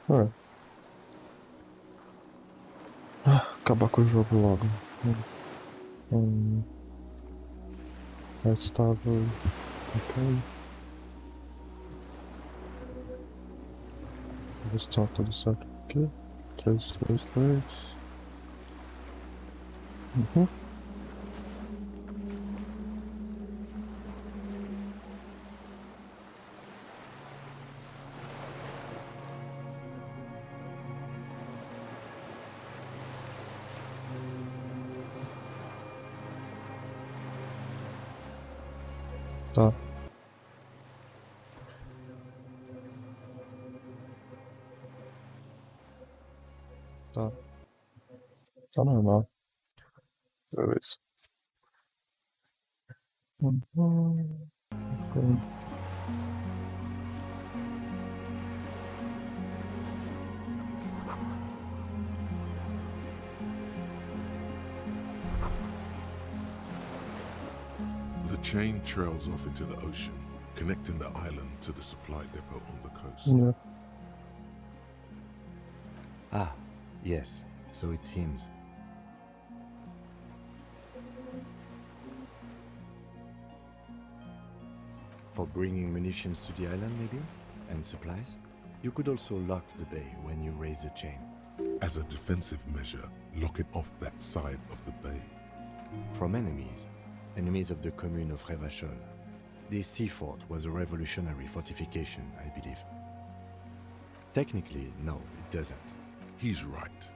É, acabar com o jogo logo. Hum, Restart. Ok. Restart tudo certo aqui. 3, 3, 3. Uhum. Tá, tá. Tá normal. Beleza. Uhum. Ok. The chain trails off into the ocean, connecting the island to the supply depot on the coast. Yeah. Ah, yes, so it seems. For bringing munitions to the island, maybe? And supplies? You could also lock the bay when you raise the chain. As a defensive measure, lock it off that side of the bay. From enemies. Enemies of the commune of Revachol. This sea fort was a revolutionary fortification, I believe. Technically, no, it doesn't. He's right.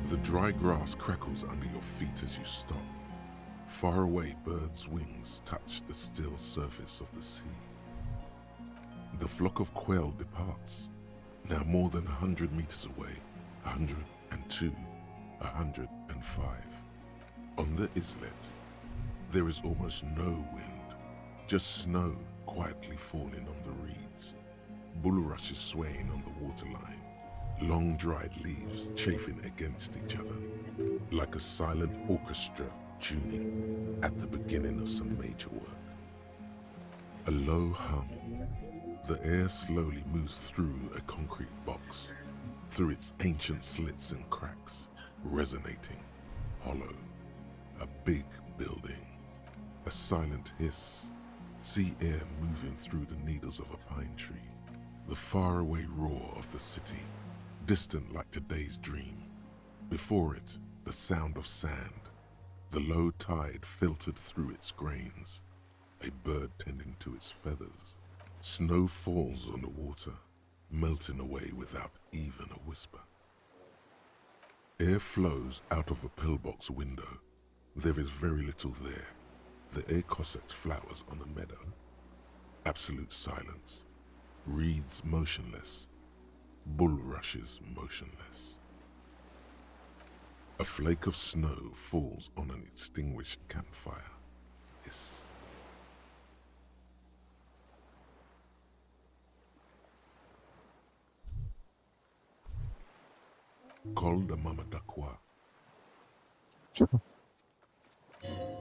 The dry grass crackles under your feet as you stop. Far away, birds' wings touch the still surface of the sea. The flock of quail departs, now more than 100 meters away, 102, 105. On the islet, there is almost no wind, just snow quietly falling on the reeds, bulrushes swaying on the waterline, long dried leaves chafing against each other, like a silent orchestra tuning at the beginning of some major work. A low hum. The air slowly moves through a concrete box, through its ancient slits and cracks, resonating, hollow. A big building. A silent hiss. Sea air moving through the needles of a pine tree. The faraway roar of the city, distant like today's dream. Before it, the sound of sand. The low tide filtered through its grains. A bird tending to its feathers. Snow falls on the water, melting away without even a whisper. Air flows out of a pillbox window. There is very little there. The air cossets flowers on a meadow. Absolute silence. Reeds motionless. Bulrushes motionless. A flake of snow falls on an extinguished campfire. Hiss. Col de Mamadakwa.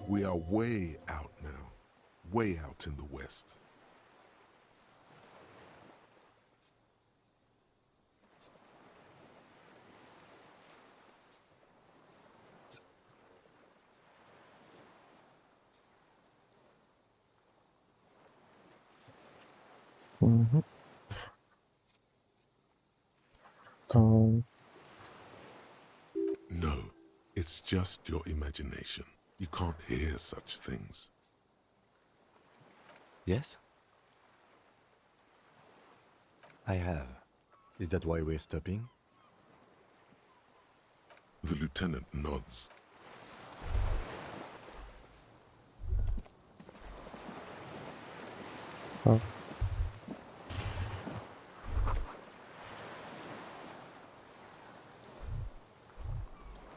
We are way out now, way out in the west. Uhum. Então, No, it's just your imagination. You can't hear such things. Yes? I have. Is that why we're stopping? The lieutenant nods. Oh,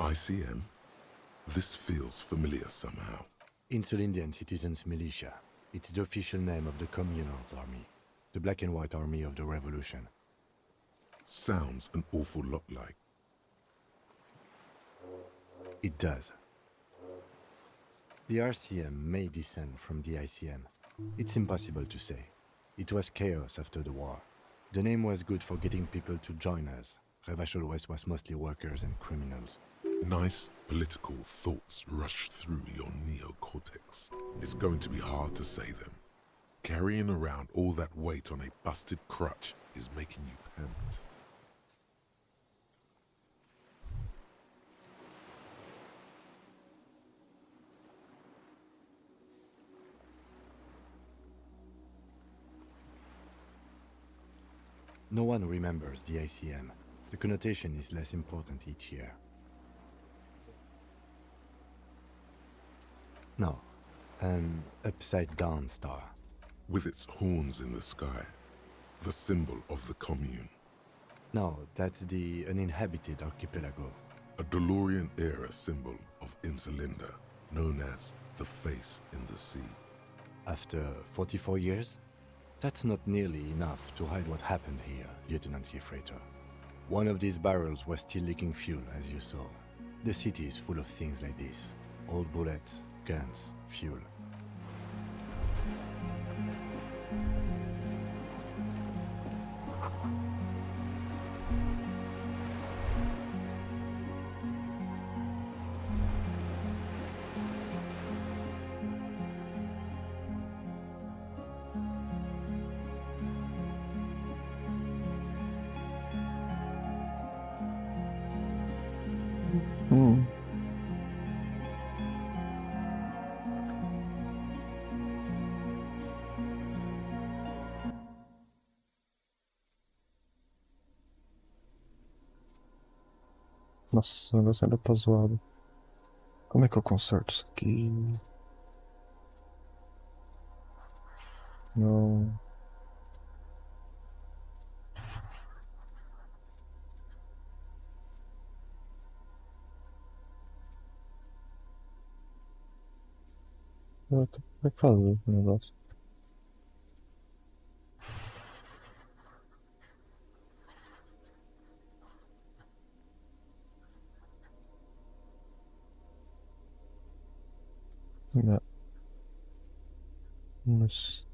ICM? This feels familiar somehow. Insulindian Citizens Militia. It's the official name of the Communards Army, the black and white army of the revolution. Sounds an awful lot like. It does. The RCM may descend from the ICM. It's impossible to say. It was chaos after the war. The name was good for getting people to join us. Revachol West was mostly workers and criminals. Nice political thoughts rush through your neocortex. It's going to be hard to say them. Carrying around all that weight on a busted crutch is making you pant. No one remembers the ICM. The connotation is less important each year. No, an upside-down star. With its horns in the sky, the symbol of the commune. No, that's the uninhabited archipelago. A DeLorean-era symbol of Insulinda, known as the face in the sea. After 44 years? That's not nearly enough to hide what happened here, Lieutenant Gefreiter. One of these barrels was still leaking fuel, as you saw. The city is full of things like this. Old bullets, guns, fuel. hmm. Nossa, esse negócio ainda tá zoado. Como é que eu conserto isso aqui? Não. Como é que faz esse negócio? Não. Mas.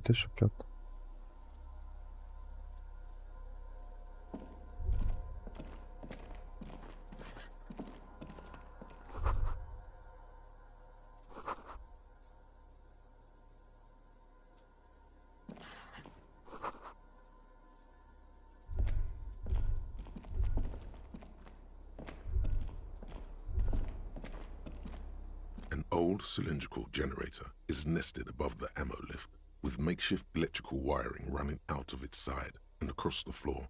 Deixa quieto. An old cylindrical generator is nested above the ammo lift, with makeshift electrical wiring running out of its side and across the floor.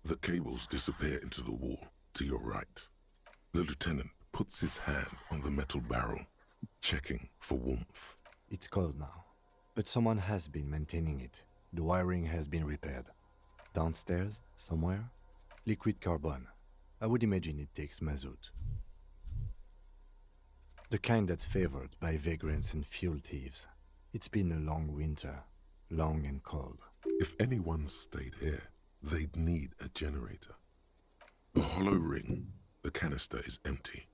The cables disappear into the wall to your right. The lieutenant puts his hand on the metal barrel, checking for warmth. It's cold now, but someone has been maintaining it. The wiring has been repaired. Downstairs, somewhere? Liquid carbon. I would imagine it takes mazout. The kind that's favored by vagrants and fuel thieves. It's been a long winter, long and cold. If anyone stayed here, they'd need a generator. The hollow ring, the canister is empty.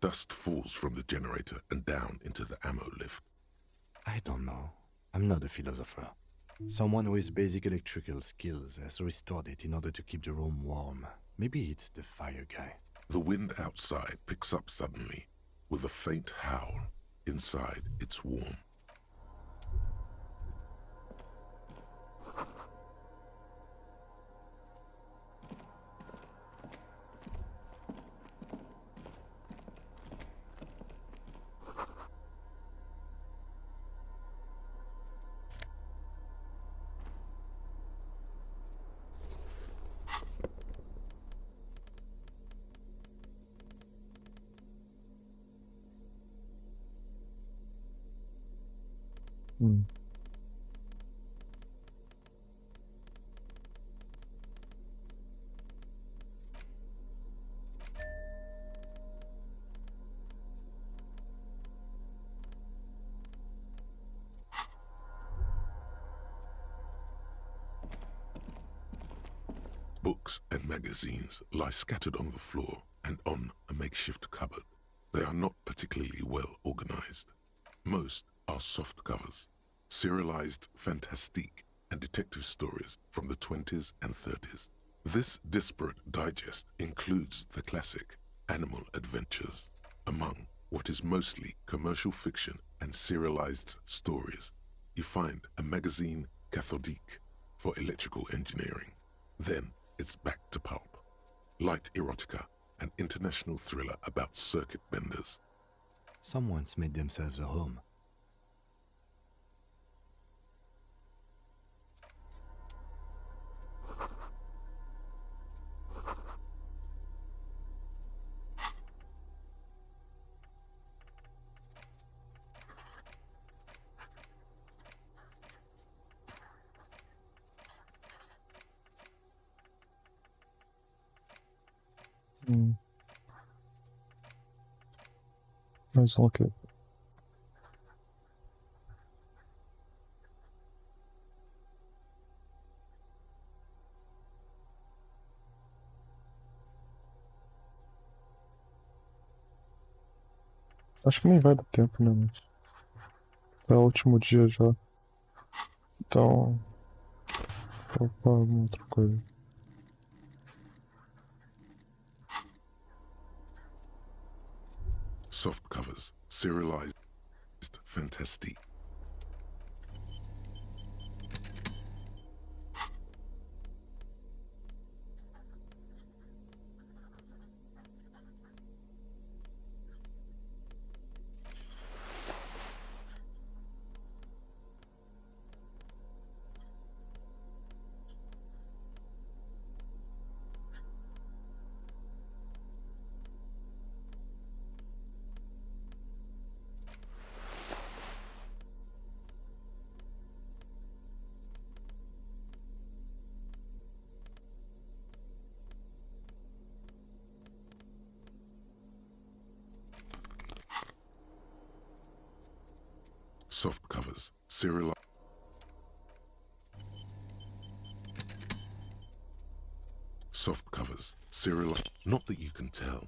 Dust falls from the generator and down into the ammo lift. I don't know. I'm not a philosopher. Someone with basic electrical skills has restored it in order to keep the room warm. Maybe it's the fire guy. The wind outside picks up suddenly, with a faint howl. Inside, it's warm. Books and magazines lie scattered on the floor and on a makeshift cupboard. They are not particularly well organized. Most are soft covers, serialized fantastique and detective stories from the 20s and 30s. This disparate digest includes the classic Animal Adventures, among what is mostly commercial fiction and serialized stories. You find a magazine cathodique for electrical engineering. Then it's back to pulp. Light erotica, an international thriller about circuit benders. Someone's made themselves a home. Let's look at. Acho que nem vai dar tempo, né, mas... É o último dia já. Então... Vou pra alguma outra coisa. Soft covers, serialized fantastique. Soft covers, serialized. Soft covers, serialized. Not that you can tell.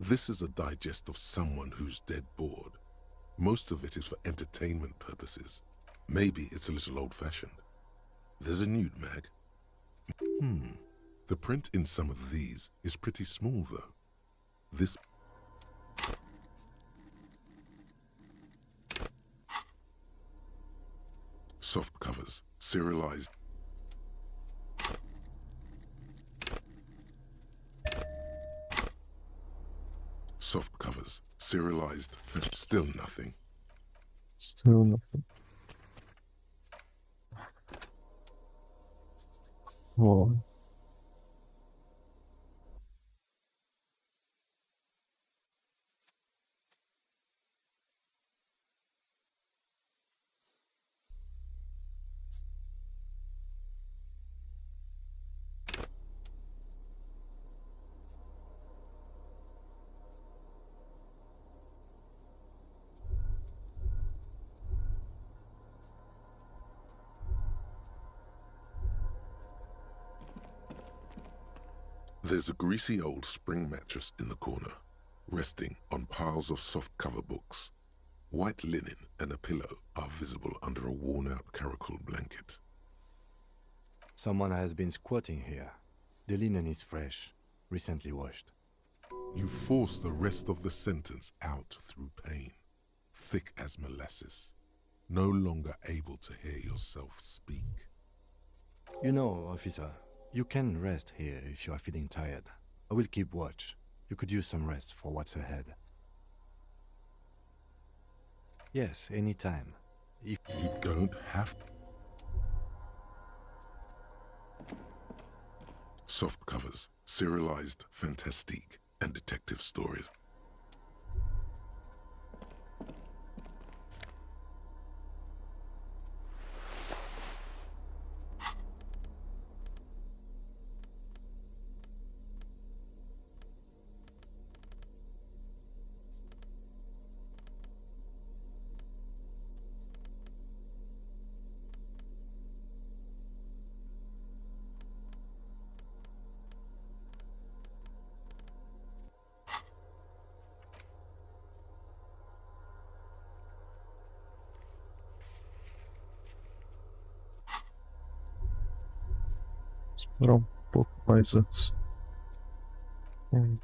This is a digest of someone who's dead bored. Most of it is for entertainment purposes. Maybe it's a little old-fashioned. There's a nude mag. The print in some of these is pretty small, though. This... Soft covers, serialized. Soft covers, serialized. Still nothing. Still nothing. Oh. There's a greasy old spring mattress in the corner, resting on piles of soft cover books. White linen and a pillow are visible under a worn-out caracol blanket. Someone has been squatting here. The linen is fresh, recently washed. You force the rest of the sentence out through pain, thick as molasses, no longer able to hear yourself speak. You know, officer, you can rest here if you are feeling tired. I will keep watch. You could use some rest for what's ahead. Yes, anytime. If You don't have to. Soft covers, serialized fantastique and detective stories. Esperar um pouco mais antes. Hum.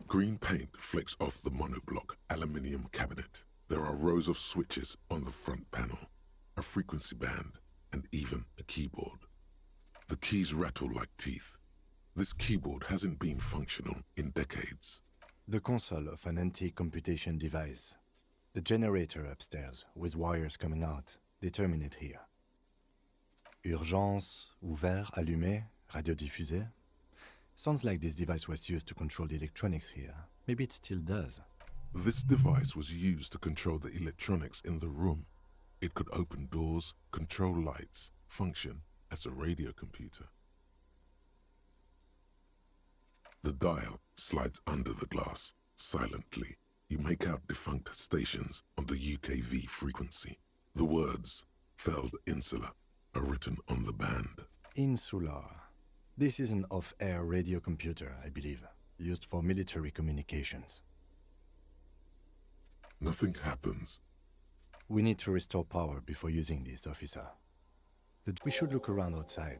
Green paint flecks off the monoblock aluminium cabinet. There are rows of switches on the front panel, a frequency band, and even a keyboard. The keys rattle like teeth. This keyboard hasn't been functional in decades. The console of an antique computation device. The generator upstairs, with wires coming out, determine it here. Urgence, ouvert, allumé, radiodiffusé. Sounds like this device was used to control the electronics here. Maybe it still does. This device was used to control the electronics in the room. It could open doors, control lights, function as a radio computer. The dial slides under the glass, silently. You make out defunct stations on the UKV frequency. The words, Feld Insula, are written on the band. Insular. This is an off-air radio computer, I believe, used for military communications. Nothing happens. We need to restore power before using this, officer. We should look around outside.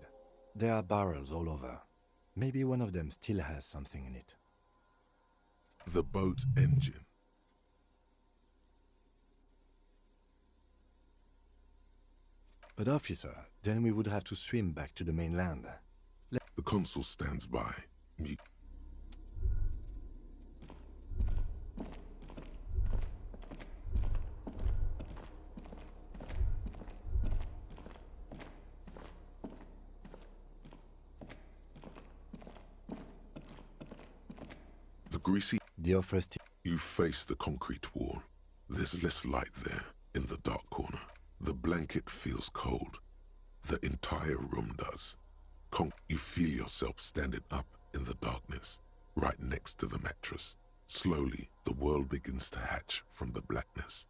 There are barrels all over. Maybe one of them still has something in it. The boat engine. But officer, then we would have to swim back to the mainland. The consul stands by, mute. The greasy. The offer still. You face the concrete wall. There's less light there, in the dark corner. The blanket feels cold. The entire room does. You feel yourself standing up in the darkness, right next to the mattress. Slowly, the world begins to hatch from the blackness.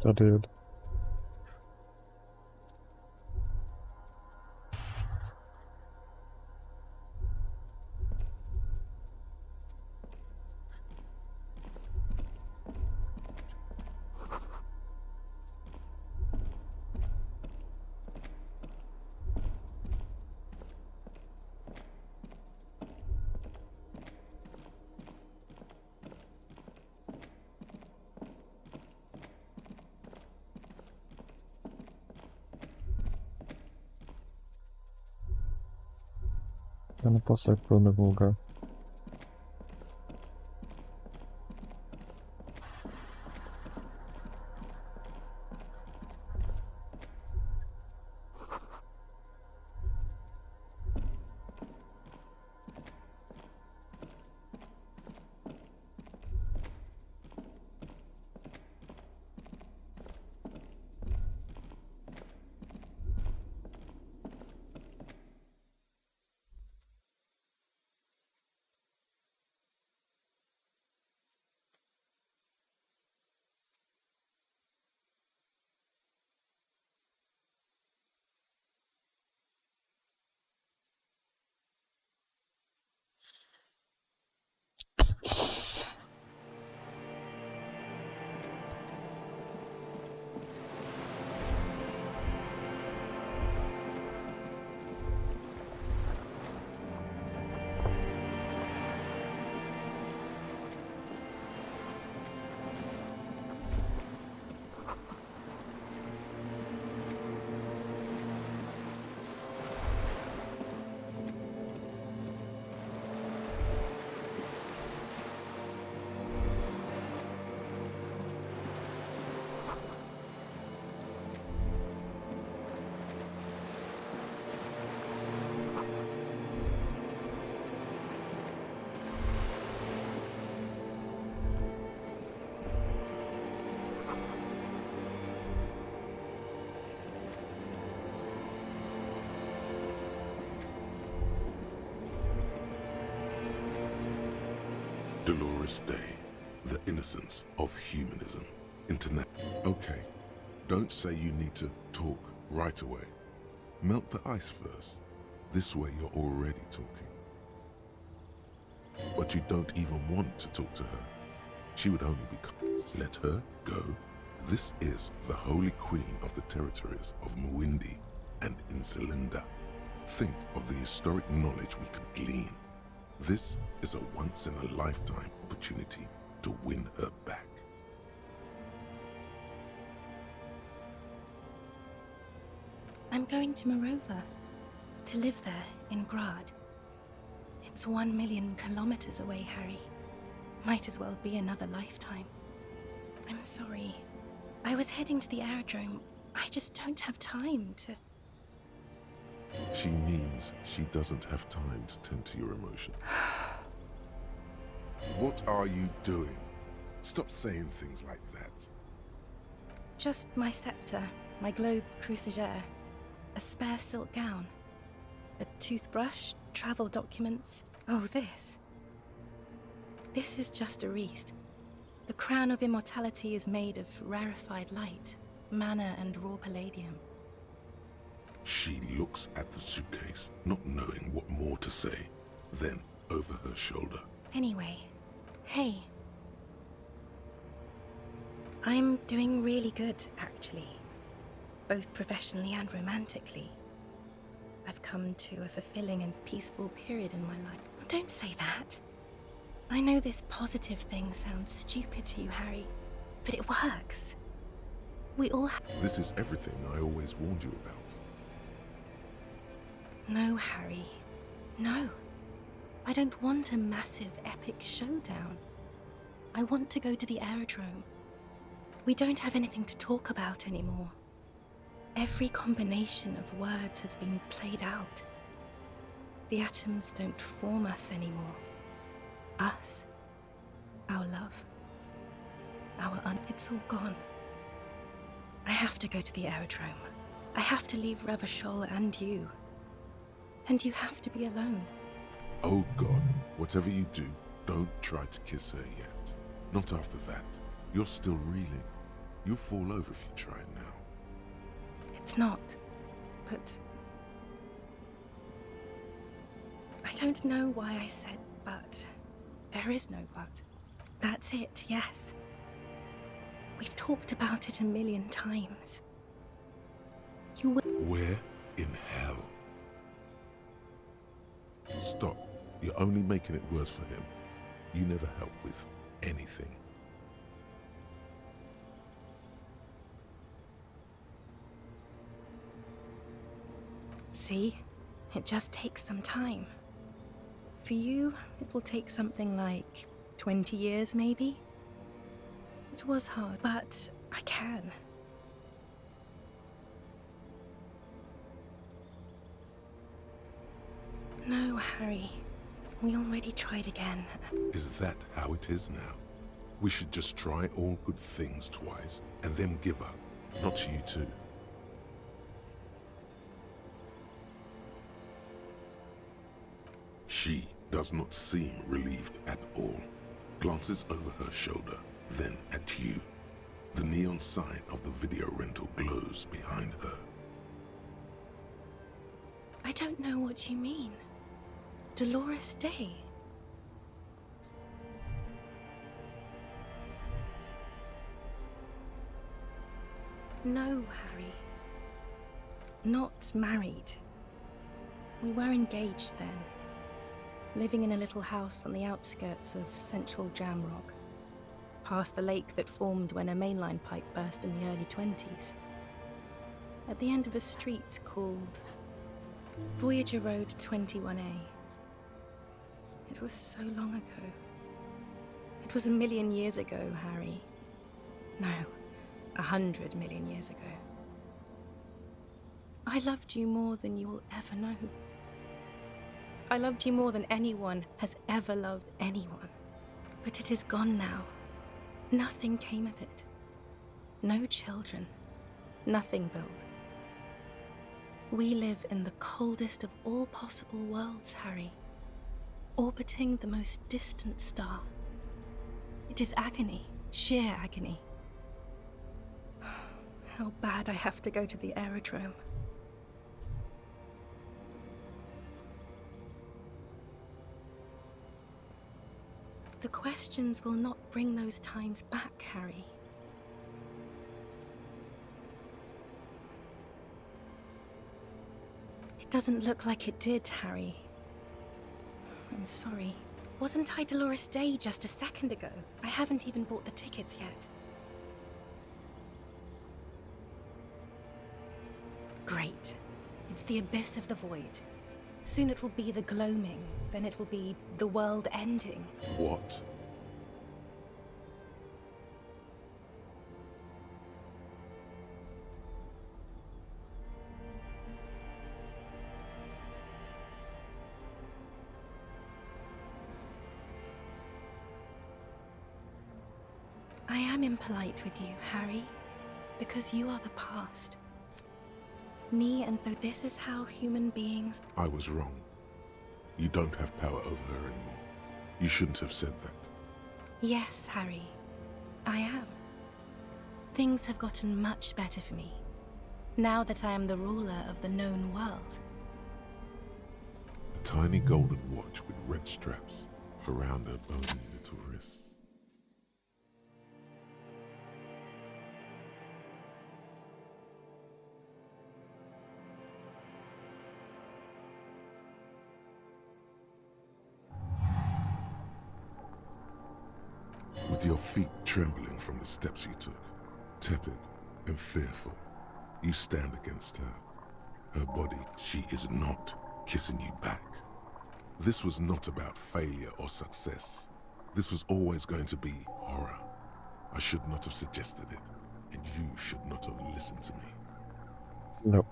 I did. Eu não posso ir para o mesmo lugar. Dolores Day, the innocence of humanism. Internet. Okay, don't say you need to talk right away. Melt the ice first. This way you're already talking. But you don't even want to talk to her. She would only be... Let her go. This is the Holy Queen of the territories of Muindi and Insulinda. Think of the historic knowledge we could glean. This is a once-in-a-lifetime opportunity to win her back. I'm going to Morova, to live there in Grad. It's 1 million kilometers away, Harry. Might as well be another lifetime. I'm sorry. I was heading to the aerodrome. I just don't have time to... She means she doesn't have time to tend to your emotion. What are you doing? Stop saying things like that. Just my scepter, my globe cruciger, a spare silk gown, a toothbrush, travel documents. Oh, this. This is just a wreath. The crown of immortality is made of rarefied light, mana and raw palladium. She looks at the suitcase, not knowing what more to say. Then, over her shoulder. Anyway, hey. I'm doing really good, actually. Both professionally and romantically. I've come to a fulfilling and peaceful period in my life. Don't say that. I know this positive thing sounds stupid to you, Harry, but it works. We all have... This is everything I always warned you about. No, Harry. No. I don't want a massive, epic showdown. I want to go to the aerodrome. We don't have anything to talk about anymore. Every combination of words has been played out. The atoms don't form us anymore. Us. Our love. It's all gone. I have to go to the aerodrome. I have to leave Revachol and you. And you have to be alone. Oh God, whatever you do, don't try to kiss her yet. Not after that. You're still reeling. You'll fall over if you try it now. It's not. But... I don't know why I said but. There is no but. That's it, yes. We've talked about it 1,000,000 times. You will... Where in hell? Stop. You're only making it worse for him. You never help with anything. See? It just takes some time. For you, it will take something like 20 years, maybe? It was hard, but I can. No, Harry. We already tried again. Is that how it is now? We should just try all good things twice and then give up. Not you too. She does not seem relieved at all. Glances over her shoulder, then at you. The neon sign of the video rental glows behind her. I don't know what you mean. Dolores Day. No, Harry. Not married. We were engaged then. Living in a little house on the outskirts of central Jamrock, past the lake that formed when a mainline pipe burst in the early 20s. At the end of a street called Voyager Road 21A. It was so long ago. It was 1,000,000 years ago, Harry. No, 100 million years ago. I loved you more than you will ever know. I loved you more than anyone has ever loved anyone. But it is gone now. Nothing came of it. No children. Nothing built. We live in the coldest of all possible worlds, Harry. Orbiting the most distant star. It is agony, sheer agony. How bad I have to go to the aerodrome. The questions will not bring those times back, Harry. It doesn't look like it did, Harry. I'm sorry. Wasn't I Dolores Day just a second ago? I haven't even bought the tickets yet. Great. It's the abyss of the void. Soon it will be the gloaming, then it will be the world ending. What? I am impolite with you, Harry, because you are the past. Me, and though this is how human beings... I was wrong. You don't have power over her anymore. You shouldn't have said that. Yes, Harry, I am. Things have gotten much better for me, now that I am the ruler of the known world. A tiny golden watch with red straps around her bony little wrists. With your feet trembling from the steps you took, tepid and fearful, you stand against her. Her body, she is not kissing you back. This was not about failure or success. This was always going to be horror. I should not have suggested it, and you should not have listened to me. No.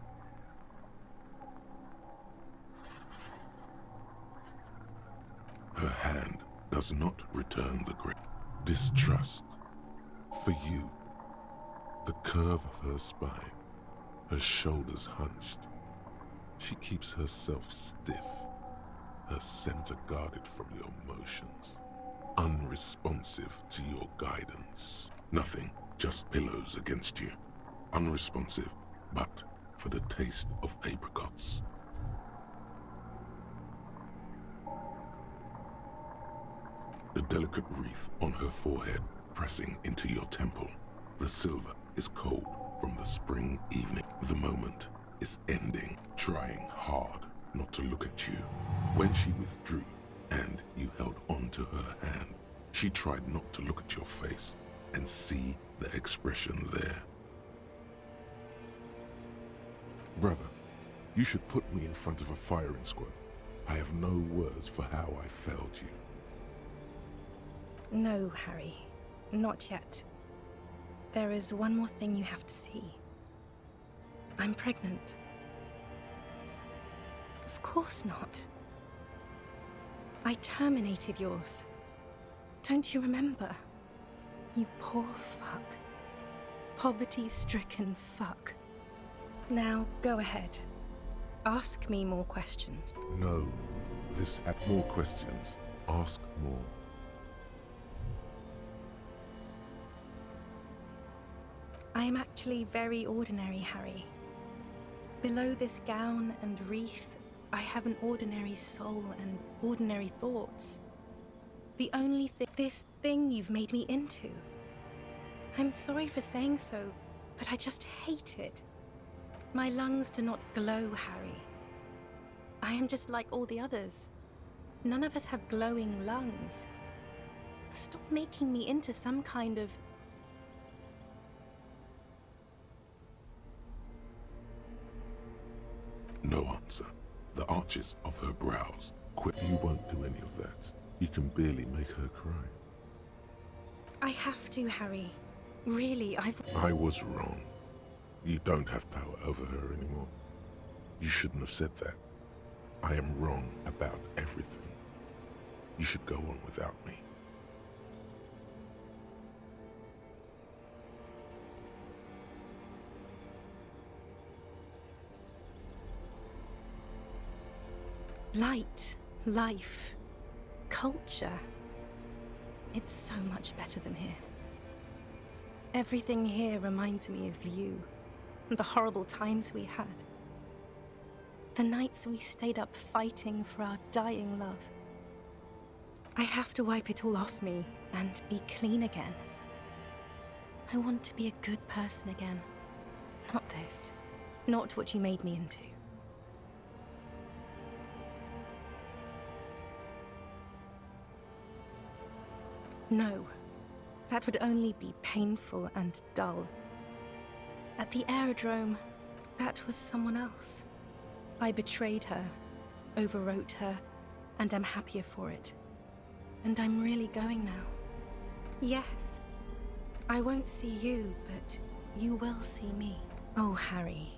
Her hand does not return the grip. Distrust. For you. The curve of her spine, her shoulders hunched. She keeps herself stiff, her center guarded from your motions, unresponsive to your guidance. Nothing, just pillows against you. Unresponsive, but for the taste of apricots. The delicate wreath on her forehead pressing into your temple. The silver is cold from the spring evening. The moment is ending, trying hard not to look at you. When she withdrew and you held on to her hand, she tried not to look at your face and see the expression there. Brother, you should put me in front of a firing squad. I have no words for how I failed you. No, Harry. Not yet. There is one more thing you have to see. I'm pregnant. Of course not. I terminated yours. Don't you remember? You poor fuck. Poverty-stricken fuck. Now, go ahead. Ask me more questions. No. This had more questions. Ask more. I am actually very ordinary, Harry. Below this gown and wreath, I have an ordinary soul and ordinary thoughts. The only thing, this thing you've made me into. I'm sorry for saying so, but I just hate it. My lungs do not glow, Harry. I am just like all the others. None of us have glowing lungs. Stop making me into some kind of... No answer. The arches of her brows. Quit. You won't do any of that. You can barely make her cry. I have to, Harry. Really, I was wrong. You don't have power over her anymore. You shouldn't have said that. I am wrong about everything. You should go on without me. Light, life, culture. It's so much better than here. Everything here reminds me of you, and the horrible times we had. The nights we stayed up fighting for our dying love. I have to wipe it all off me and be clean again. I want to be a good person again. Not this. Not what you made me into. No. That would only be painful and dull. At the aerodrome, that was someone else. I betrayed her, overwrote her, and I'm happier for it. And I'm really going now. Yes. I won't see you, but you will see me. Oh, Harry.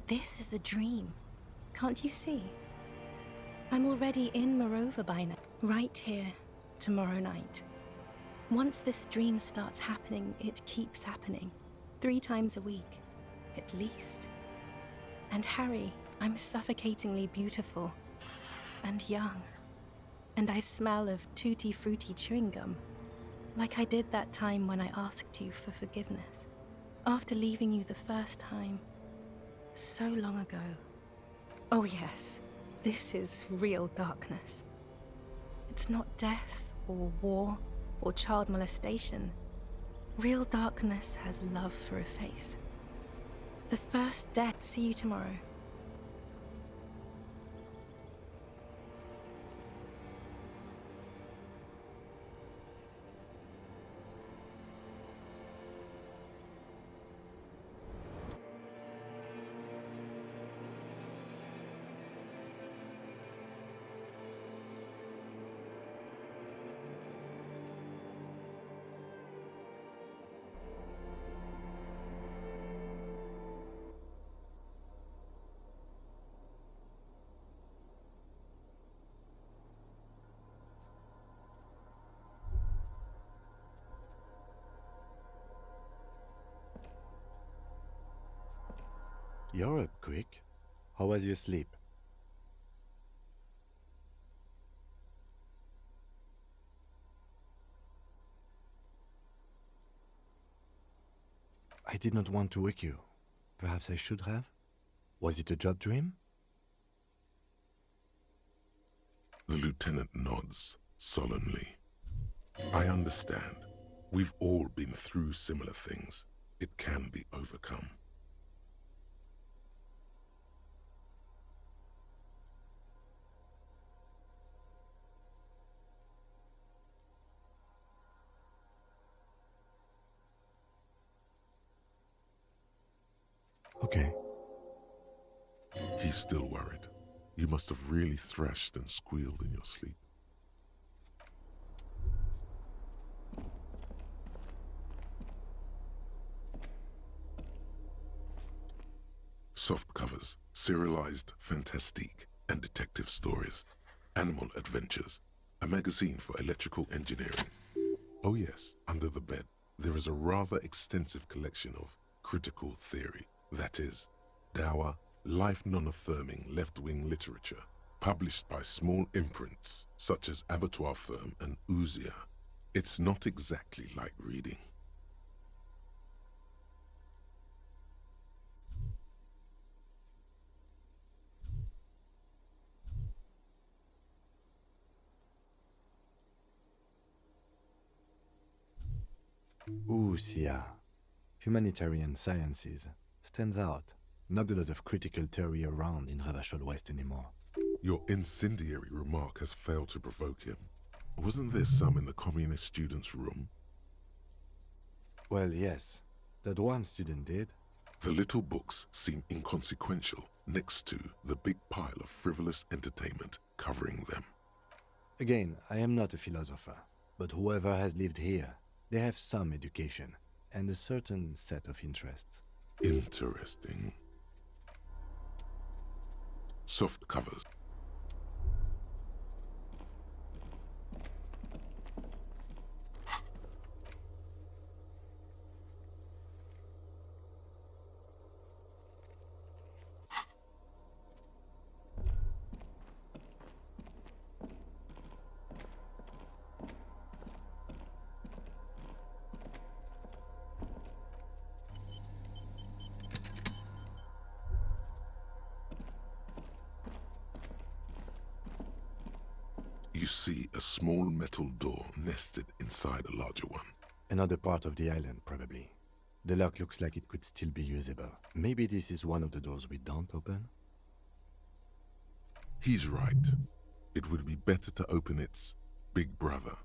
This is a dream. Can't you see? I'm already in Morova by now. Right here, tomorrow night. Once this dream starts happening, it keeps happening. 3 times a week, at least. And Harry, I'm suffocatingly beautiful. And young. And I smell of tutti frutti chewing gum. Like I did that time when I asked you for forgiveness. After leaving you the first time. So long ago. Oh yes, this is real darkness. It's not death or war or child molestation. Real darkness has love for a face. The first death. See you tomorrow. You're up quick. How was your sleep? I did not want to wake you. Perhaps I should have? Was it a job dream? The lieutenant nods solemnly. I understand. We've all been through similar things. It can be overcome. Okay. He's still worried. You must have really thrashed and squealed in your sleep. Soft covers, serialized fantastique and detective stories, animal adventures, a magazine for electrical engineering. Oh yes, under the bed, there is a rather extensive collection of critical theory, that is, dour, life non-affirming left-wing literature, published by small imprints such as Abattoir Firm and Ouzia. It's not exactly like reading. Ouzia. Humanitarian sciences. Stands out. Not a lot of critical theory around in Ravachol West anymore. Your incendiary remark has failed to provoke him. Wasn't there some in the communist student's room? Well, yes. That one student did. The little books seem inconsequential next to the big pile of frivolous entertainment covering them. Again, I am not a philosopher, but whoever has lived here, they have some education and a certain set of interests. Interesting. Soft covers. small metal door nested inside a larger one. Another part of the island, probably. The lock looks like it could still be usable. Maybe this is one of the doors we don't open? He's right. It would be better to open its big brother.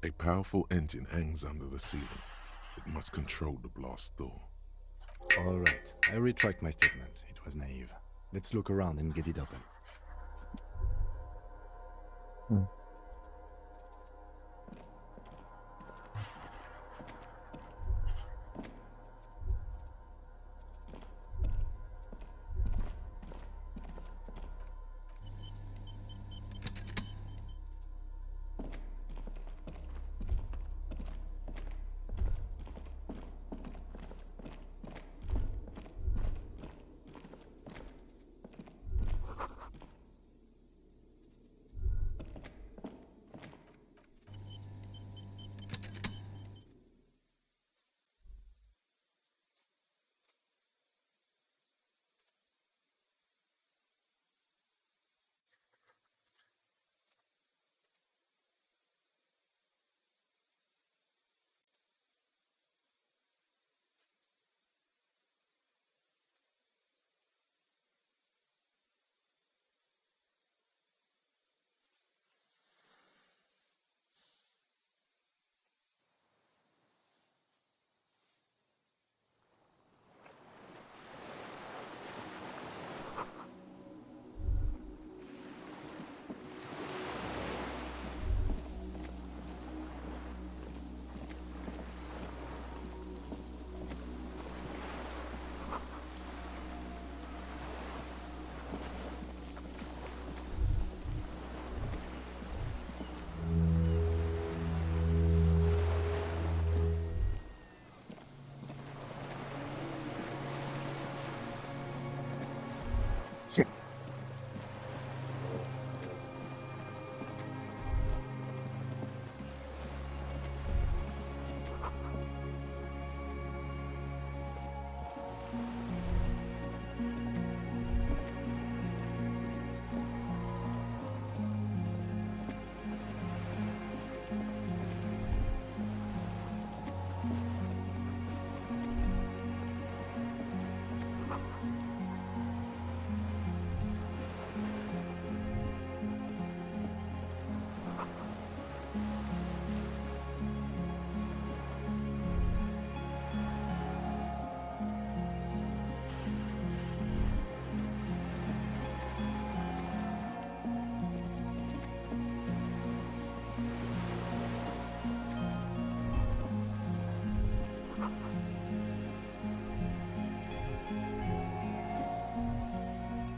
A powerful engine hangs under the ceiling. It must control the blast door. All right, I retract my statement. It was naive. Let's look around and get it open.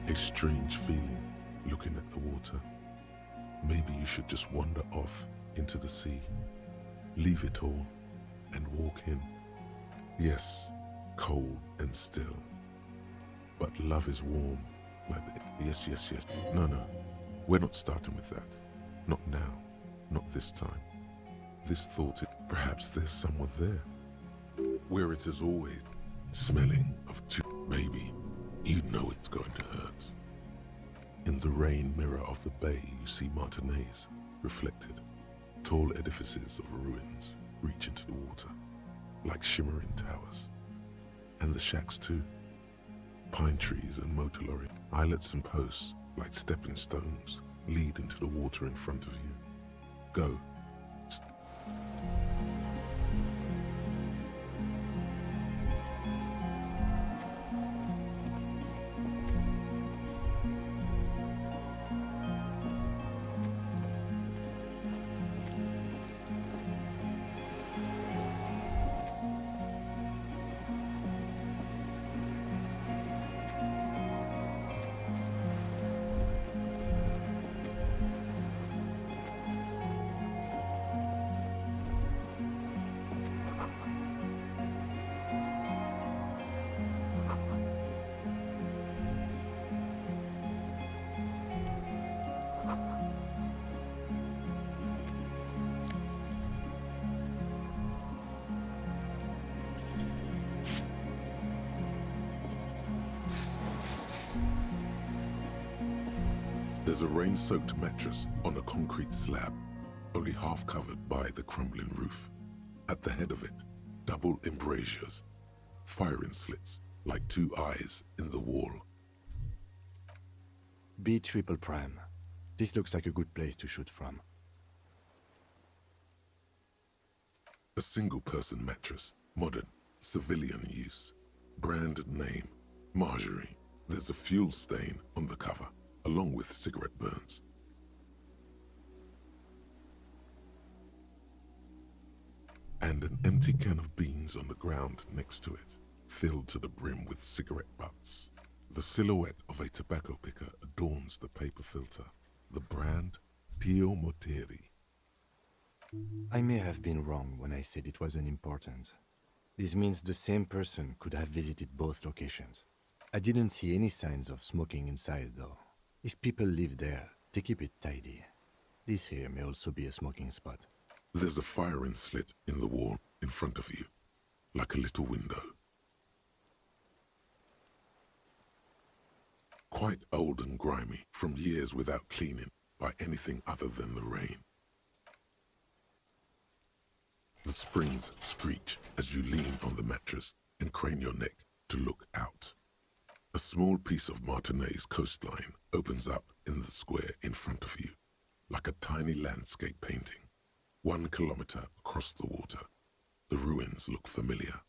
A strange feeling looking at the water. Maybe you should just wander off into the sea. Leave it all and walk in. Yes, cold and still. But love is warm like the... Yes, yes, yes. No, no. We're not starting with that. Not now. Not this time. This thought, perhaps there's someone there. Where it is always smelling of two. Maybe. You know it's going to hurt. In the rain mirror of the bay, you see Martinez reflected. Tall edifices of ruins reach into the water, like shimmering towers. And the shacks too. Pine trees and motor lorry. Islets and posts, like stepping stones, lead into the water in front of you. Go. There's a rain-soaked mattress on a concrete slab. only half covered by the crumbling roof. At the head of it, double embrasures, firing slits like two eyes in the wall. B triple prime. This looks like a good place to shoot from. A single-person mattress, modern, civilian use. Brand name, Marjorie. There's a fuel stain on the cover, along with cigarette burns. And an empty can of beans on the ground next to it, filled to the brim with cigarette butts. The silhouette of a tobacco picker adorns the paper filter. The brand, Tio Moteri. I may have been wrong when I said it wasn't important. This means the same person could have visited both locations. I didn't see any signs of smoking inside, though. If people live there, they keep it tidy. This here may also be a smoking spot. There's a firing slit in the wall in front of you, like a little window. Quite old and grimy from years without cleaning by anything other than the rain. The springs screech as you lean on the mattress and crane your neck to look out. A small piece of Martinez coastline opens up in the square in front of you, like a tiny landscape painting. 1 kilometer across the water, the ruins look familiar.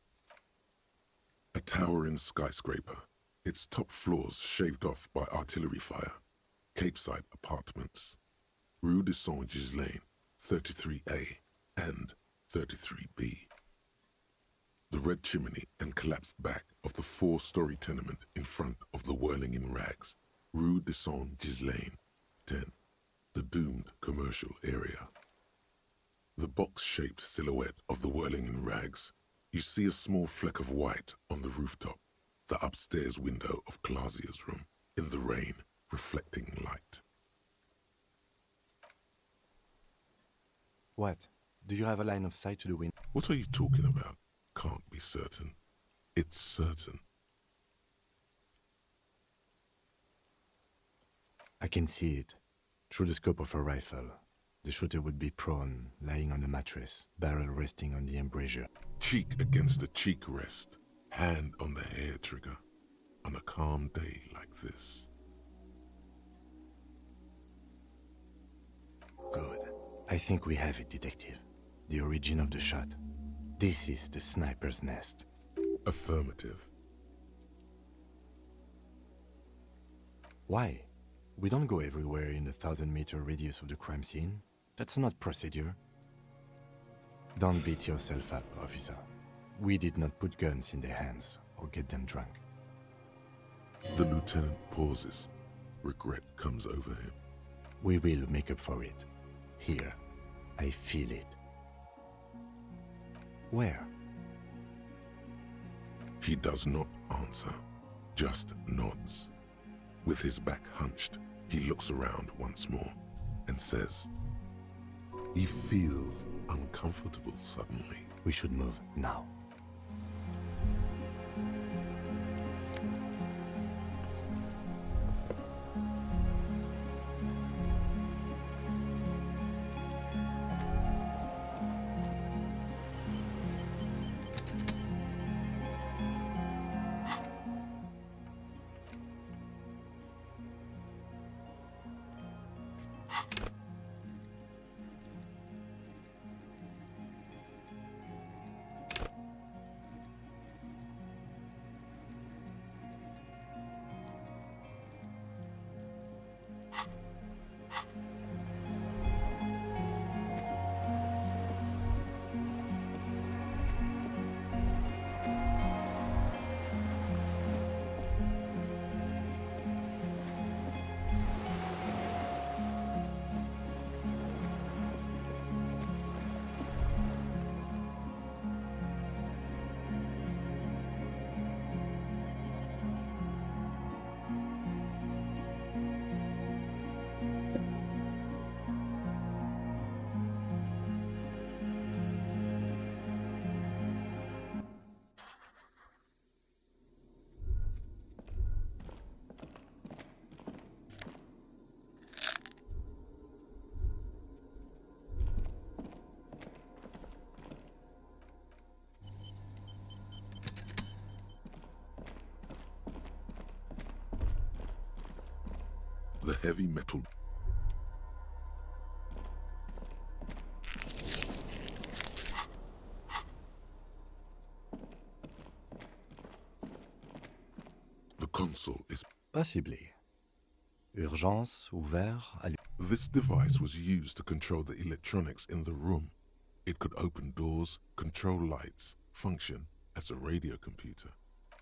A towering skyscraper, its top floors shaved off by artillery fire. Capeside apartments. Rue de Saint-Ghislain, 33A and 33B. The red chimney and collapsed back of the 4-story tenement in front of the Whirling in Rags. Rue de Saint-Ghislain, 10. The doomed commercial area. The box-shaped silhouette of the Whirling in Rags. You see a small fleck of white on the rooftop, the upstairs window of Clausia's room, in the rain, reflecting light. What? Do you have a line of sight to the window? What are you talking about? Can't be certain. It's certain. I can see it. Through the scope of a rifle. The shooter would be prone, lying on the mattress, barrel resting on the embrasure. Cheek against a cheek rest, hand on the hair trigger, on a calm day like this. Good. I think we have it, Detective. The origin of the shot. This is the sniper's nest. Affirmative. Why? We don't go everywhere in the 1,000-meter radius of the crime scene. That's not procedure. Don't beat yourself up, officer. We did not put guns in their hands or get them drunk. The lieutenant pauses. Regret comes over him. We will make up for it. Here. I feel it. Where? He does not answer, just nods. With his back hunched, he looks around once more and says, he feels uncomfortable suddenly. We should move now. The heavy metal The console is... Possibly. Urgence, ouvert, This device was used to control the electronics in the room. It could open doors, control lights, function as a radio computer.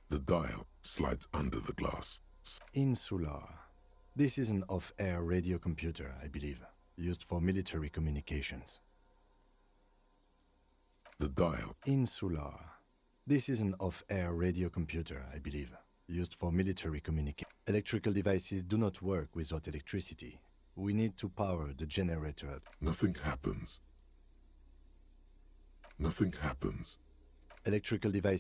The dial slides under the glass. Insular. This is an off-air radio computer, I believe, used for military communications. The dial. Insular. This is an off-air radio computer, I believe, used for military communication. Electrical devices do not work without electricity. We need to power the generator. Nothing happens. Nothing happens. Electrical device.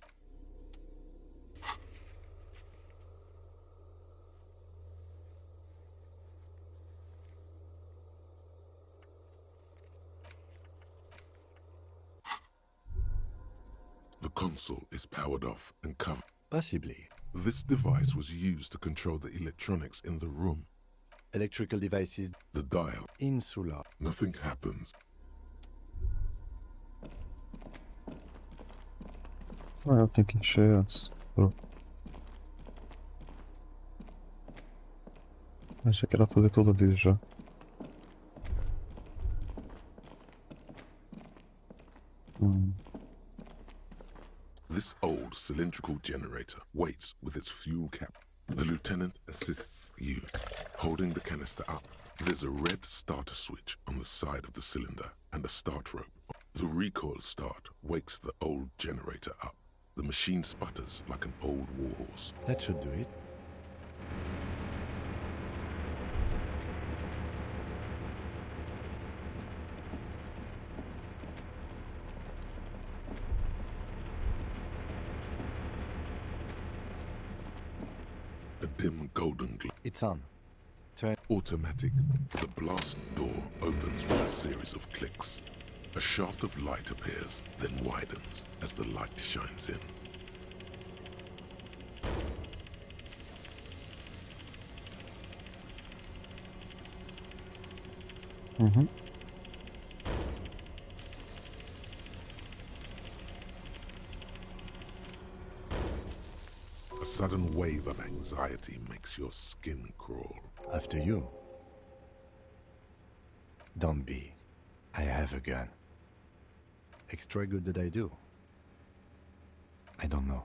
The console is powered off and covered. Possibly. This device was used to control the electronics in the room. Electrical devices. The dial. Insular. Nothing happens. Ah, eu tenho que encher as. Achei que era fazer tudo ali já. This old cylindrical generator waits with its fuel cap. The lieutenant assists you, holding the canister up. There's a red starter switch on the side of the cylinder and a start rope. The recoil start wakes the old generator up. The machine sputters like an old warhorse. That should do it. A dim golden glow. It's on. Turn. Automatic. The blast door opens with a series of clicks. A shaft of light appears, then widens as the light shines in. A sudden wave of anxiety makes your skin crawl. After you. Don't be. I have a gun. Extra good that I do. I don't know.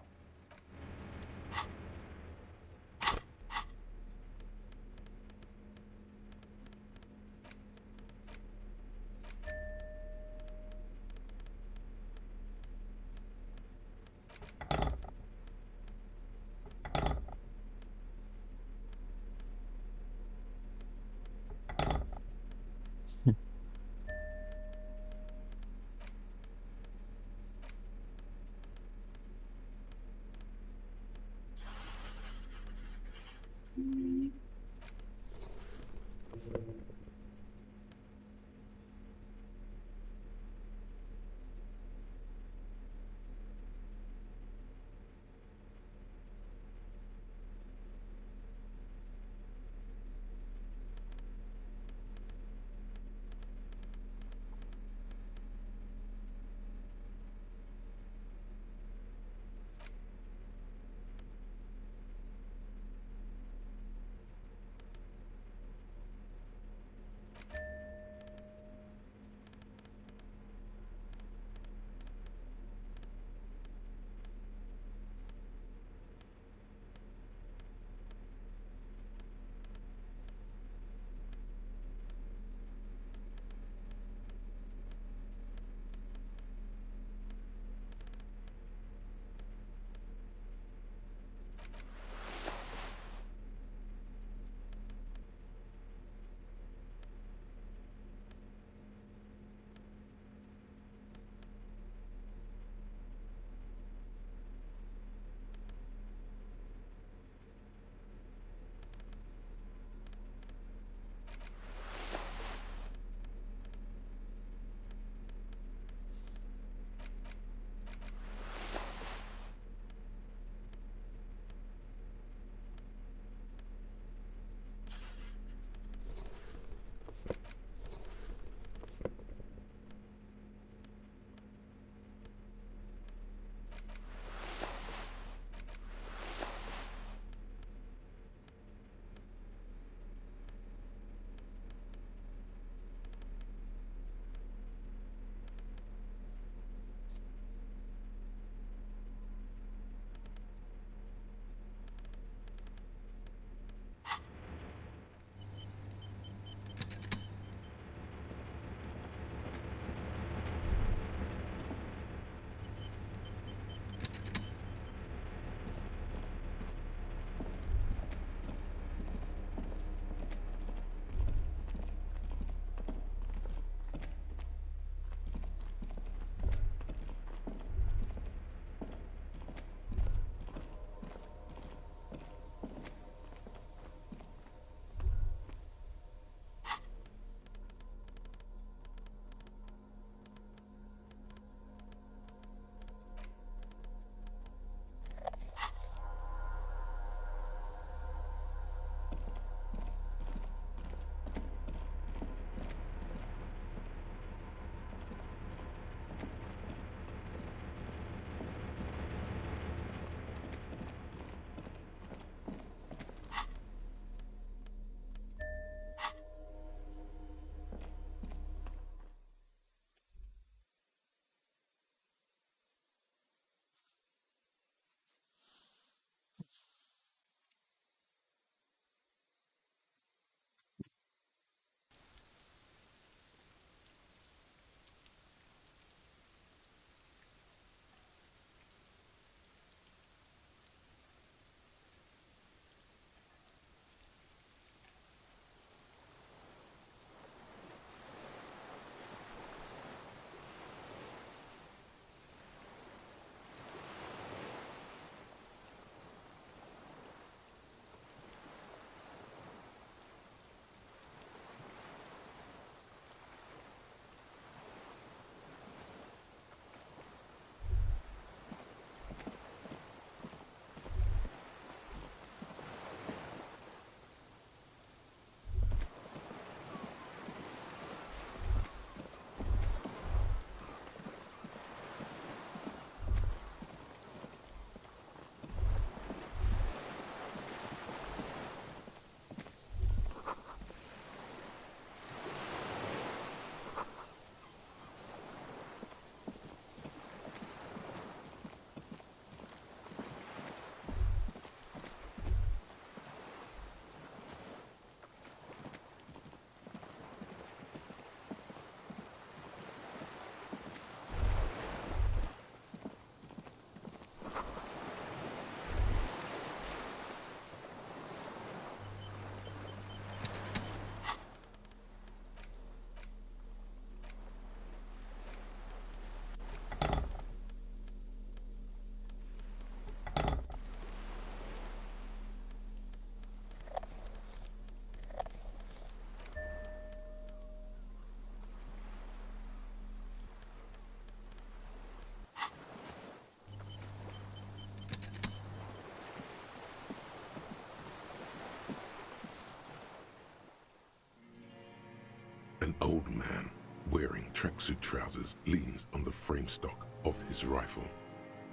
wearing tracksuit trousers, leans on the frame stock of his rifle.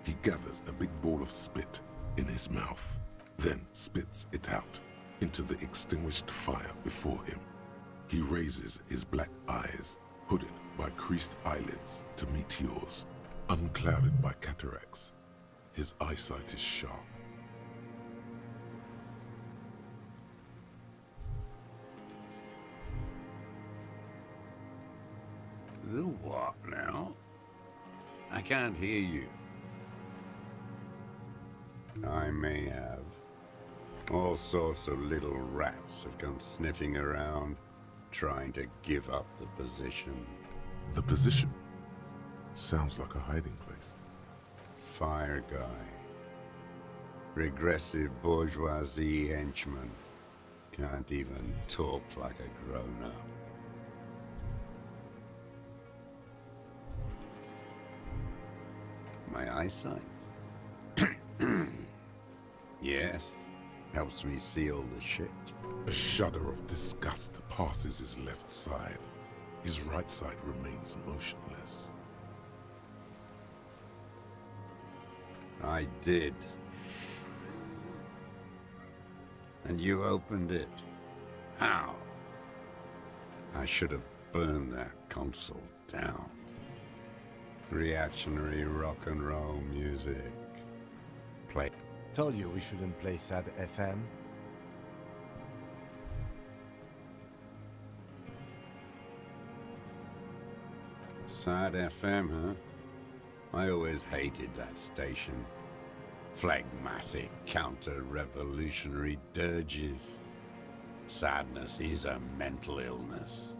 He gathers a big ball of spit in his mouth, then spits it out into the extinguished fire before him. He raises his black eyes, hooded by creased eyelids, to meet yours, unclouded by cataracts. His eyesight is sharp. The what now? I can't hear you. I may have. All sorts of little rats have come sniffing around, trying to give up the position. The position sounds like a hiding place. Fire guy. Regressive bourgeoisie henchman. Can't even talk like a grown-up. My eyesight? Yes. Helps me see all the shit. A shudder of disgust passes his left side. His right side remains motionless. I did. And you opened it. How? I should have burned that console down. Reactionary rock and roll music. Play. Told you we shouldn't play sad FM. Sad FM, huh? I always hated that station. Phlegmatic, counter-revolutionary dirges. Sadness is a mental illness.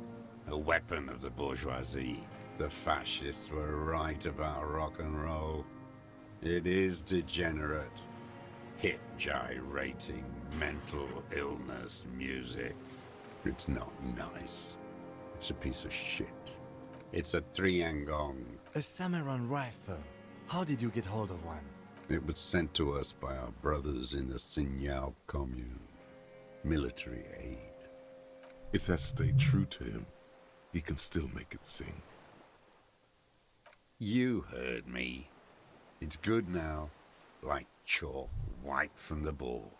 A weapon of the bourgeoisie. The fascists were right about rock and roll. It is degenerate. Hip gyrating, mental illness music. It's not nice. It's a piece of shit. It's a triangong. A Samaran rifle. How did you get hold of one? It was sent to us by our brothers in the Signal commune. Military aid. It has stayed true to him. He can still make it sing. You heard me. It's good now. Like chalk wiped from the board.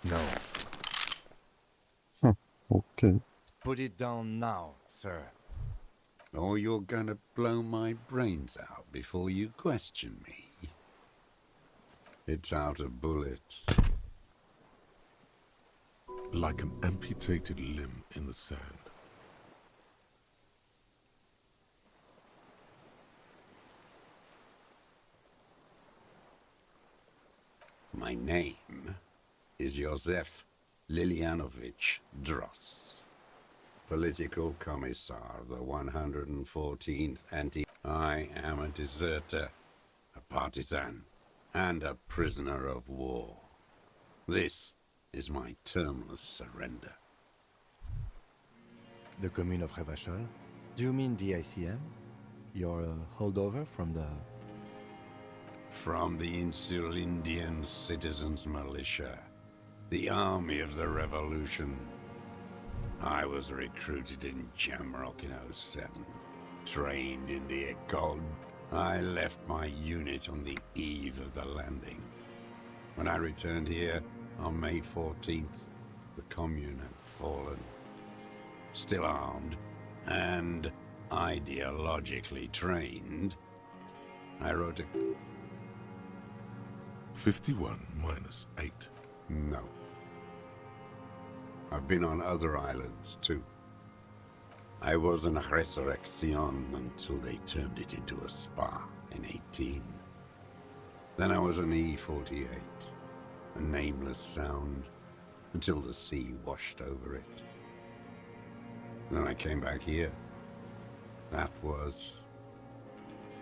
No. Okay. Put it down now, sir. Or you're gonna blow my brains out before you question me. It's out of bullets. Like an amputated limb in the sand. My name is Josef Lilianovich Dross, political commissar of the 114th I am a deserter, a partisan, and a prisoner of war. This is my termless surrender. The commune of Revachol? Do you mean the ICM? You're a holdover from the... From the Insulindian Citizens Militia, the army of the revolution. I was recruited in Jamrock in '07, trained in the École. I left my unit on the eve of the landing. When I returned here on May 14th, the commune had fallen. Still armed and ideologically trained, I wrote a... 51 minus 8. No. I've been on other islands, too. I was an Resurrection until they turned it into a spa in 18. Then I was an E-48, a nameless sound, until the sea washed over it. Then I came back here. That was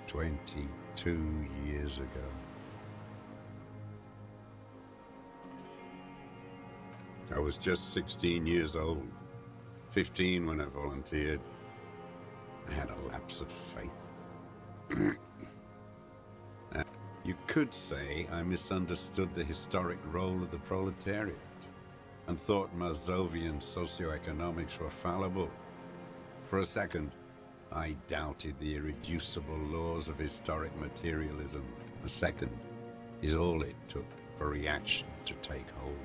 22 years ago. I was just 16 years old, 15 when I volunteered. I had a lapse of faith. You could say I misunderstood the historic role of the proletariat and thought Mazovian socioeconomics were fallible. For a second, I doubted the irreducible laws of historic materialism. A second is all it took for reaction to take hold.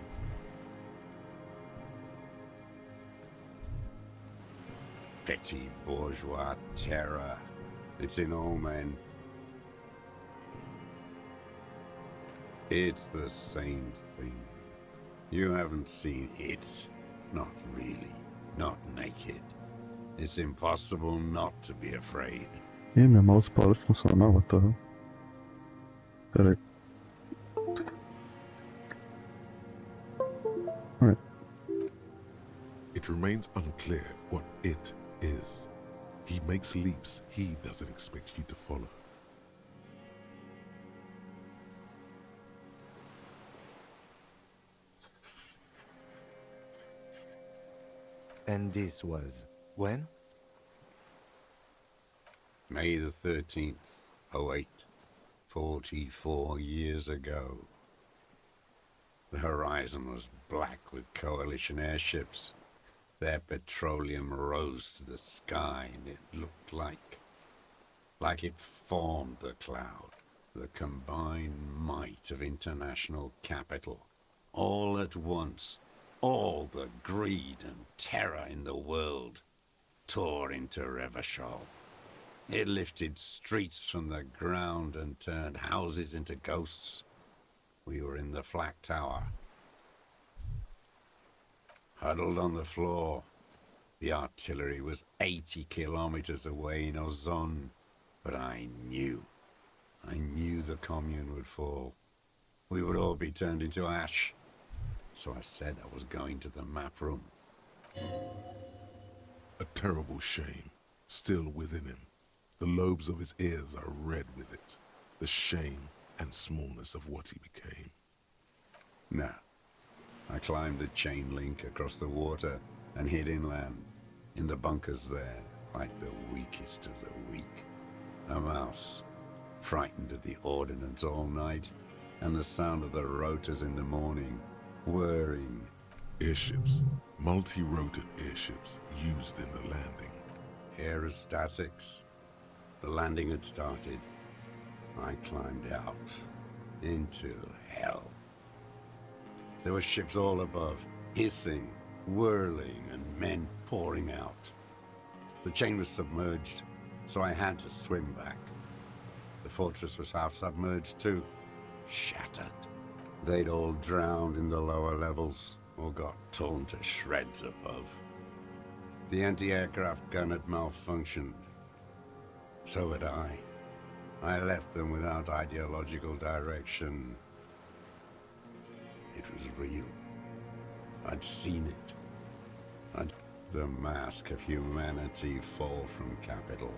Petty bourgeois terror. It's in all men. It's the same thing. You haven't seen it. Not really. Not naked. It's impossible not to be afraid. Ih, meu mouse parou de funcionar, what the hell? Pera aí. Alright. It remains unclear what it is. He makes leaps he doesn't expect you to follow. And this was when? May the 13th, 08. 44 years ago. The horizon was black with coalition airships. Their petroleum rose to the sky, and it looked like it formed the cloud. The combined might of international capital. All at once, all the greed and terror in the world tore into Revachol. It lifted streets from the ground and turned houses into ghosts. We were in the flak tower, huddled on the floor. The artillery was 80 kilometers away in Ozon, but I knew the commune would fall. We would all be turned into ash. So I said I was going to the map room. A terrible shame, still within him. The lobes of his ears are red with it. The shame and smallness of what he became. No. I climbed the chain link across the water and hid inland, in the bunkers there, like the weakest of the weak. A mouse, frightened of the ordnance all night, and the sound of the rotors in the morning, whirring. Airships, multi-roted airships used in the landing. Aerostatics. The landing had started. I climbed out into hell. There were ships all above, hissing, whirling, and men pouring out. The chain was submerged, so I had to swim back. The fortress was half submerged too, shattered. They'd all drowned in the lower levels, or got torn to shreds above. The anti-aircraft gun had malfunctioned. So had I. I left them without ideological direction. It was real. I'd seen it. The mask of humanity fall from capital.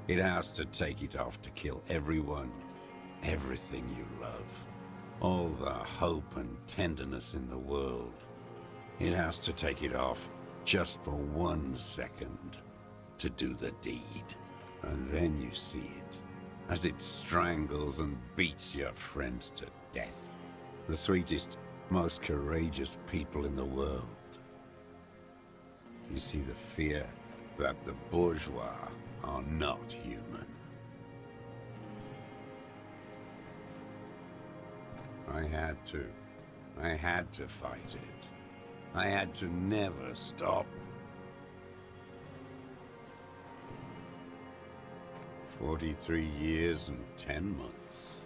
It has to take it off to kill everyone, everything you love. All the hope and tenderness in the world. It has to take it off just for 1 second to do the deed. And then you see it, as it strangles and beats your friends to death. The sweetest, most courageous people in the world. You see the fear that the bourgeois are not human. I had to fight it. I had to never stop. 43 years and 10 months.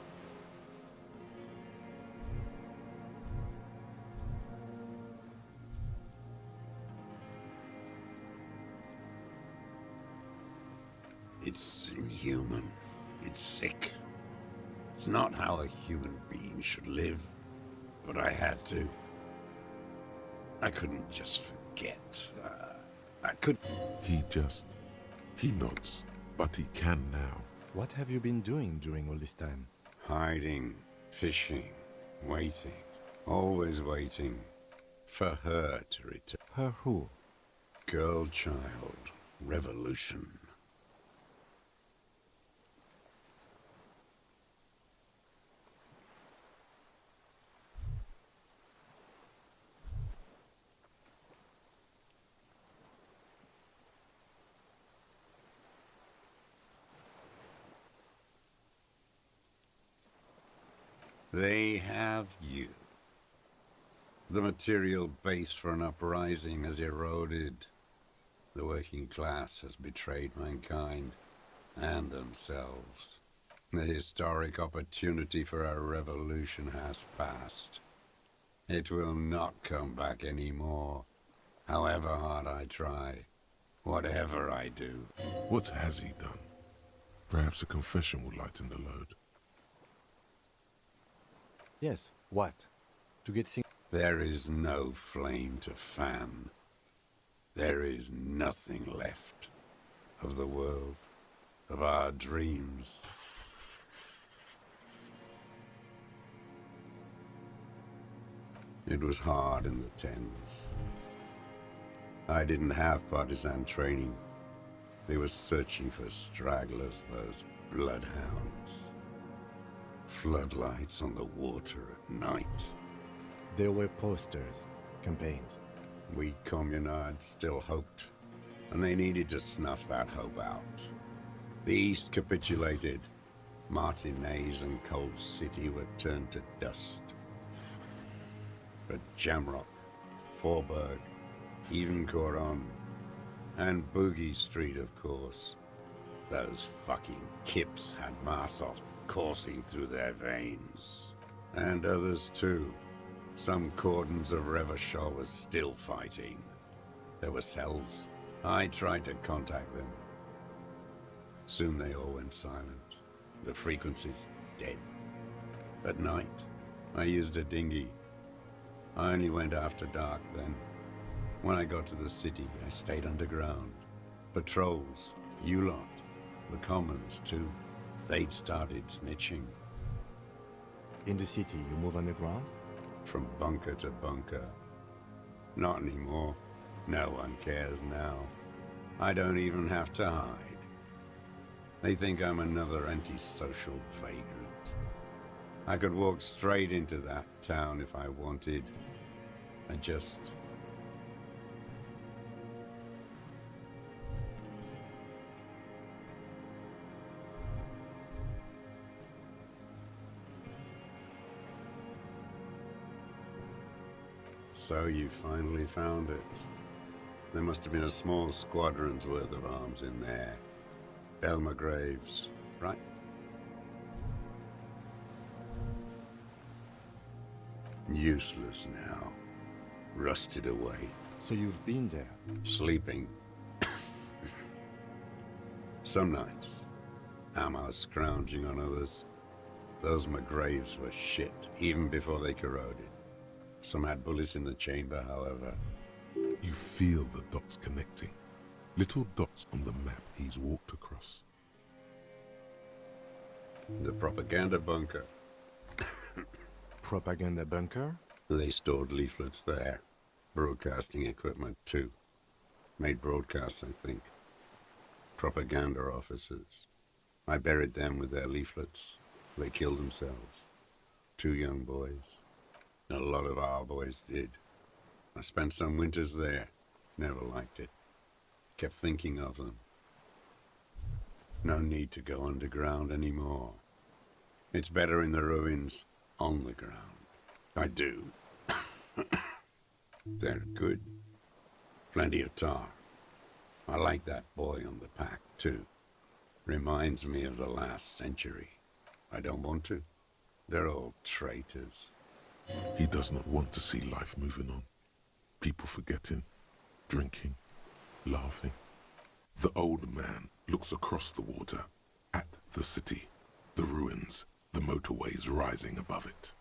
It's inhuman. It's sick. It's not how a human being should live. But I had to. I couldn't just forget. I could... He nods, but he can now. What have you been doing during all this time? Hiding, fishing, waiting. Always waiting. For her to return. Her who? Girl child. Revolution. They have you. The material base for an uprising has eroded. The working class has betrayed mankind and themselves. The historic opportunity for a revolution has passed. It will not come back anymore, however hard I try, whatever I do. What has he done? Perhaps a confession will lighten the load. Yes, what? To get things... There is no flame to fan. There is nothing left of the world, of our dreams. It was hard in the tens. I didn't have partisan training. They were searching for stragglers, those bloodhounds. Floodlights on the water at night. There were posters, campaigns. We communards still hoped, and they needed to snuff that hope out. The East capitulated. Martinez and Cold City were turned to dust. But Jamrock, Forburg, even Coron, and Boogie Street, of course. Those fucking kips had Marsov coursing through their veins. And others too. Some cordons of Revachol was still fighting. There were cells. I tried to contact them. Soon they all went silent. The frequencies dead. At night, I used a dinghy. I only went after dark then. When I got to the city, I stayed underground. Patrols, you lot, the commons too. They'd started snitching. In the city, you move underground? From bunker to bunker. Not anymore. No one cares now. I don't even have to hide. They think I'm another antisocial vagrant. I could walk straight into that town if I wanted. I just... So you finally found it. There must have been a small squadron's worth of arms in there. Elmer Graves, right? Useless now. Rusted away. So you've been there? Sleeping. Some nights. Ammo scrounging on others. Those McGraves were shit, even before they corroded. Some had bullets in the chamber, however. You feel the dots connecting. Little dots on the map he's walked across. The propaganda bunker. Propaganda bunker? They stored leaflets there. Broadcasting equipment, too. Made broadcasts, I think. Propaganda officers. I buried them with their leaflets. They killed themselves. 2 young boys. A lot of our boys did. I spent some winters there. Never liked it. Kept thinking of them. No need to go underground anymore. It's better in the ruins, on the ground. I do. They're good. Plenty of tar. I like that boy on the pack, too. Reminds me of the last century. I don't want to. They're all traitors. He does not want to see life moving on. People forgetting, drinking, laughing. The old man looks across the water, at the city, the ruins, the motorways rising above it.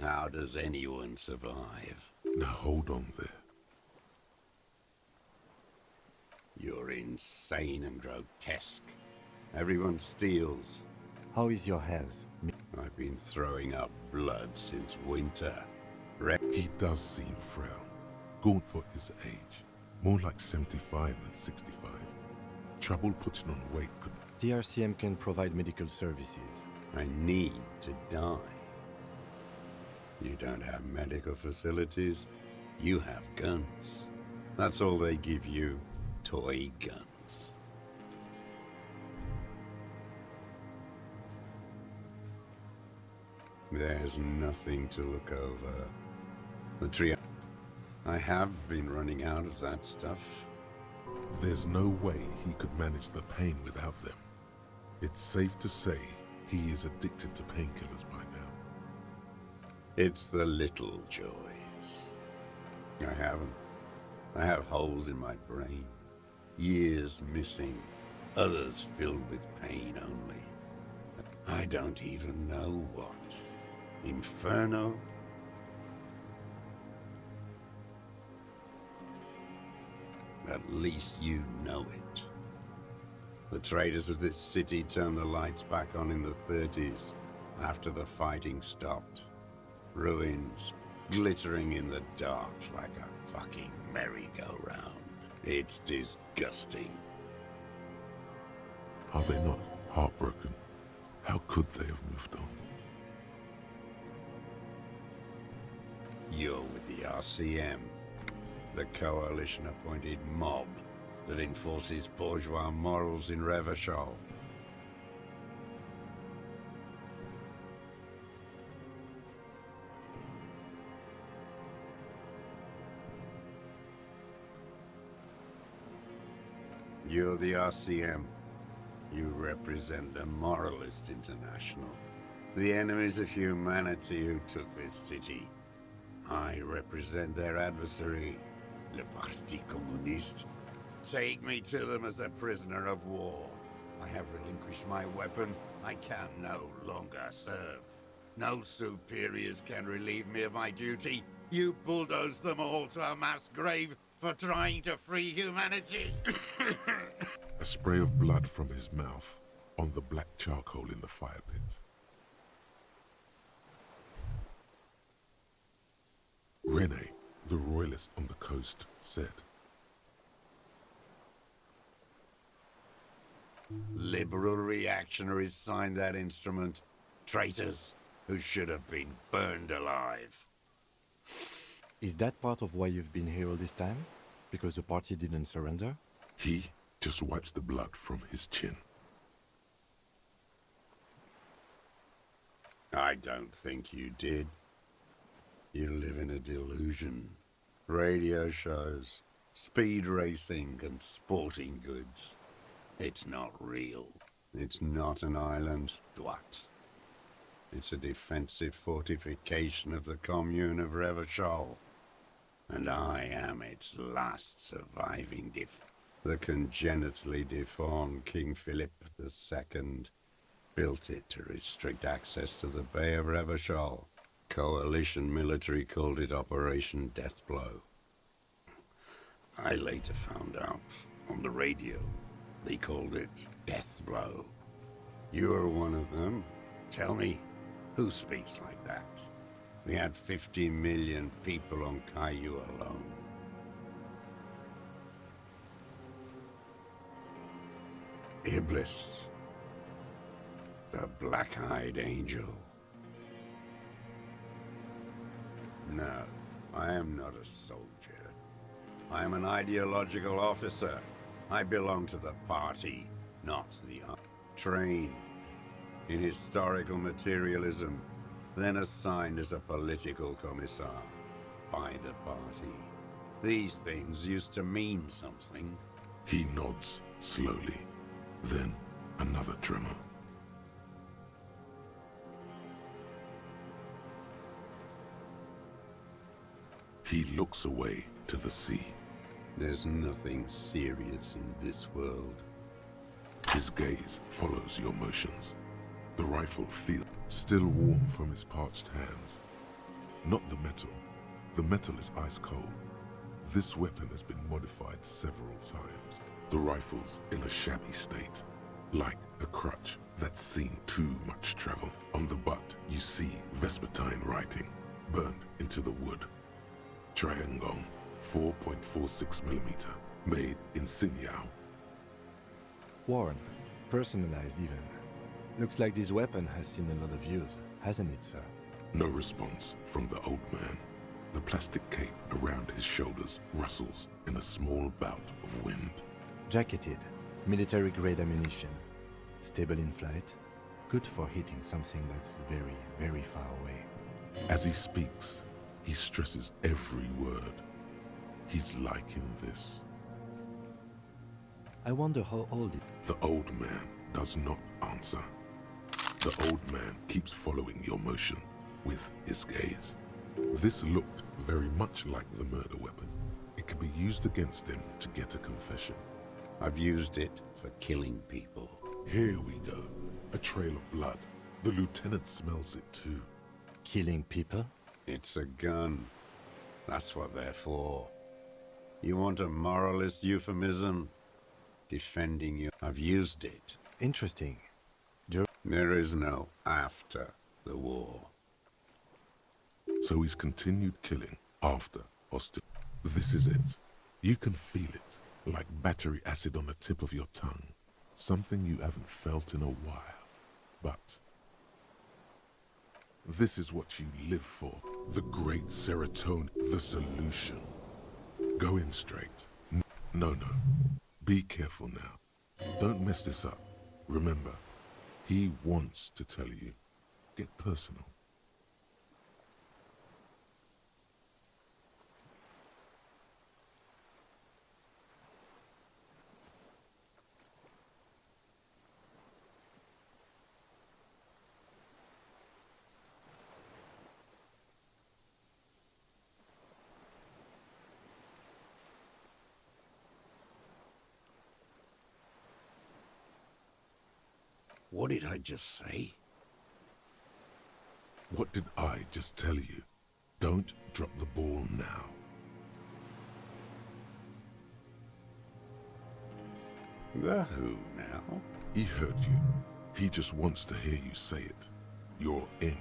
How does anyone survive? Now hold on there. You're insane and grotesque. Everyone steals. How is your health? I've been throwing up blood since winter. He does seem frail, gaunt for his age, more like 75 than 65. Trouble putting on weight could... TRCM can provide medical services. I need to die. You don't have medical facilities. You have guns. That's all they give you. Toy guns. There's nothing to look over. The tree... I have been running out of that stuff. There's no way he could manage the pain without them. It's safe to say he is addicted to painkillers by now. It's the little joys. I have holes in my brain. Years missing. Others filled with pain only. I don't even know what. Inferno? At least you know it. The traders of this city turned the lights back on in the 30s, after the fighting stopped. Ruins, glittering in the dark like a fucking merry-go-round. It's disgusting. Are they not heartbroken? How could they have moved on? You're with the RCM, the coalition-appointed mob that enforces bourgeois morals in Revachol. You're the RCM. You represent the Moralist International, the enemies of humanity who took this city. I represent their adversary, Le Parti Communiste. Take me to them as a prisoner of war. I have relinquished my weapon. I can no longer serve. No superiors can relieve me of my duty. You bulldoze them all to a mass grave for trying to free humanity. A spray of blood from his mouth on the black charcoal in the fire pit. Rene, the royalist on the coast, said, Liberal reactionaries signed that instrument. Traitors who should have been burned alive. Is that part of why you've been here all this time? Because the party didn't surrender? he just wipes the blood from his chin. I don't think you did. You live in a delusion. Radio shows, speed racing, and sporting goods. It's not real. It's not an island. What? It's a defensive fortification of the commune of Revachol. And I am its last surviving The congenitally deformed King Philip II built it to restrict access to the Bay of Revachol. Coalition military called it Operation Deathblow. I later found out on the radio they called it Deathblow. You're one of them. Tell me, who speaks like that? We had 50 million people on Caillou alone. Iblis, the black-eyed angel. No, I am not a soldier. I am an ideological officer. I belong to the party, not the trained in historical materialism, then assigned as a political commissar by the party. These things used to mean something. He nods slowly, then another tremor. He looks away to the sea. There's nothing serious in this world. His gaze follows your motions. The rifle feels still warm from his parched hands. Not the metal. The metal is ice cold. This weapon has been modified several times. The rifle's in a shabby state, like a crutch that's seen too much travel. On the butt, you see Vespertine writing, burned into the wood. Triangone, 4.46mm, made in Sinyao. Worn, personalized even. Looks like this weapon has seen a lot of use, hasn't it, sir? No response from the old man. The plastic cape around his shoulders rustles in a small bout of wind. Jacketed, military-grade ammunition. Stable in flight. Good for hitting something that's very, very far away. As he speaks, he stresses every word. He's liking this. I wonder how old it... The old man does not answer. The old man keeps following your motion with his gaze. This looked very much like the murder weapon. It could be used against him to get a confession. I've used it for killing people. Here we go. A trail of blood. The lieutenant smells it too. Killing people? It's a gun. That's what they're for. You want a moralist euphemism? Defending you. I've used it. Interesting. There is no after the war. So he's continued killing after hostility. This is it. You can feel it, like battery acid on the tip of your tongue. Something you haven't felt in a while. But this is what you live for. The great serotonin, the solution. Go in straight. No. Be careful now. Don't mess this up. Remember, he wants to tell you. Get personal. What did I just say? What did I just tell you? Don't drop the ball now. The who now? He heard you. He just wants to hear you say it. You're in.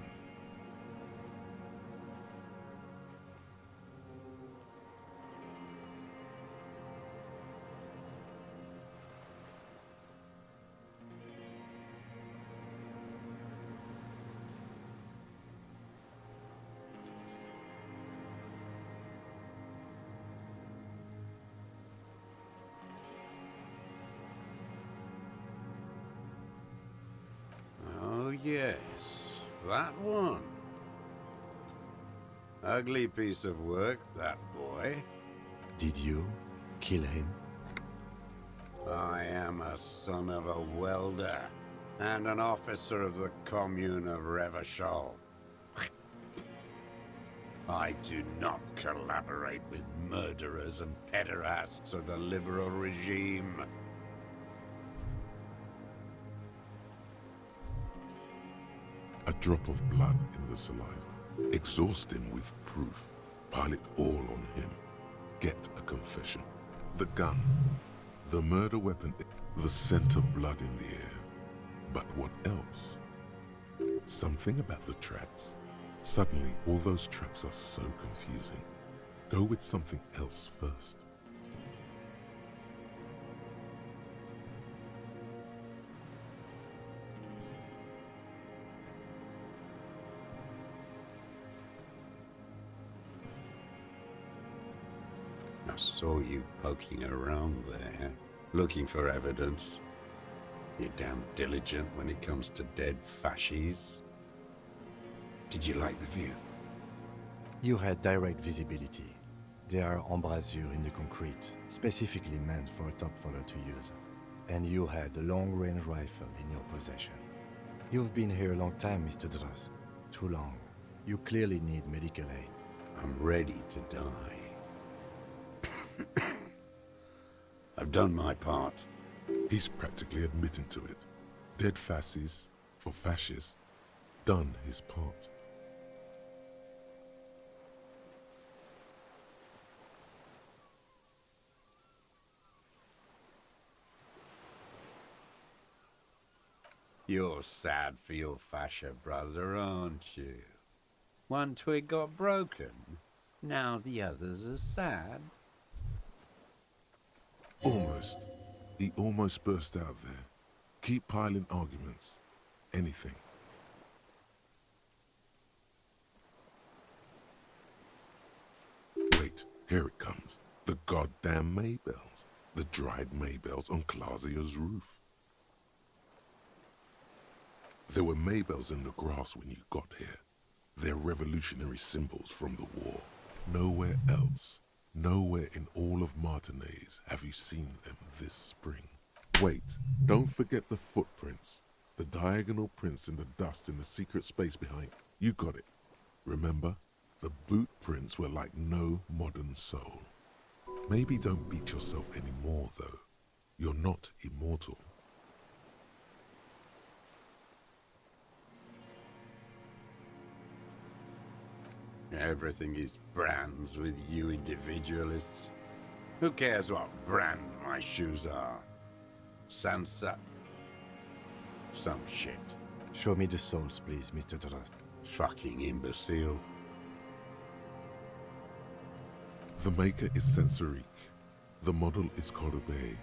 Oh yes, that one. Ugly piece of work, that boy. Did you kill him? I am a son of a welder and an officer of the commune of Revachol. I do not collaborate with murderers and pederasts of the liberal regime. A drop of blood in the saliva. Exhaust him with proof. Pile it all on him. Get a confession. The gun. The murder weapon. The scent of blood in the air. But what else? Something about the tracks. Suddenly, all those tracks are so confusing. Go with something else first. I saw you poking around there, looking for evidence. You're damn diligent when it comes to dead fascies. Did you like the view? You had direct visibility. There are embrasures in the concrete, specifically meant for a top follower to use. And you had a long-range rifle in your possession. You've been here a long time, Mr. Dross. Too long. You clearly need medical aid. I'm ready to die. I've done my part. He's practically admitting to it. Dead fascies for fascists. Done his part. You're sad for your fascia brother, aren't you? One twig got broken. Now the others are sad. Almost. He almost burst out there. Keep piling arguments. Anything. Wait, here it comes. The goddamn Maybells. The dried Maybells on Clausia's roof. There were Maybells in the grass when you got here. They're revolutionary symbols from the war. Nowhere else, nowhere in all of Martinez have you seen them this spring. Wait, don't forget the footprints. The diagonal prints in the dust in the secret space behind. You got it. Remember? The boot prints were like no modern soul. Maybe don't beat yourself anymore, though. You're not immortal. Everything is brands with you individualists. Who cares what brand my shoes are? Sansa? Some shit. Show me the souls, please, Mr. Drost. Fucking imbecile. The maker is Sensorique. The model is Cordobe,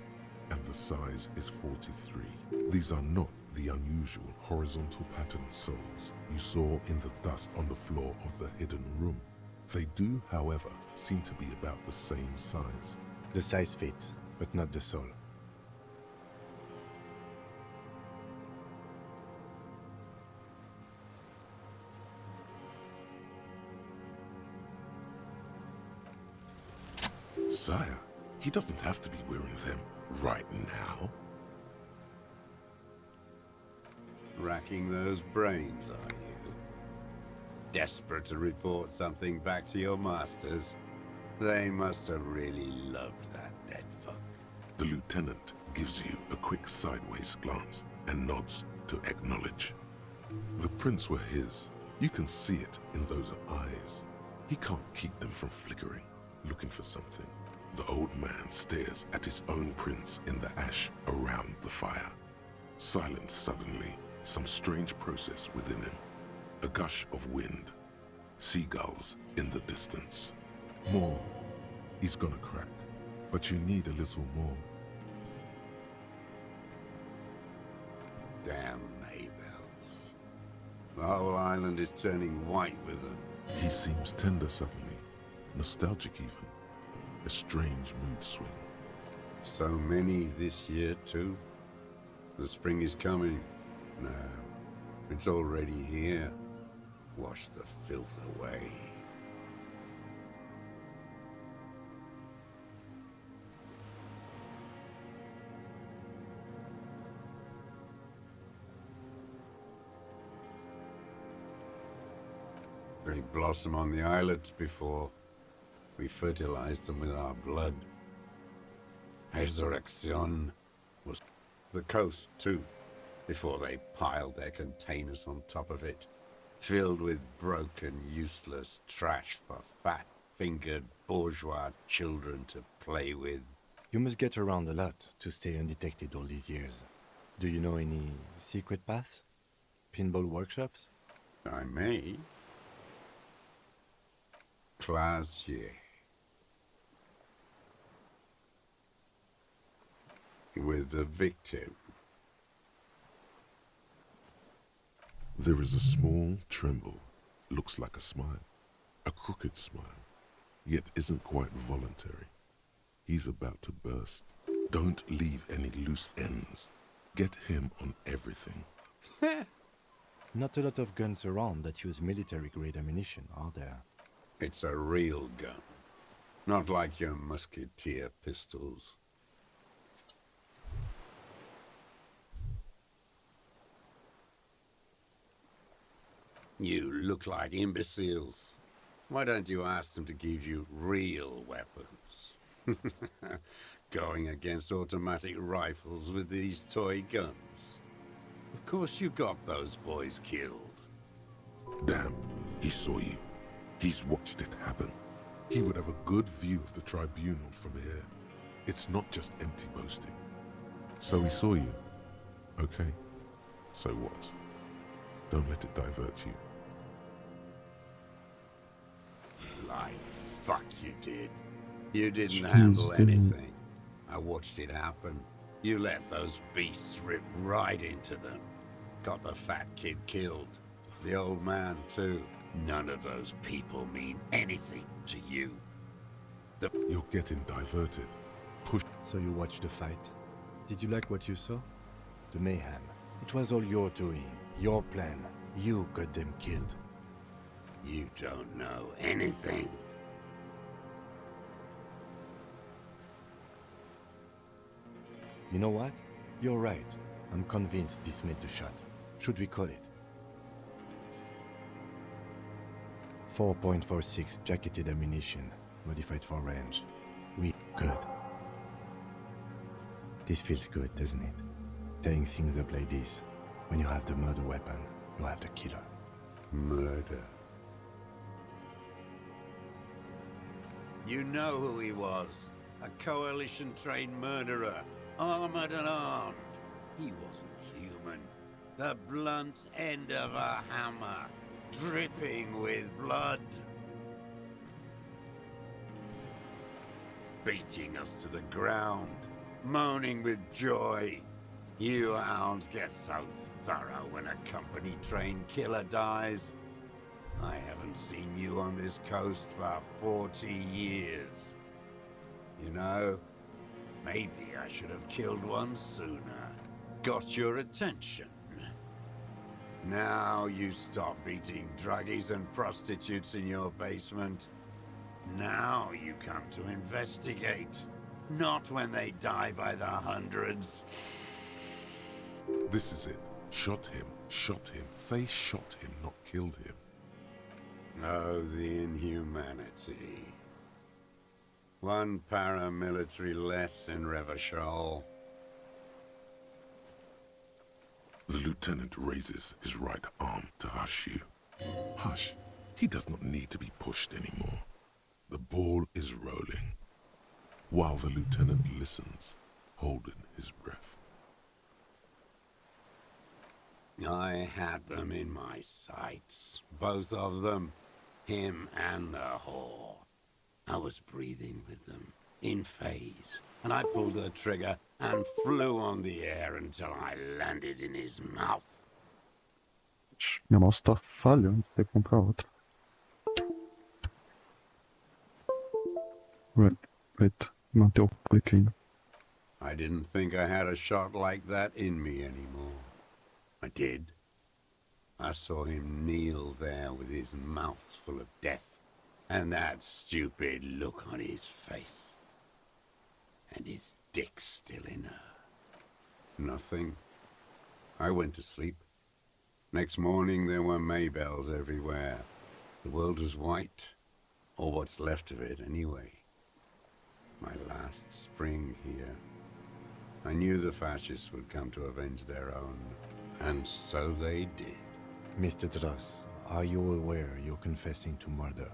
and the size is 43. These are not the unusual horizontal patterned soles you saw in the dust on the floor of the hidden room. They do, however, seem to be about the same size. The size fits, but not the soul. Sire, he doesn't have to be wearing them right now. Racking those brains, are you? Desperate to report something back to your masters? They must have really loved that dead fuck. The lieutenant gives you a quick sideways glance and nods to acknowledge. The prints were his. You can see it in those eyes. He can't keep them from flickering, looking for something. The old man stares at his own prints in the ash around the fire. Silent suddenly, some strange process within him. A gush of wind. Seagulls in the distance. More. He's gonna crack. But you need a little more. Damn Maybells. The whole island is turning white with them. He seems tender suddenly. Nostalgic even. A strange mood swing. So many this year, too. The spring is coming. No, it's already here. Wash the filth away. They blossom on the islets before we fertilize them with our blood. Resurrection was the coast, too, before they piled their containers on top of it, filled with broken, useless trash for fat-fingered bourgeois children to play with. You must get around a lot to stay undetected all these years. Do you know any secret paths? Pinball workshops? I may. Classier. With the victim. There is a small tremble. Looks like a smile. A crooked smile. Yet isn't quite voluntary. He's about to burst. Don't leave any loose ends. Get him on everything. Not a lot of guns around that use military-grade ammunition, are there? It's a real gun. Not like your musketeer pistols. You look like imbeciles. Why don't you ask them to give you real weapons? Going against automatic rifles with these toy guns. Of course you got those boys killed. Damn, he saw you. He's watched it happen. He would have a good view of the tribunal from here. It's not just empty boasting. So he saw you. Okay. So what? Don't let it divert you. Like, fuck you did. You didn't Jeez, handle didn't. anything. I watched it happen. You let those beasts rip right into them. Got the fat kid killed. The old man, too. None of those people mean anything to you. You're getting diverted. Push. So you watched the fight. Did you like what you saw? The mayhem. It was all your doing. Your plan. You got them killed. You don't know anything. You know what? You're right. I'm convinced this made the shot. Should we call it? 4.46 jacketed ammunition, modified for range. Good. This feels good, doesn't it? Tearing things up like this. When you have the murder weapon, you have the killer. Murder. You know who he was. A Coalition-trained murderer. Armored and armed. He wasn't human. The blunt end of a hammer. Dripping with blood. Beating us to the ground. Moaning with joy. You hounds get so thorough when a company-trained killer dies. I haven't seen you on this coast for 40 years. You know, maybe I should have killed one sooner. Got your attention. Now you stop beating druggies and prostitutes in your basement. Now you come to investigate. Not when they die by the hundreds. This is it. Shot him. Shot him. Say shot him, not killed him. Oh, the inhumanity. One paramilitary less in Revachol. The lieutenant raises his right arm to hush you. Hush. He does not need to be pushed anymore. The ball is rolling. While the lieutenant listens, holding his breath. I had them in my sights. Both of them. Him and the whore. I was breathing with them, in phase. And I pulled the trigger and flew on the air until I landed in his mouth. Minha mouse tá falhando, tem que comprar outra. Wait, manter o clique ainda. I didn't think I had a shot like that in me anymore. I did. I saw him kneel there with his mouth full of death, and that stupid look on his face. And his dick still in her. Nothing. I went to sleep. Next morning there were Maybells everywhere. The world was white, or what's left of it anyway. My last spring here. I knew the fascists would come to avenge their own, and so they did. Mr. Dross, are you aware you're confessing to murder?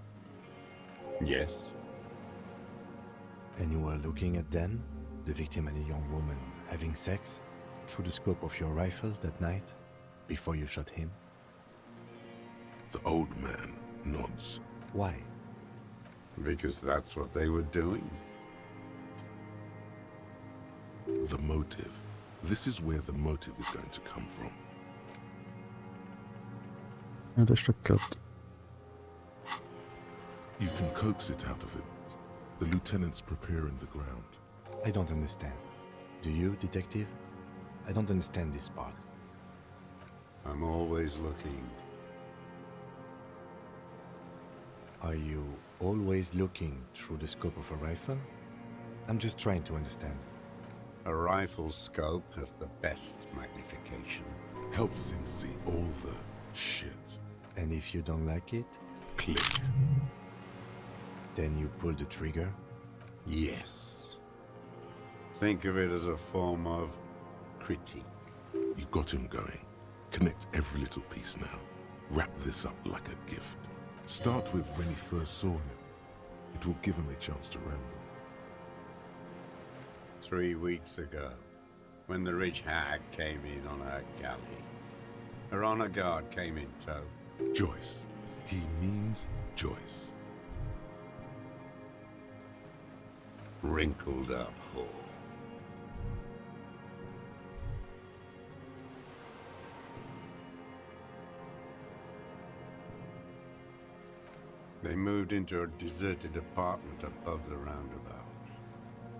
Yes. And you were looking at them, the victim and a young woman, having sex, through the scope of your rifle that night, before you shot him? The old man nods. Why? Because that's what they were doing. The motive. This is where the motive is going to come from. Deixa quieto. You can coax it out of him. The lieutenant's preparing the ground. I don't understand. Do you, detective? I don't understand this part. I'm always looking. Are you always looking through the scope of a rifle? I'm just trying to understand. A rifle scope has the best magnification. Helps him see all the shit. And if you don't like it, Click. then you pull the trigger? Yes. Think of it as a form of critique. You got him going. Connect every little piece now. Wrap this up like a gift. Start with when he first saw him. It will give him a chance to ramble. 3 weeks ago, when the rich hag came in on her galley. Her honor guard came in tow. Joyce. He means Joyce. Wrinkled up whore. They moved into a deserted apartment above the roundabout.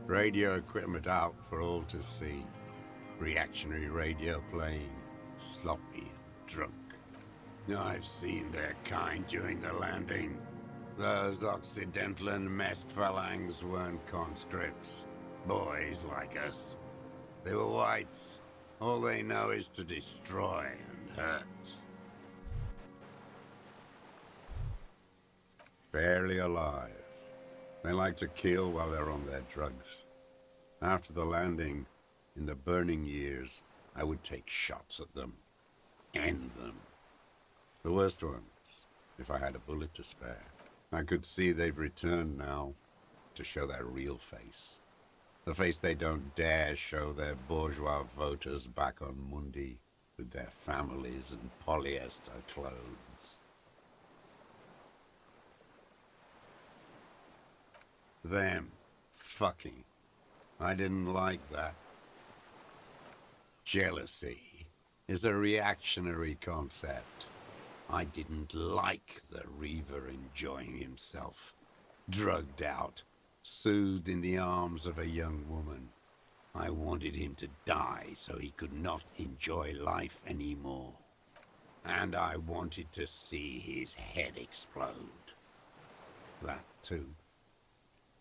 Radio equipment out for all to see. Reactionary radio playing. Sloppy and drunk. I've seen their kind during the landing. Those Occidental and masked phalanx weren't conscripts. Boys like us. They were whites. All they know is to destroy and hurt. Barely alive. They like to kill while they're on their drugs. After the landing, in the burning years, I would take shots at them. End them. The worst ones, if I had a bullet to spare. I could see they've returned now to show their real face. The face they don't dare show their bourgeois voters back on Mundi with their families and polyester clothes. Them fucking. I didn't like that. Jealousy is a reactionary concept. I didn't like the Reaver enjoying himself, drugged out, soothed in the arms of a young woman. I wanted him to die so he could not enjoy life anymore. And I wanted to see his head explode. That too.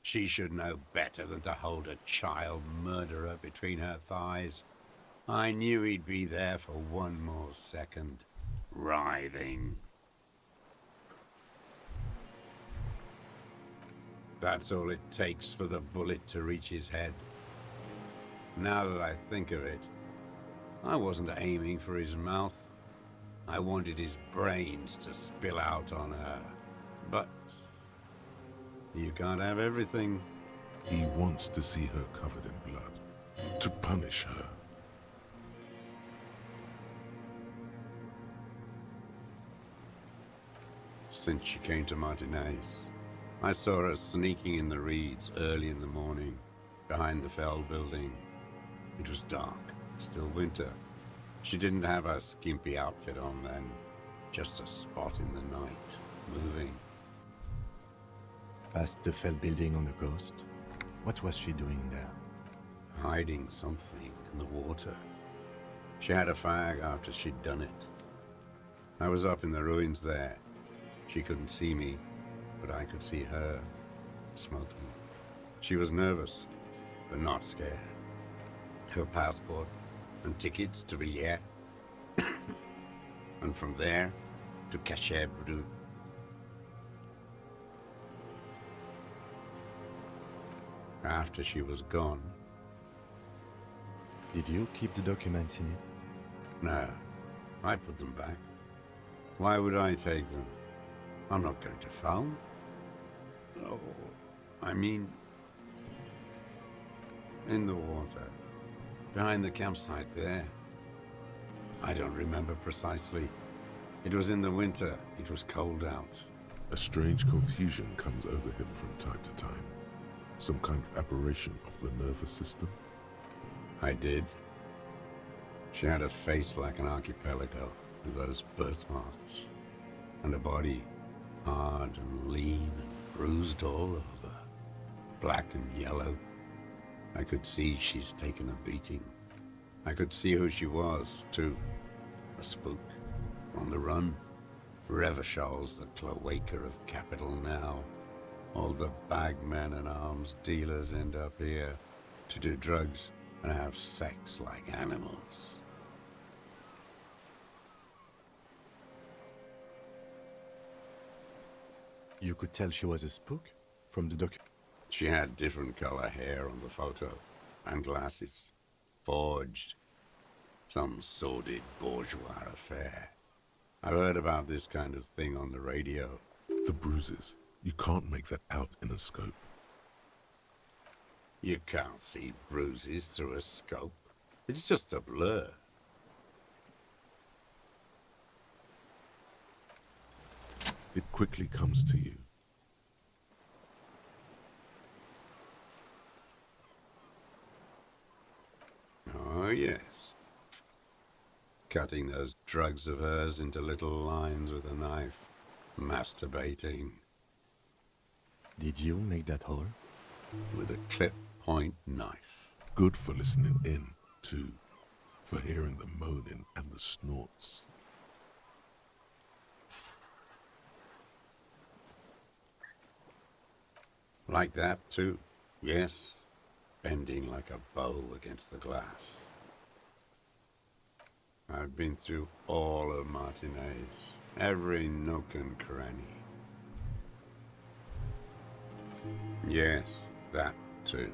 She should know better than to hold a child murderer between her thighs. I knew he'd be there for one more second, writhing. That's all it takes for the bullet to reach his head. Now that I think of it, I wasn't aiming for his mouth. I wanted his brains to spill out on her. But you can't have everything. He wants to see her covered in blood, to punish her. Since she came to Martinez, I saw her sneaking in the reeds early in the morning, behind the Fell building. It was dark, still winter. She didn't have her skimpy outfit on then, just a spot in the night, moving. Past the Fell building on the coast? What was she doing there? Hiding something in the water. She had a fag after she'd done it. I was up in the ruins there. She couldn't see me, but I could see her, smoking. She was nervous, but not scared. Her passport and tickets to Villiers. And from there to Cachet Brut. After she was gone. Did you keep the documents in it? No, I put them back. Why would I take them? I'm not going to foul. Oh, I mean, in the water, behind the campsite there. I don't remember precisely. It was in the winter. It was cold out. A strange confusion comes over him from time to time. Some kind of aberration of the nervous system. I did. She had a face like an archipelago with those birthmarks, and a body hard and lean and bruised all over, black and yellow. I could see she's taken a beating. I could see who she was, too. A spook, on the run. Revachol's the cloaca of capital now. All the bagmen and arms dealers end up here to do drugs and have sex like animals. You could tell she was a spook from the document. She had different color hair on the photo, and glasses. Forged. Some sordid bourgeois affair. I've heard about this kind of thing on the radio. The bruises. You can't make that out in a scope. You can't see bruises through a scope. It's just a blur. It quickly comes to you. Oh, yes. Cutting those drugs of hers into little lines with a knife. Masturbating. Did you make that hole? With a clip-point knife. Good for listening in, too. For hearing the moaning and the snorts. Like that, too. Yes. Bending like a bow against the glass. I've been through all of Martinez. Every nook and cranny. Yes, that too.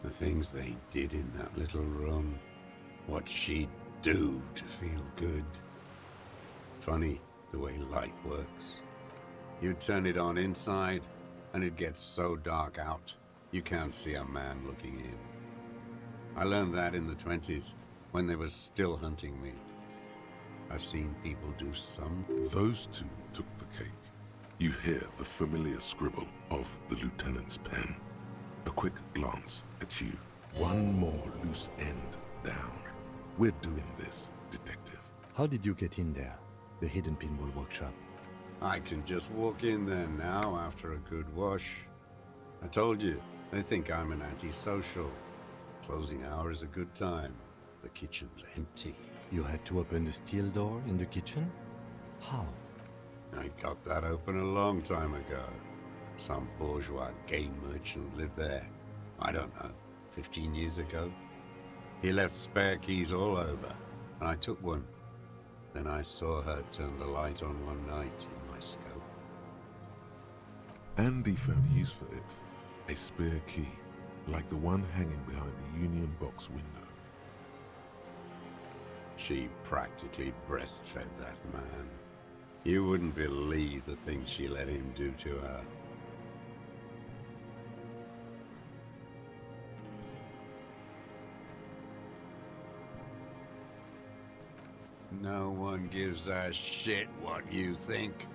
The things they did in that little room. What she'd do to feel good. Funny the way light works. You turn it on inside, and it gets so dark out, you can't see a man looking in. I learned that in the 20s, when they were still hunting me. I've seen people do some. Those two took the cake. You hear the familiar scribble of the lieutenant's pen. A quick glance at you. One more loose end down. We're doing this, detective. How did you get in there? The hidden pinball workshop. I can just walk in there now after a good wash. I told you, they think I'm an antisocial. Closing hour is a good time. The kitchen's empty. You had to open the steel door in the kitchen? How? I got that open a long time ago. Some bourgeois game merchant lived there. I don't know, 15 years ago. He left spare keys all over, and I took one. Then I saw her turn the light on one night in my scope. Andy found use for it. A spare key, like the one hanging behind the Union Box window. She practically breastfed that man. You wouldn't believe the things she let him do to her. No one gives a shit what you think.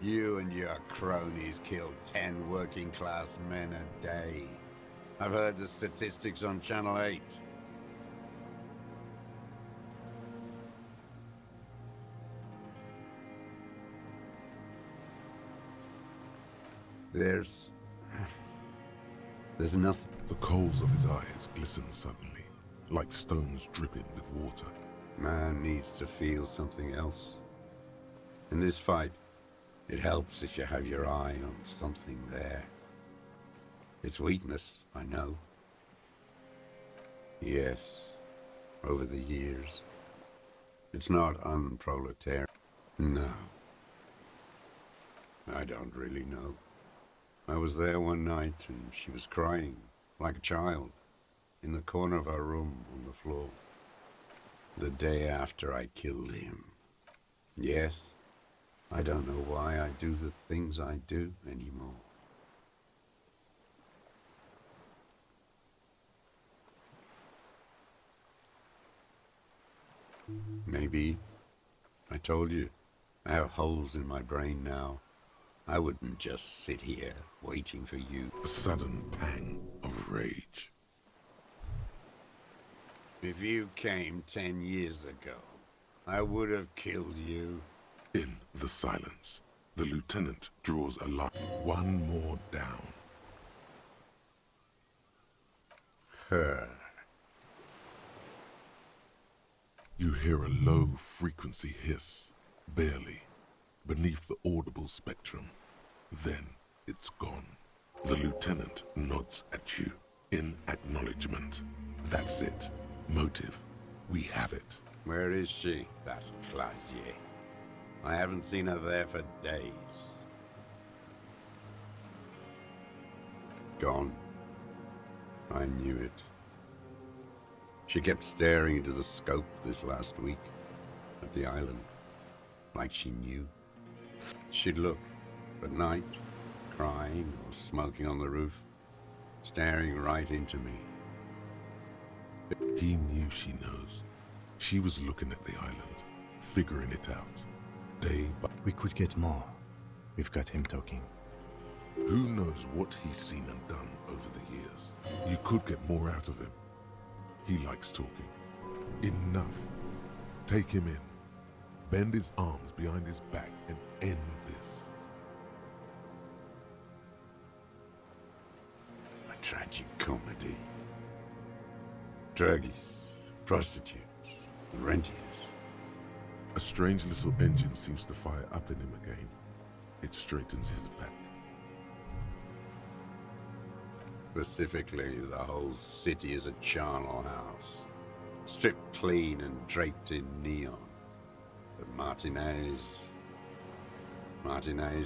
You and your cronies kill 10 working-class men a day. I've heard the statistics on Channel 8. There's nothing. The coals of his eyes glistened suddenly, like stones dripping with water. Man needs to feel something else. In this fight, it helps if you have your eye on something there. It's weakness, I know. Yes, over the years. It's not unproletarian. No. I don't really know. I was there one night and she was crying, like a child, in the corner of our room on the floor. The day after I killed him. Yes, I don't know why I do the things I do anymore. Maybe, I told you, I have holes in my brain now. I wouldn't just sit here waiting for you. A sudden pang of rage. If you came 10 years ago, I would have killed you. In the silence, the lieutenant draws a line. One more down. Her. You hear a low-frequency hiss, barely, beneath the audible spectrum. Then it's gone. The lieutenant nods at you in acknowledgement. That's it. Motive. We have it. Where is she, that Clazier? I haven't seen her there for days. Gone. I knew it. She kept staring into the scope this last week, at the island, like she knew. She'd look, at night, crying or smoking on the roof, staring right into me. He knew she knows. She was looking at the island, figuring it out, day by... We could get more. We've got him talking. Who knows what he's seen and done over the years? You could get more out of him. He likes talking. Enough. Take him in. Bend his arms behind his back and end this. A tragic comedy. Druggies, prostitutes, and rentiers. A strange little engine seems to fire up in him again. It straightens his back. Specifically, the whole city is a charnel house, stripped clean and draped in neon. But Martinez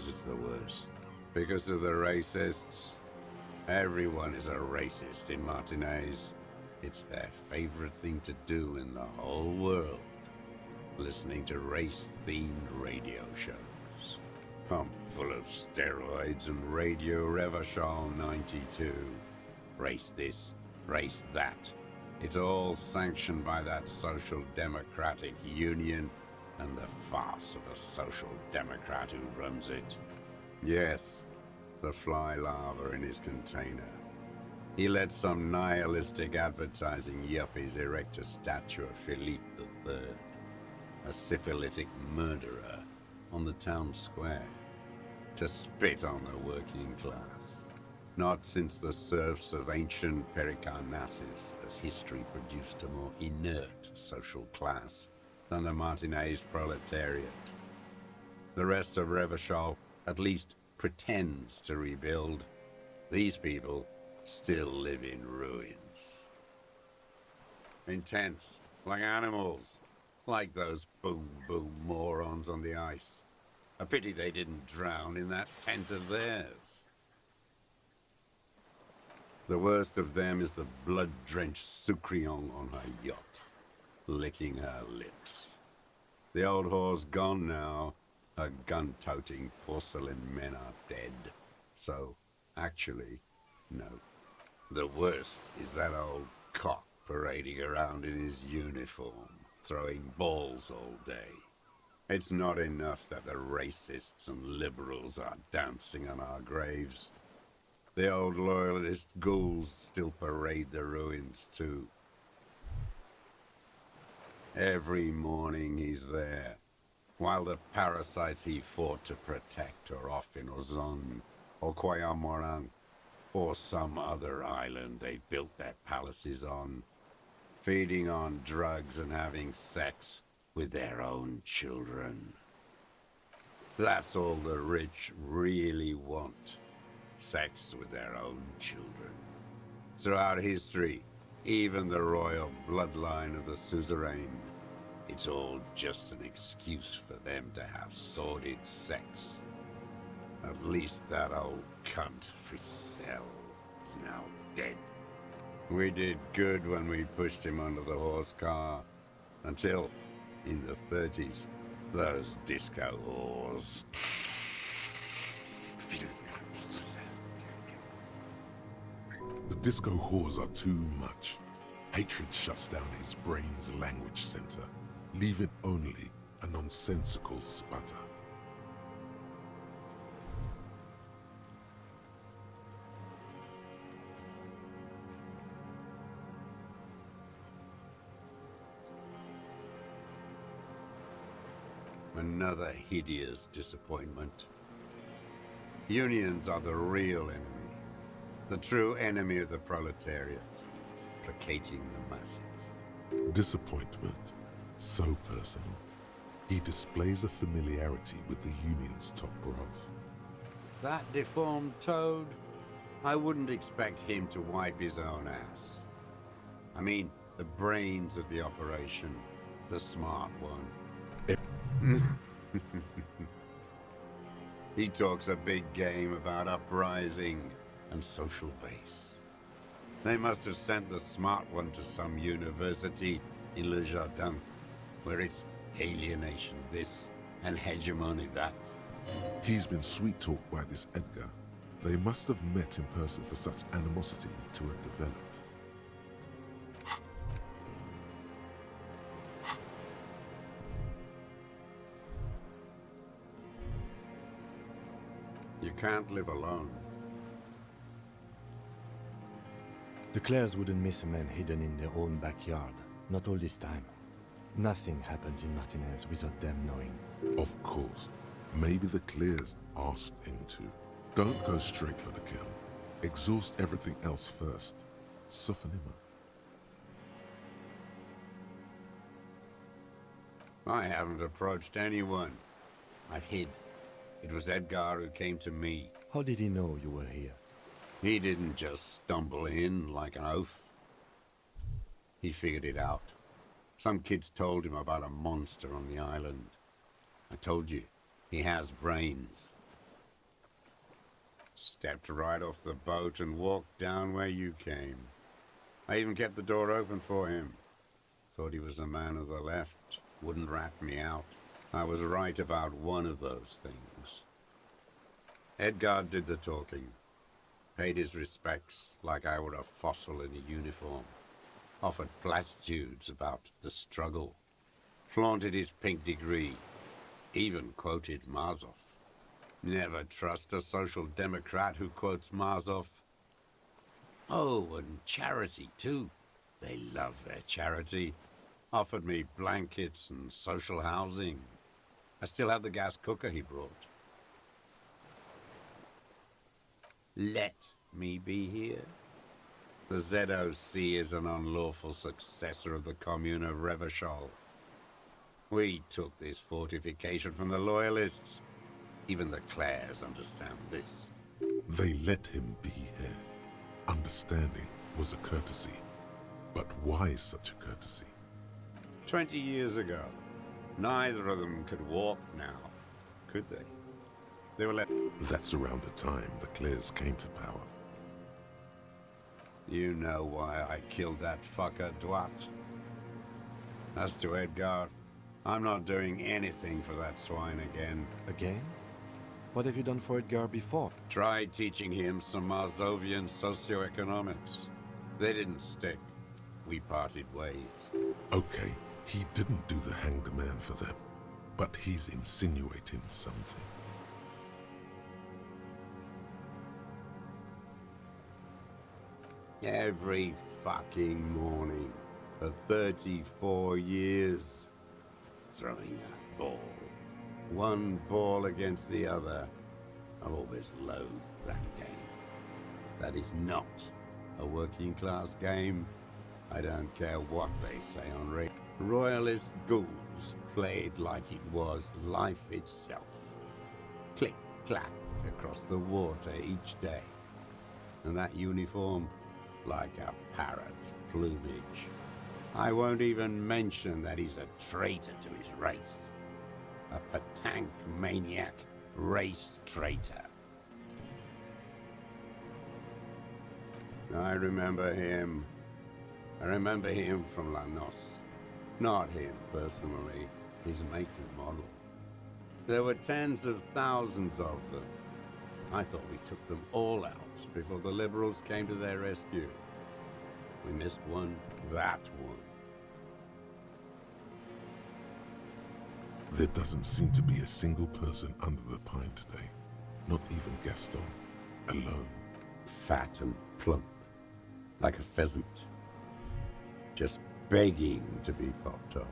is the worst. Because of the racists, everyone is a racist in Martinez. It's their favorite thing to do in the whole world. Listening to race-themed radio shows. Pumped full of steroids and Radio Revachol 92. Race this, race that. It's all sanctioned by that Social Democratic Union and the farce of a Social Democrat who runs it. Yes, the fly larva in his container. He let some nihilistic advertising yuppies erect a statue of Philippe III, a syphilitic murderer, on the town square, to spit on the working class. Not since the serfs of ancient Pericarnassus has history produced a more inert social class than the Martinez proletariat. The rest of Revachol at least pretends to rebuild. These people still live in ruins. In tents, like animals, like those boom-boom morons on the ice. A pity they didn't drown in that tent of theirs. The worst of them is the blood-drenched Sucrion on her yacht, licking her lips. The old whore's gone now. Her gun-toting porcelain men are dead. So, actually, no. The worst is that old cock parading around in his uniform, throwing balls all day. It's not enough that the racists and liberals are dancing on our graves. The old loyalist ghouls still parade the ruins too. Every morning he's there, while the parasites he fought to protect are off in Ozon, or Coyamorang, or some other island they built their palaces on, feeding on drugs and having sex with their own children. That's all the rich really want. Sex with their own children. Throughout history, even the royal bloodline of the suzerain, it's all just an excuse for them to have sordid sex. At least that old cunt Fricelle is now dead. We did good when we pushed him under the horse car, until, in the 30s, those disco whores. The disco whores are too much. Hatred shuts down his brain's language center, leaving only a nonsensical sputter. Another hideous disappointment. Unions are the real enemy. The true enemy of the proletariat. Placating the masses. Disappointment, so personal. He displays a familiarity with the union's top brass. That deformed toad? I wouldn't expect him to wipe his own ass. I mean, the brains of the operation. The smart one. He talks a big game about uprising and social base. They must have sent the smart one to some university in Le Jardin, where it's alienation this and hegemony that. He's been sweet-talked by this Edgar. They must have met in person for such animosity to have developed. You can't live alone. The Clares wouldn't miss a man hidden in their own backyard. Not all this time. Nothing happens in Martinez without them knowing. Of course. Maybe the Clears asked him to. Don't go straight for the kill. Exhaust everything else first. Soften him up. I haven't approached anyone. I've hid. It was Edgar who came to me. How did he know you were here? He didn't just stumble in like an oaf. He figured it out. Some kids told him about a monster on the island. I told you, he has brains. Stepped right off the boat and walked down where you came. I even kept the door open for him. Thought he was a man of the left, wouldn't rat me out. I was right about one of those things. Edgar did the talking. Paid his respects like I were a fossil in a uniform. Offered platitudes about the struggle. Flaunted his pink degree. Even quoted Marzov. Never trust a social democrat who quotes Marzov. Oh, and charity too. They love their charity. Offered me blankets and social housing. I still have the gas cooker he brought. Let me be here. The ZOC is an unlawful successor of the Commune of Revachol. We took this fortification from the Loyalists. Even the Clares understand this. They let him be here. Understanding was a courtesy. But why such a courtesy? 20 years ago, neither of them could walk now, could they? They were let... That's around the time the Clares came to power. You know why I killed that fucker, Duat. As to Edgar, I'm not doing anything for that swine again. Again? What have you done for Edgar before? Tried teaching him some Marzovian socioeconomics. They didn't stick. We parted ways. Okay, he didn't do the hang the man for them, but he's insinuating something. Every fucking morning for 34 years. Throwing a ball. One ball against the other. I've always loathed that game. That is not a working class game. I don't care what they say on radio. Royalist ghouls played like it was life itself. Click, clack across the water each day. And that uniform, like a parrot plumage. I won't even mention that he's a traitor to his race. A Patank maniac race traitor. I remember him. I remember him from La Noce. Not him personally, his make and model. There were tens of thousands of them. I thought we took them all out before the liberals came to their rescue. We missed one, that one. There doesn't seem to be a single person under the pine today. Not even Gaston. Alone. Fat and plump, like a pheasant. Just begging to be popped off.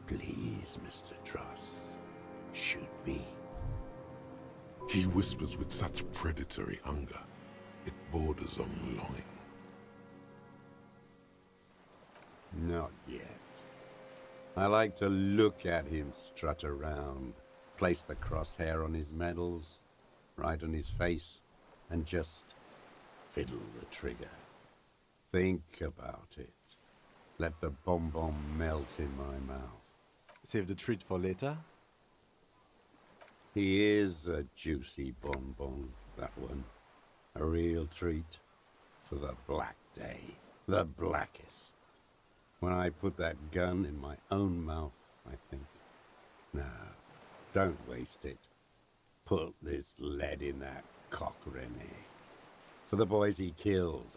Please, Mr. Dross, shoot me. He whispers with such predatory hunger. It borders on longing. Not yet. I like to look at him strut around, place the crosshair on his medals, right on his face, and just fiddle the trigger. Think about it. Let the bonbon melt in my mouth. Save the treat for later? He is a juicy bonbon, that one. A real treat for the black day. The blackest. When I put that gun in my own mouth, I think, no, don't waste it. Put this lead in that cock, René. For the boys he killed.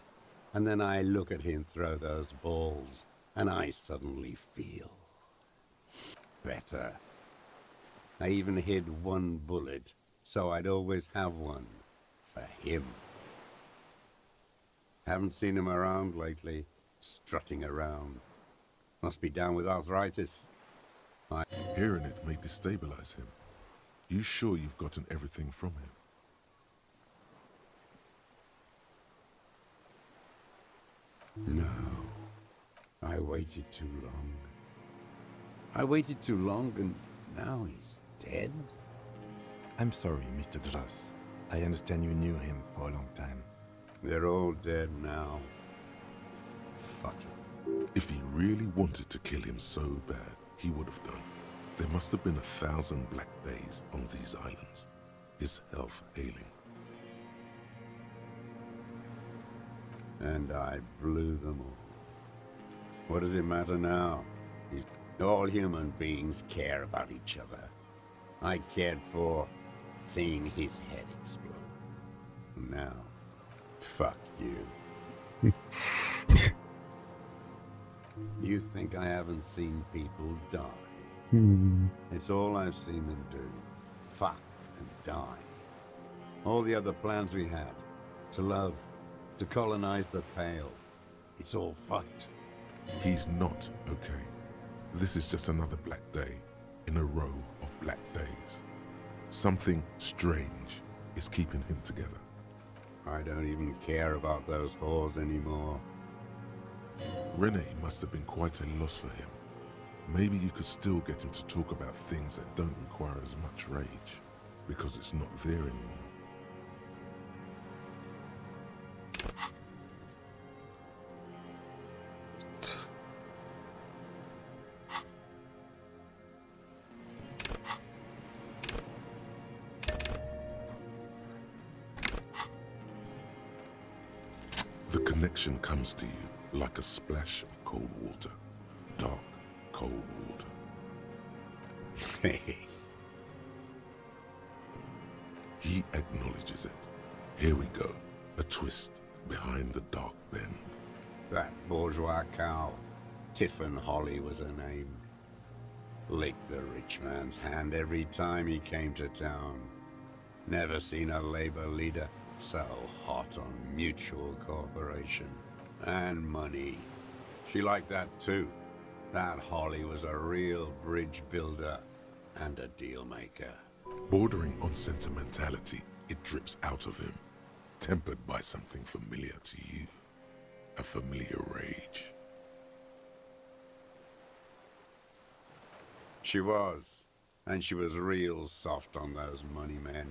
And then I look at him throw those balls, and I suddenly feel better. I even hid one bullet, so I'd always have one for him. Haven't seen him around lately, strutting around. Must be down with arthritis. Hearing it may destabilize him. You sure you've gotten everything from him? No. I waited too long. I waited too long and now he's dead? I'm sorry, Mr. Dross. I understand you knew him for a long time. They're all dead now. Fuck it. If he really wanted to kill him so bad, he would have done. There must have been 1,000 black days on these islands. His health ailing. And I blew them all. What does it matter now? All human beings care about each other. I cared for seeing his head explode. Now, fuck you. You think I haven't seen people die? It's all I've seen them do. Fuck and die. All the other plans we had. To love. To colonize the Pale. It's all fucked. He's not okay. This is just another black day in a row of black days. Something strange is keeping him together. I don't even care about those whores anymore. Renee must have been quite a loss for him. Maybe you could still get him to talk about things that don't require as much rage, because it's not there anymore. The connection comes to you like a splash of cold water. Dark, cold water. He acknowledges it. Here we go. A twist behind the dark bend. That bourgeois cow, Tiffin Holly was her name. Licked the rich man's hand every time he came to town. Never seen a labor leader so hot on mutual cooperation. And money. She liked that too. That Holly was a real bridge builder and a deal maker. Bordering on sentimentality, it drips out of him, tempered by something familiar to you. A familiar rage. She was. And she was real soft on those money men.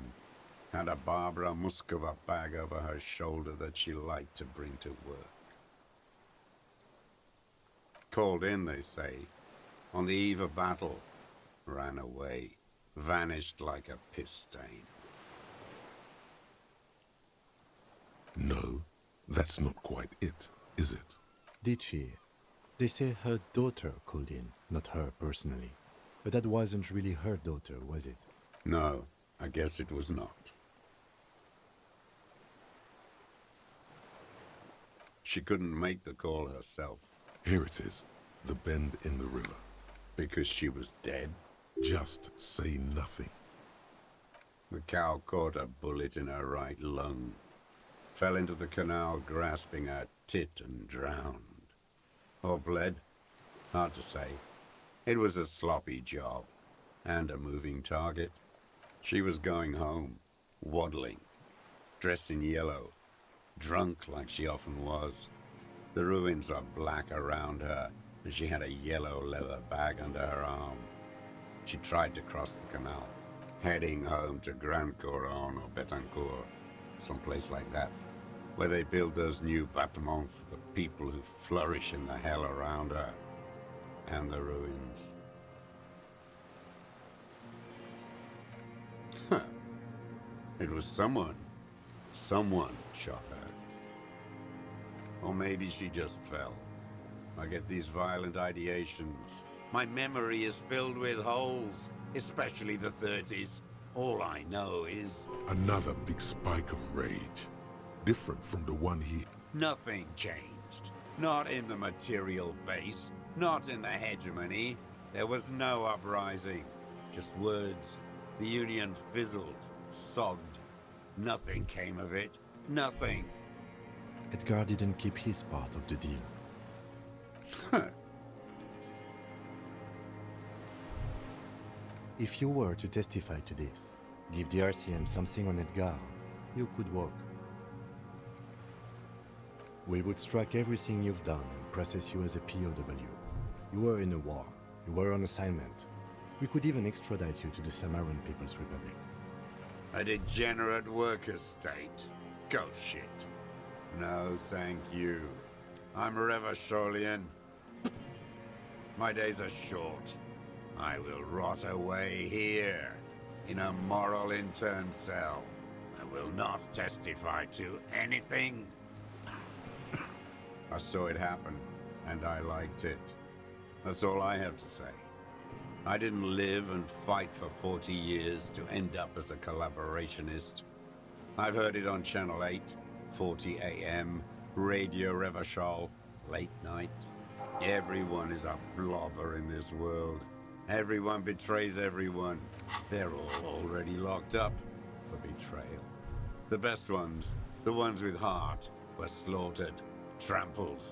Had a Barbara Muscova bag over her shoulder that she liked to bring to work. Called in, they say, on the eve of battle. Ran away. Vanished like a piss stain. No, that's not quite it, is it? Did she? They say her daughter called in, not her personally. But that wasn't really her daughter, was it? No, I guess it was not. She couldn't make the call herself. Here it is, the bend in the river. Because she was dead. Just say nothing. The cow caught a bullet in her right lung. Fell into the canal grasping her tit and drowned. Or bled. Hard to say. It was a sloppy job. And a moving target. She was going home. Waddling. Dressed in yellow. Drunk like she often was. The ruins were black around her, and she had a yellow leather bag under her arm. She tried to cross the canal, heading home to Grand Couronne or Betancourt, someplace like that, where they build those new bâtiments for the people who flourish in the hell around her, and the ruins. Huh. It was someone shot her. Or maybe she just fell. I get these violent ideations. My memory is filled with holes, especially the 30s. All I know is... Another big spike of rage. Different from the one he... Nothing changed. Not in the material base. Not in the hegemony. There was no uprising. Just words. The Union fizzled. Sogged. Nothing came of it. Nothing. Edgar didn't keep his part of the deal. Huh. If you were to testify to this, give the RCM something on Edgar, you could walk. We would strike everything you've done and process you as a POW. You were in a war. You were on assignment. We could even extradite you to the Samaran People's Republic. A degenerate worker state. Ghost shit. No, thank you. I'm Revacholian. My days are short. I will rot away here, in a moral intern cell. I will not testify to anything. I saw it happen, and I liked it. That's all I have to say. I didn't live and fight for 40 years to end up as a collaborationist. I've heard it on Channel 8, 40 AM, Radio Revachol, late night. Everyone is a blobber in this world. Everyone betrays everyone. They're all already locked up for betrayal. The best ones, the ones with heart, were slaughtered, trampled.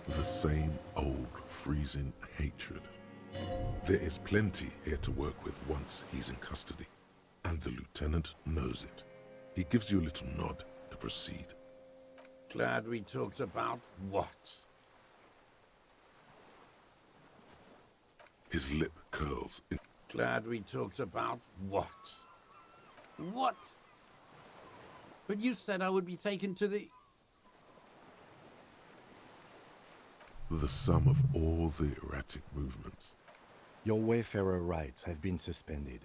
The same old freezing hatred. There is plenty here to work with once he's in custody, and the lieutenant knows it. He gives you a little nod to proceed. Glad we talked about what? His lip curls in Glad we talked about what? What? But you said I would be taken to the... the sum of all the erratic movements. Your Wayfarer rights have been suspended.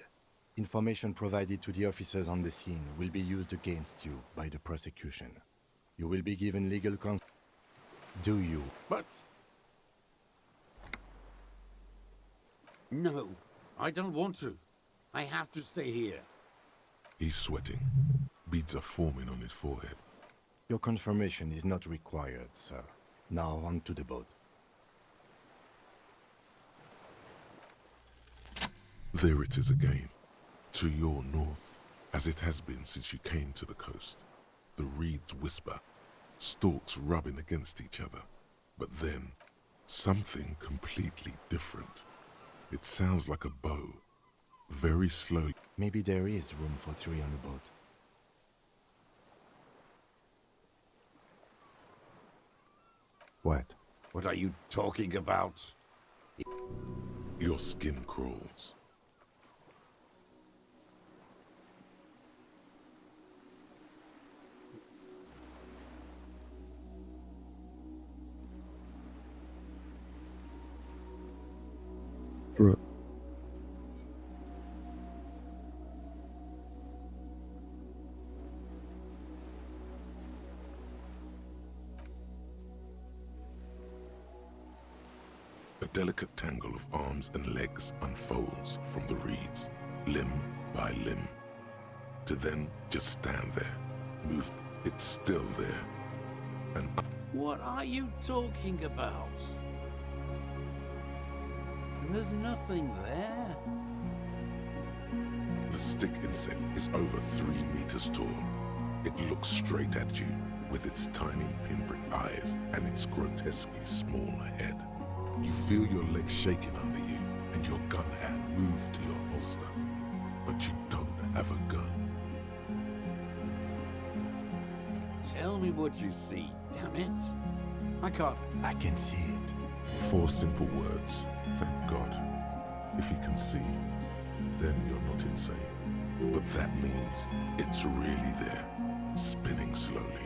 Information provided to the officers on the scene will be used against you by the prosecution. You will be given legal counsel. Do you? But... No, I don't want to. I have to stay here. He's sweating. Beads are forming on his forehead. Your confirmation is not required, sir. Now on to the boat. There it is again, to your north, as it has been since you came to the coast. The reeds whisper, stalks rubbing against each other. But then, something completely different. It sounds like a bow, very slow. Maybe there is room for 3 on the boat. What? What are you talking about? Your skin crawls. Right. A delicate tangle of arms and legs unfolds from the reeds, limb by limb, to then just stand there, move. It's still there. And What are you talking about? There's nothing there. the stick insect is over 3 meters tall. It looks straight at you with its tiny pinprick eyes and its grotesquely small head. You feel your legs shaking under you and your gun hand move to your holster, but you don't have a gun. Tell me what you see, damn it. I can't... I can see it. 4 simple words, thank God. If you can see, then you're not insane. But that means it's really there, spinning slowly,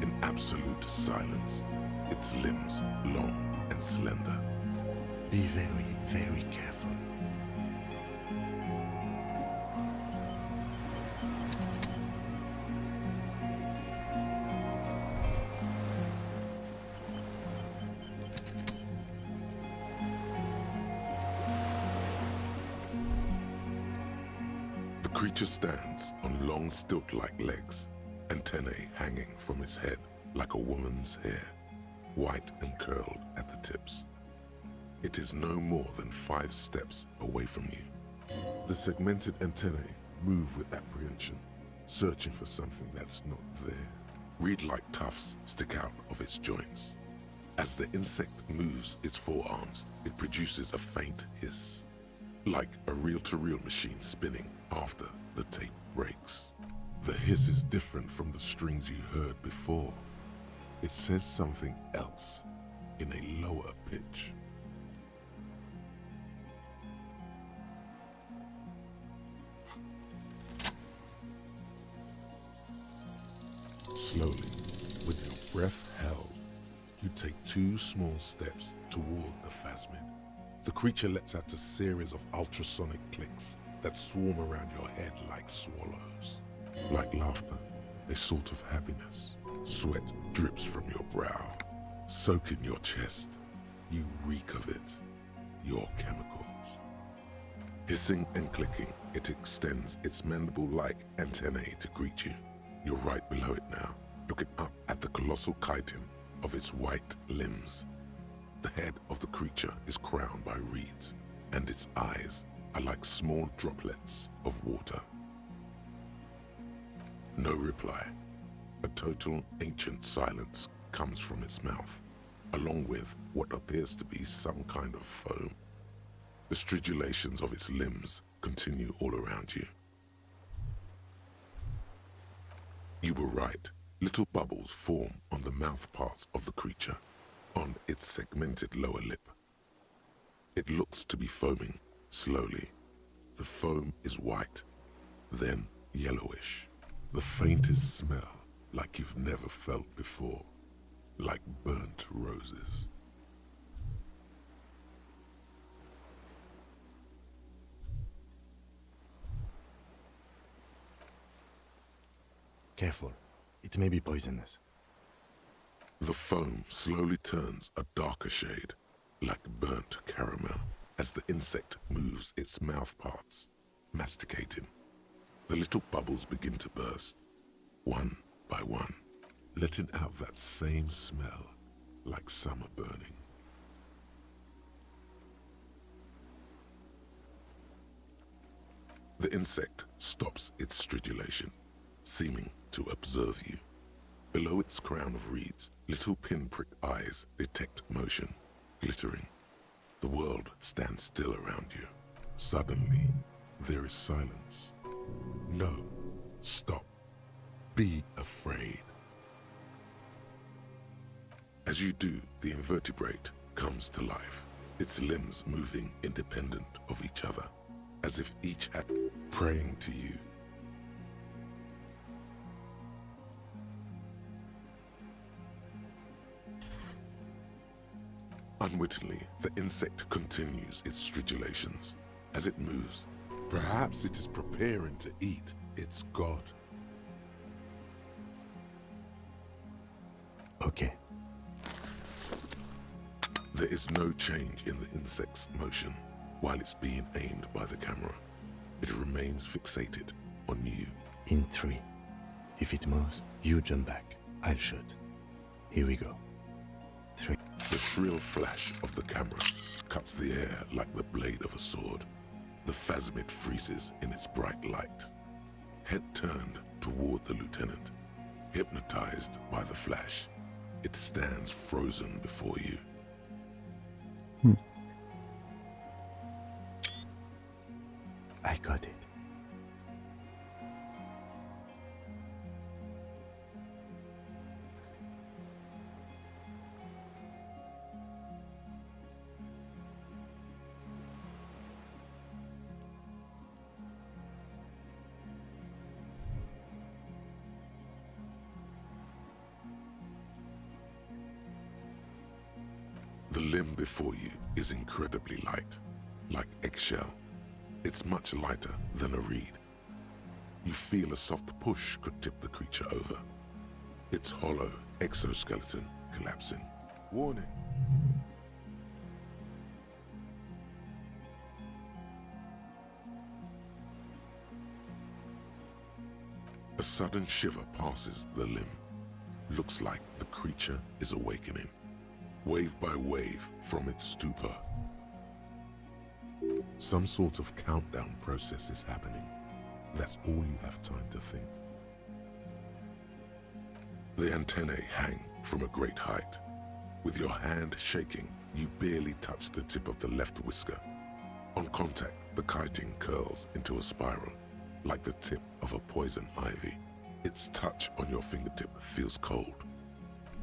in absolute silence. Its limbs long and slender. Be very, very careful. The creature stands on long stilt-like legs, antennae hanging from his head like a woman's hair, white and curled at the tips. It is no more than 5 steps away from you. The segmented antennae move with apprehension, searching for something that's not there. Reed-like tufts stick out of its joints. As the insect moves its forearms, it produces a faint hiss, like a reel-to-reel machine spinning after the tape breaks. The hiss is different from the strings you heard before. It says something else in a lower pitch. Slowly, with your breath held, you take 2 small steps toward the phasmid. The creature lets out a series of ultrasonic clicks that swarm around your head like swallows. Like laughter, a sort of happiness. Sweat drips from your brow, soaking your chest. You reek of it, your chemicals. Hissing and clicking, it extends its mandible-like antennae to greet you. You're right below it now, looking up at the colossal chitin of its white limbs. The head of the creature is crowned by reeds, and its eyes are like small droplets of water. No reply. A total ancient silence comes from its mouth, along with what appears to be some kind of foam. The stridulations of its limbs continue all around you. You were right. Little bubbles form on the mouth parts of the creature, on its segmented lower lip. It looks to be foaming slowly. The foam is white, then yellowish. The faintest smell like you've never felt before, like burnt roses. Careful. It may be poisonous. The foam slowly turns a darker shade, like burnt caramel, as the insect moves its mouth parts, masticating. The little bubbles begin to burst, one by one, letting out that same smell, like summer burning. The insect stops its stridulation, seeming to observe you. Below its crown of reeds, little pinprick eyes detect motion, glittering. The world stands still around you. Suddenly, there is silence. No, stop. Be afraid. As you do, the invertebrate comes to life, its limbs moving independent of each other, as if each had praying to you. Unwittingly, the insect continues its stridulations. As it moves, perhaps it is preparing to eat its god. Okay. There is no change in the insect's motion while it's being aimed by the camera. It remains fixated on you. In 3. If it moves, you jump back. I'll shoot. Here we go. 3. The shrill flash of the camera cuts the air like the blade of a sword. The phasmid freezes in its bright light. Head turned toward the lieutenant. Hypnotized by the flash, it stands frozen before you. I got it. The limb before you is incredibly light, like eggshell. It's much lighter than a reed. You feel a soft push could tip the creature over. Its hollow exoskeleton collapsing. Warning. A sudden shiver passes the limb. Looks like the creature is awakening, wave by wave from its stupor. Some sort of countdown process is happening. That's all you have time to think. The antennae hang from a great height. With your hand shaking, you barely touch the tip of the left whisker. On contact, the chitin curls into a spiral, like the tip of a poison ivy. Its touch on your fingertip feels cold.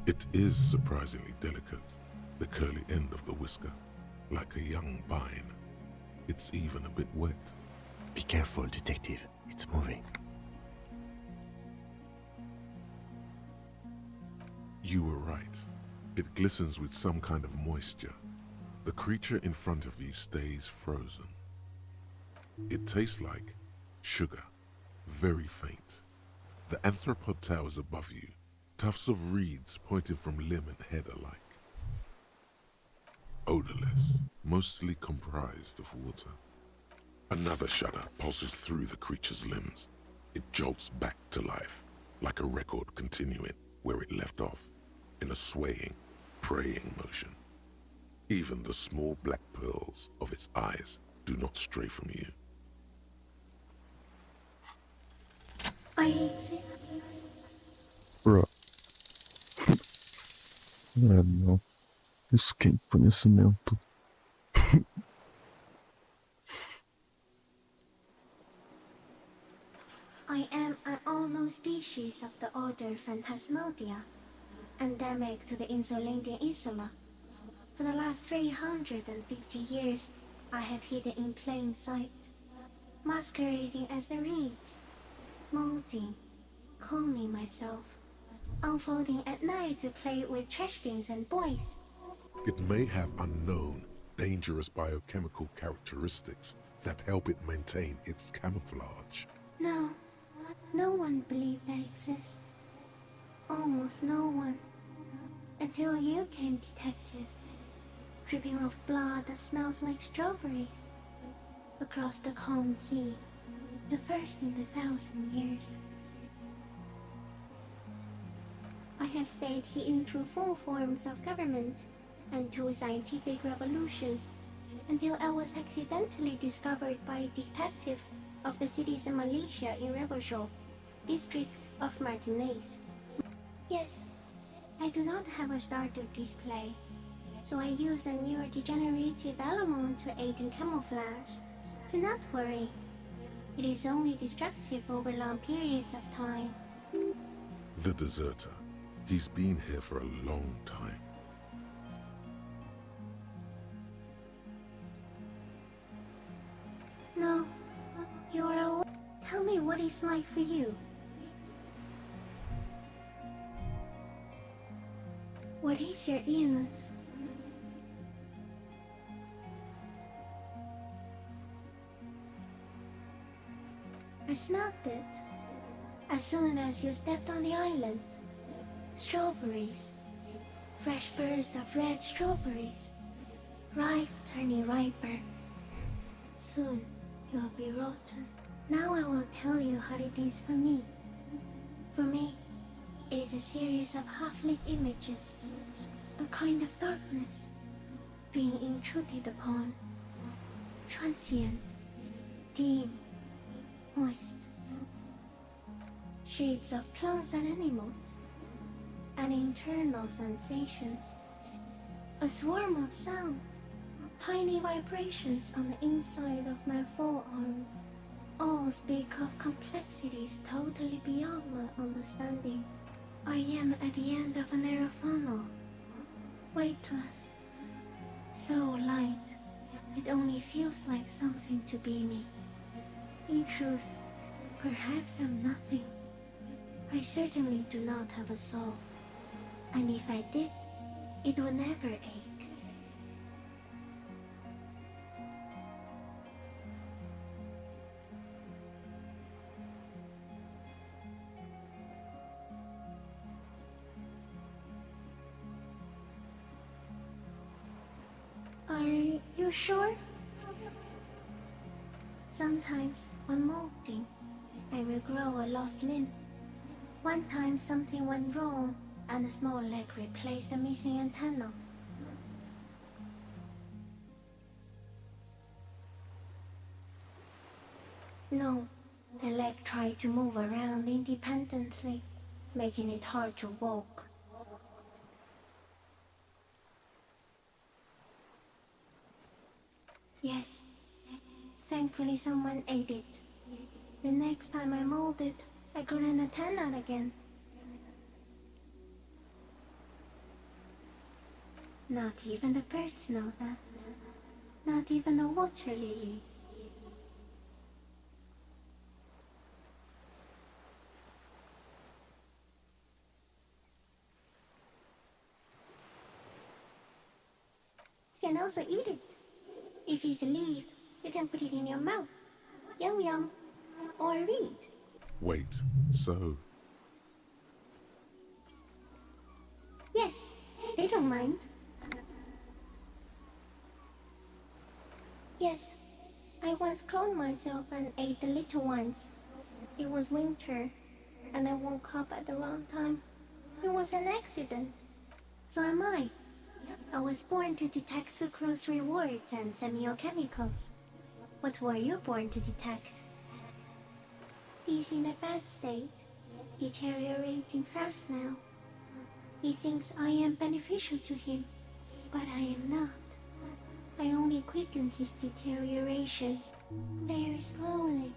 It is surprisingly delicate, the curly end of the whisker, like a young vine. It's even a bit wet. Be careful, detective. It's moving. You were right. It glistens with some kind of moisture. The creature in front of you stays frozen. It tastes like sugar, very faint. The anthropod towers above you, tufts of reeds pointing from limb and head alike. Odorless, mostly comprised of water. Another shudder pulses through the creature's limbs. It jolts back to life, like a record continuing where it left off, in a swaying, praying motion. Even the small black pearls of its eyes do not stray from you. I exist. Bruh. É, não. Isso quem conhecimento. I am an unknown species of the order Phantasmadia, endemic to the Insulindian Insula. For the last 350 years, I have hidden in plain sight, masquerading as the reeds, molding, cloning myself, unfolding at night to play with trash bins and boys. It may have unknown, dangerous biochemical characteristics that help it maintain its camouflage. No one believed I exist. Almost no one. Until you came, detective. Dripping of blood that smells like strawberries. Across the calm sea. The first in 1,000 years. I have stayed hidden through 4 forms of government and 2 scientific revolutions until I was accidentally discovered by a detective of the citizen militia in Reverchot, district of Martinaise. Yes, I do not have a star to display, so I use a neurodegenerative element to aid in camouflage. Do not worry, it is only destructive over long periods of time. The deserter. He's been here for a long time. No, you're a... Tell me what it's like for you. What is your illness? I smelled it as soon as you stepped on the island. Strawberries. Fresh bursts of red strawberries. Ripe, turning riper. Soon, you'll be rotten. Now I will tell you how it is for me. For me, it is a series of half-lit images. A kind of darkness being intruded upon. Transient, dim, moist. Shapes of plants and animals. And internal sensations. A swarm of sounds. Tiny vibrations on the inside of my forearms. All speak of complexities totally beyond my understanding. I am at the end of a narrow funnel. Weightless. So light, it only feels like something to be me. In truth, perhaps I'm nothing. I certainly do not have a soul. And if I did, it would never ache. Are you sure? Sometimes, when molting, I will grow a lost limb. One time something went wrong, and a small leg replaced the missing antenna. No, the leg tried to move around independently, making it hard to walk. Yes, thankfully someone ate it. The next time I molded, I grew an antenna again. Not even the birds know that. Not even the water lily. can also eat it. If it's a leaf, you can put it in your mouth. Yum yum. Or read. Wait, so Yes, they don't mind. Yes, I once cloned myself and ate the little ones. It was winter, and I woke up at the wrong time. It was an accident. So am I. I was born to detect sucrose rewards and semiochemicals. What were you born to detect? He's in a bad state, deteriorating fast now. He thinks I am beneficial to him, but I am not. I only quicken his deterioration, very slowly,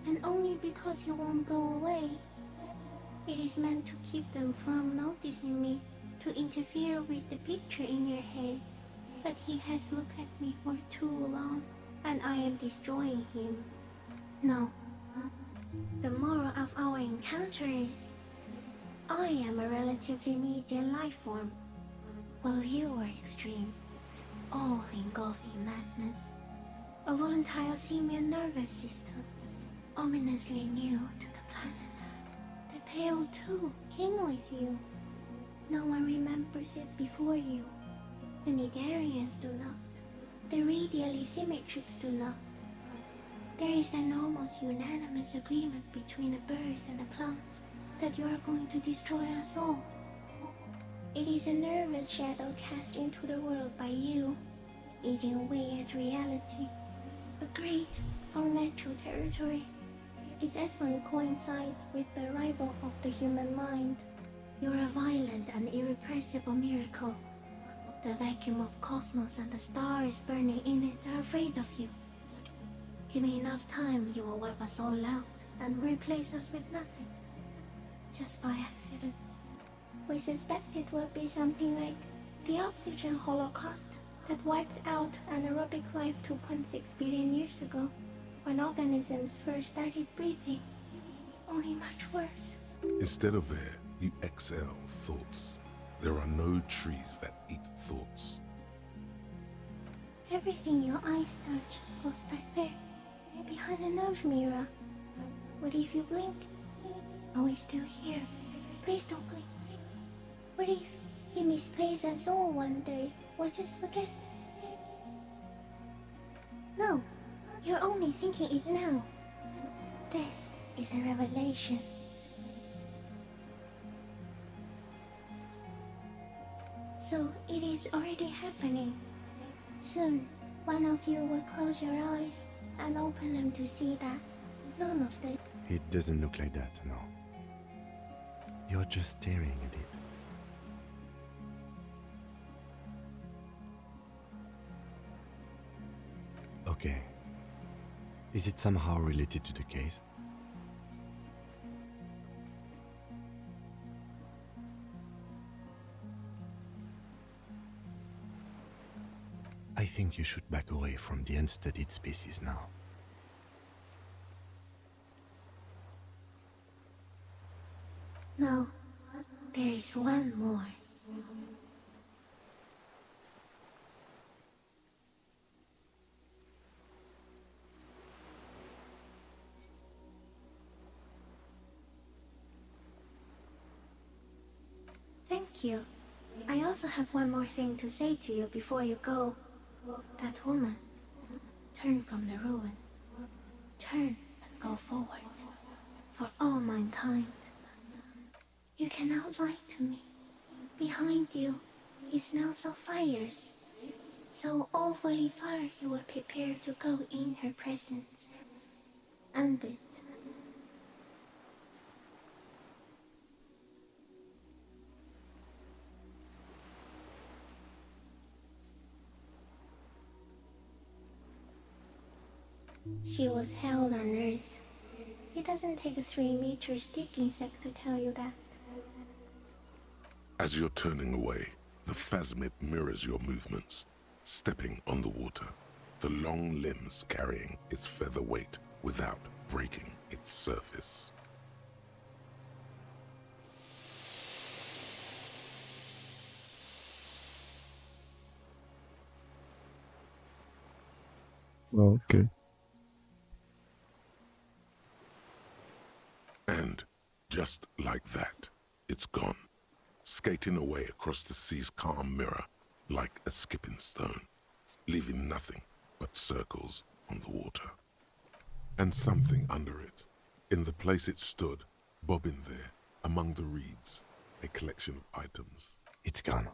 and only because he won't go away. It is meant to keep them from noticing me, to interfere with the picture in your head. But he has looked at me for too long, and I am destroying him. No. The moral of our encounter is, I am a relatively medium life form, while you are extreme, all engulfing madness. A volatile simian nervous system, ominously new to the planet. The Pale too came with you. No one remembers it before you. The Nidarians do not. The radially symmetrics do not. There is an almost unanimous agreement between the birds and the plants that you are going to destroy us all. It is a nervous shadow cast into the world by you, eating away at reality. A great, unnatural territory. Its advent coincides with the arrival of the human mind. You're a violent and irrepressible miracle. The vacuum of cosmos and the stars burning in it are afraid of you. Give me enough time, you will wipe us all out and replace us with nothing. Just by accident. We suspect it will be something like the oxygen holocaust that wiped out anaerobic life 2.6 billion years ago, when organisms first started breathing. Only much worse. instead of air, you exhale thoughts. There are no trees that eat thoughts. Everything your eyes touch goes back there, behind the nose mirror. What if you blink? Are we still here? Please don't blink. What if he misplaces us all one day, or just forget? No, you're only thinking it now. This is a revelation. So it is already happening. Soon, one of you will close your eyes and open them to see that none of them. It doesn't look like that, no. You're just staring at it. Okay. Is it somehow related to the case? I think you should back away from the unstudied species now. No, there is one more. Thank you. I also have one more thing to say to you before you go. That woman, turn from the ruin. Turn and go forward. For all mankind. You cannot lie to me. Behind you, it smells of fires. So awfully far you were prepared to go in her presence. And it. She was hell on Earth. It doesn't take a 3-meter stick insect to tell you that. As you're turning away, the phasmid mirrors your movements, stepping on the water, the long limbs carrying its feather weight without breaking its surface. Oh, okay. And just like that, it's gone, skating away across the sea's calm mirror like a skipping stone, leaving nothing but circles on the water. And something under it, in the place it stood, bobbing there, among the reeds, a collection of items. It's gone.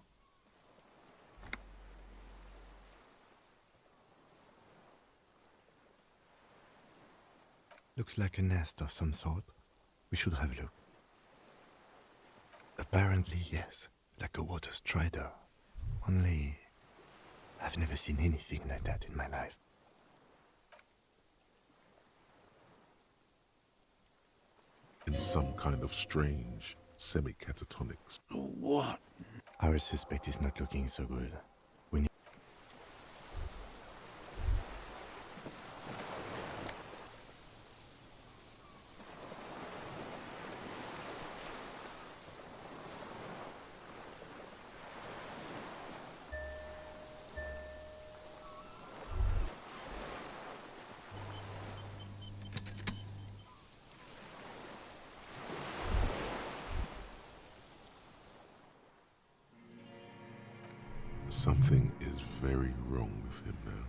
Looks like a nest of some sort. We should have a look. Apparently, yes, like a water strider. Only, I've never seen anything like that in my life. In some kind of strange, semi-catatonic What? Our suspect is not looking so good. We need... Something is very wrong with him now.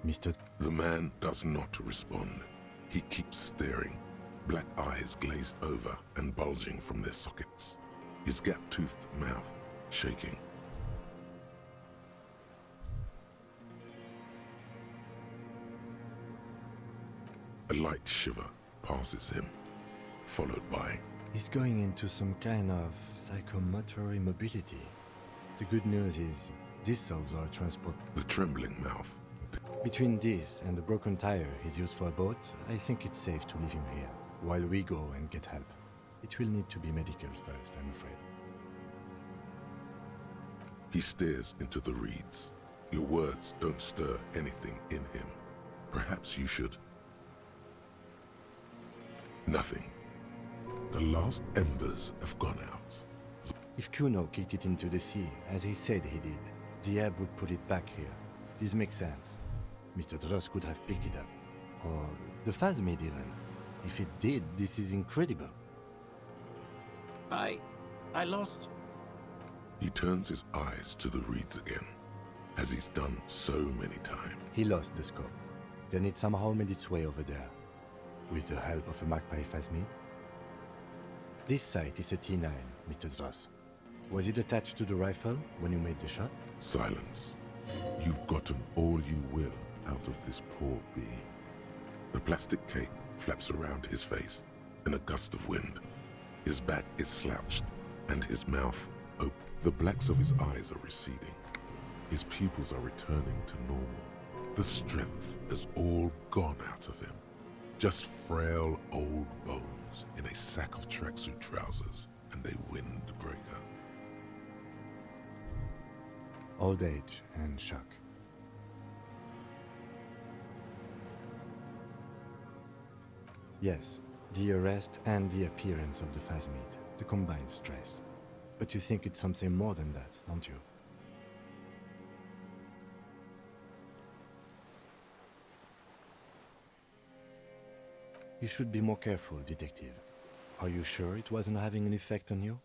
Mr. The man does not respond. He keeps staring, black eyes glazed over and bulging from their sockets, his gap-toothed mouth shaking. A light shiver passes him, followed by He's going into some kind of psychomotor immobility. The good news is, this solves our transport. the trembling mouth. Between this and the broken tire he's used for a boat, I think it's safe to leave him here, while we go and get help. It will need to be medical first, I'm afraid. He stares into the reeds. Your words don't stir anything in him. Perhaps you should. Nothing. The last embers have gone out. If Kuno kicked it into the sea, as he said he did, the ebb would put it back here. This makes sense. Mr. Dross could have picked it up. Or the Phasmid even. If it did, this is incredible. I lost. He turns his eyes to the reeds again, as he's done so many times. He lost the scope. Then it somehow made its way over there. With the help of a Magpie Phasmid. This sight is a T9, Mr. Dross. Was it attached to the rifle when you made the shot? Silence. You've gotten all you will out of this poor bee. The plastic cape flaps around his face in a gust of wind. His back is slouched and his mouth open. The blacks of his eyes are receding. His pupils are returning to normal. The strength is all gone out of him. Just frail old bones in a sack of tracksuit trousers and a windbreaker. Old age and shock. Yes, the arrest and the appearance of the Phasmid, the combined stress. But you think it's something more than that, don't you? You should be more careful, Detective. Are you sure it wasn't having an effect on you?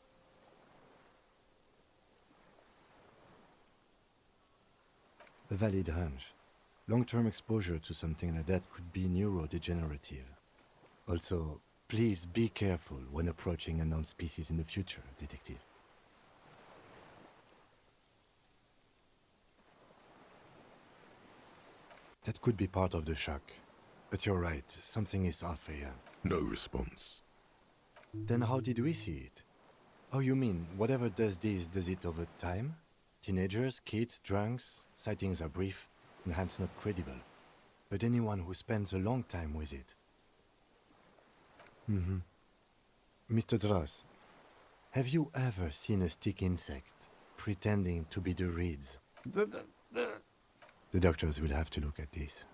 A valid hunch. Long-term exposure to something like that could be neurodegenerative. Also, please be careful when approaching unknown species in the future, Detective. That could be part of the shock. But you're right, something is off here. No response. Then how did we see it? Oh, you mean, whatever does this, does it over time? Teenagers, kids, drunks, sightings are brief, and hence not credible. But anyone who spends a long time with it. Mr. Dross, have you ever seen a stick insect pretending to be the reeds? The doctors will have to look at this.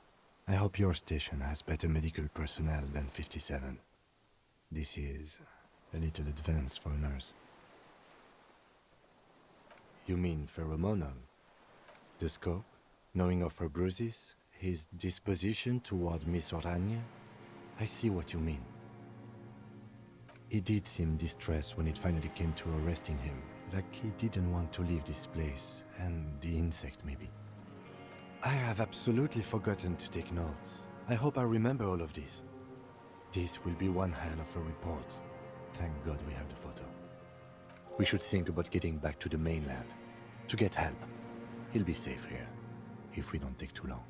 I hope your station has better medical personnel than 57. This is a little advanced for a nurse. You mean pheromonal? The scope? Knowing of her bruises? His disposition toward Miss Oranje? I see what you mean. He did seem distressed when it finally came to arresting him. Like he didn't want to leave this place, and the insect maybe. I have absolutely forgotten to take notes. I hope I remember all of this. This will be one hell of a report. Thank God we have the photo. We should think about getting back to the mainland. To get help. He'll be safe here. If we don't take too long.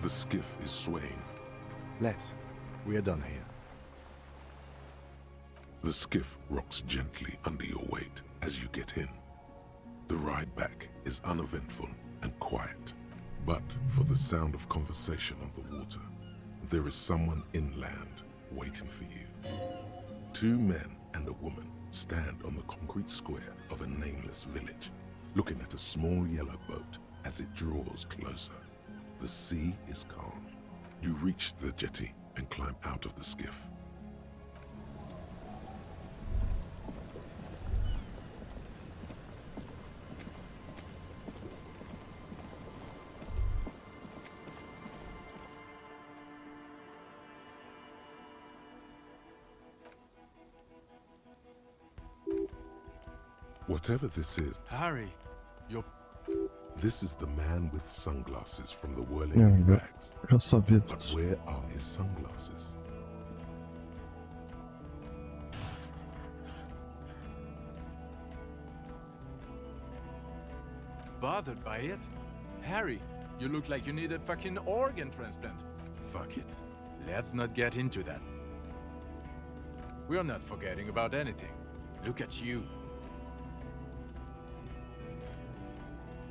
The skiff is swaying. Let's. We are done here. The skiff rocks gently under your weight as you get in. The ride back is uneventful and quiet, but for the sound of conversation on the water, there is someone inland waiting for you. Two men and a woman stand on the concrete square of a nameless village, looking at a small yellow boat as it draws closer. The sea is calm. You reach the jetty and climb out of the skiff. Whatever this is, Harry, you're... this is the man with sunglasses from the whirling Yeah, in yeah. bags. Eu sabia But disso. where are his sunglasses? bothered by it? Harry, you look like you need a fucking organ transplant. Fuck it. let's not get into that. We're not forgetting about anything. Look at you.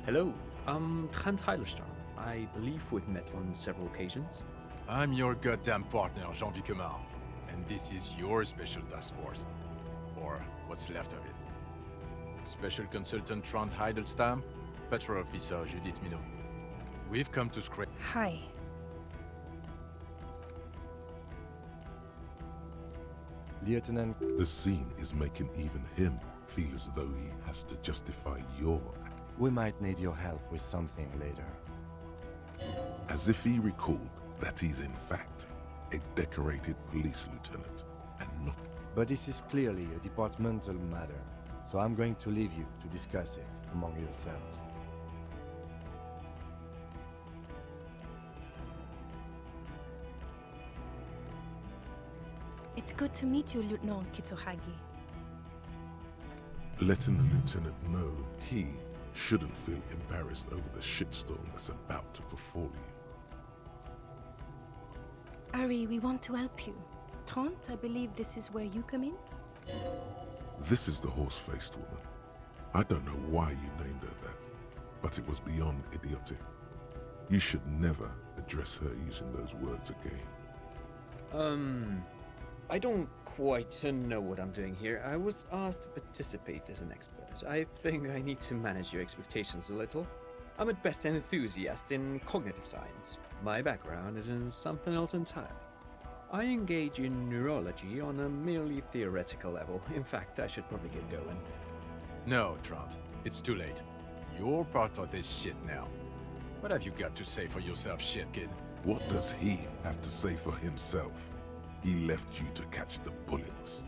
Hello, I'm Trent Heilerstein. I believe we've met on several occasions. I'm your goddamn partner, Jean Vicomar. And this is your special task force. Or what's left of it. Special Consultant Trant Heidelstam, Patrol Officer Judith Minot. We've come to scrape. Hi. Lieutenant, The scene is making even him feel as though he has to justify your act, we might need your help with something later. as if he recalled that he's in fact a decorated police lieutenant and not. But this is clearly a departmental matter, so I'm going to leave you to discuss it among yourselves. It's good to meet you, Lieutenant Kitsuhagi. Letting the lieutenant know he shouldn't feel embarrassed over the shitstorm that's about to befall you. Ari, we want to help you. Trant, I believe this is where you come in? This is the horse-faced woman. I don't know why you named her that, but it was beyond idiotic. You should never address her using those words again. I don't quite know what I'm doing here. I was asked to participate as an expert. I think I need to manage your expectations a little. I'm at best an enthusiast in cognitive science. My background is in something else entirely. I engage in neurology on a merely theoretical level. In fact, I should probably get going. No, Trant. It's too late. You're part of this shit now. What have you got to say for yourself, shit kid? What does he have to say for himself? He left you to catch the bullets.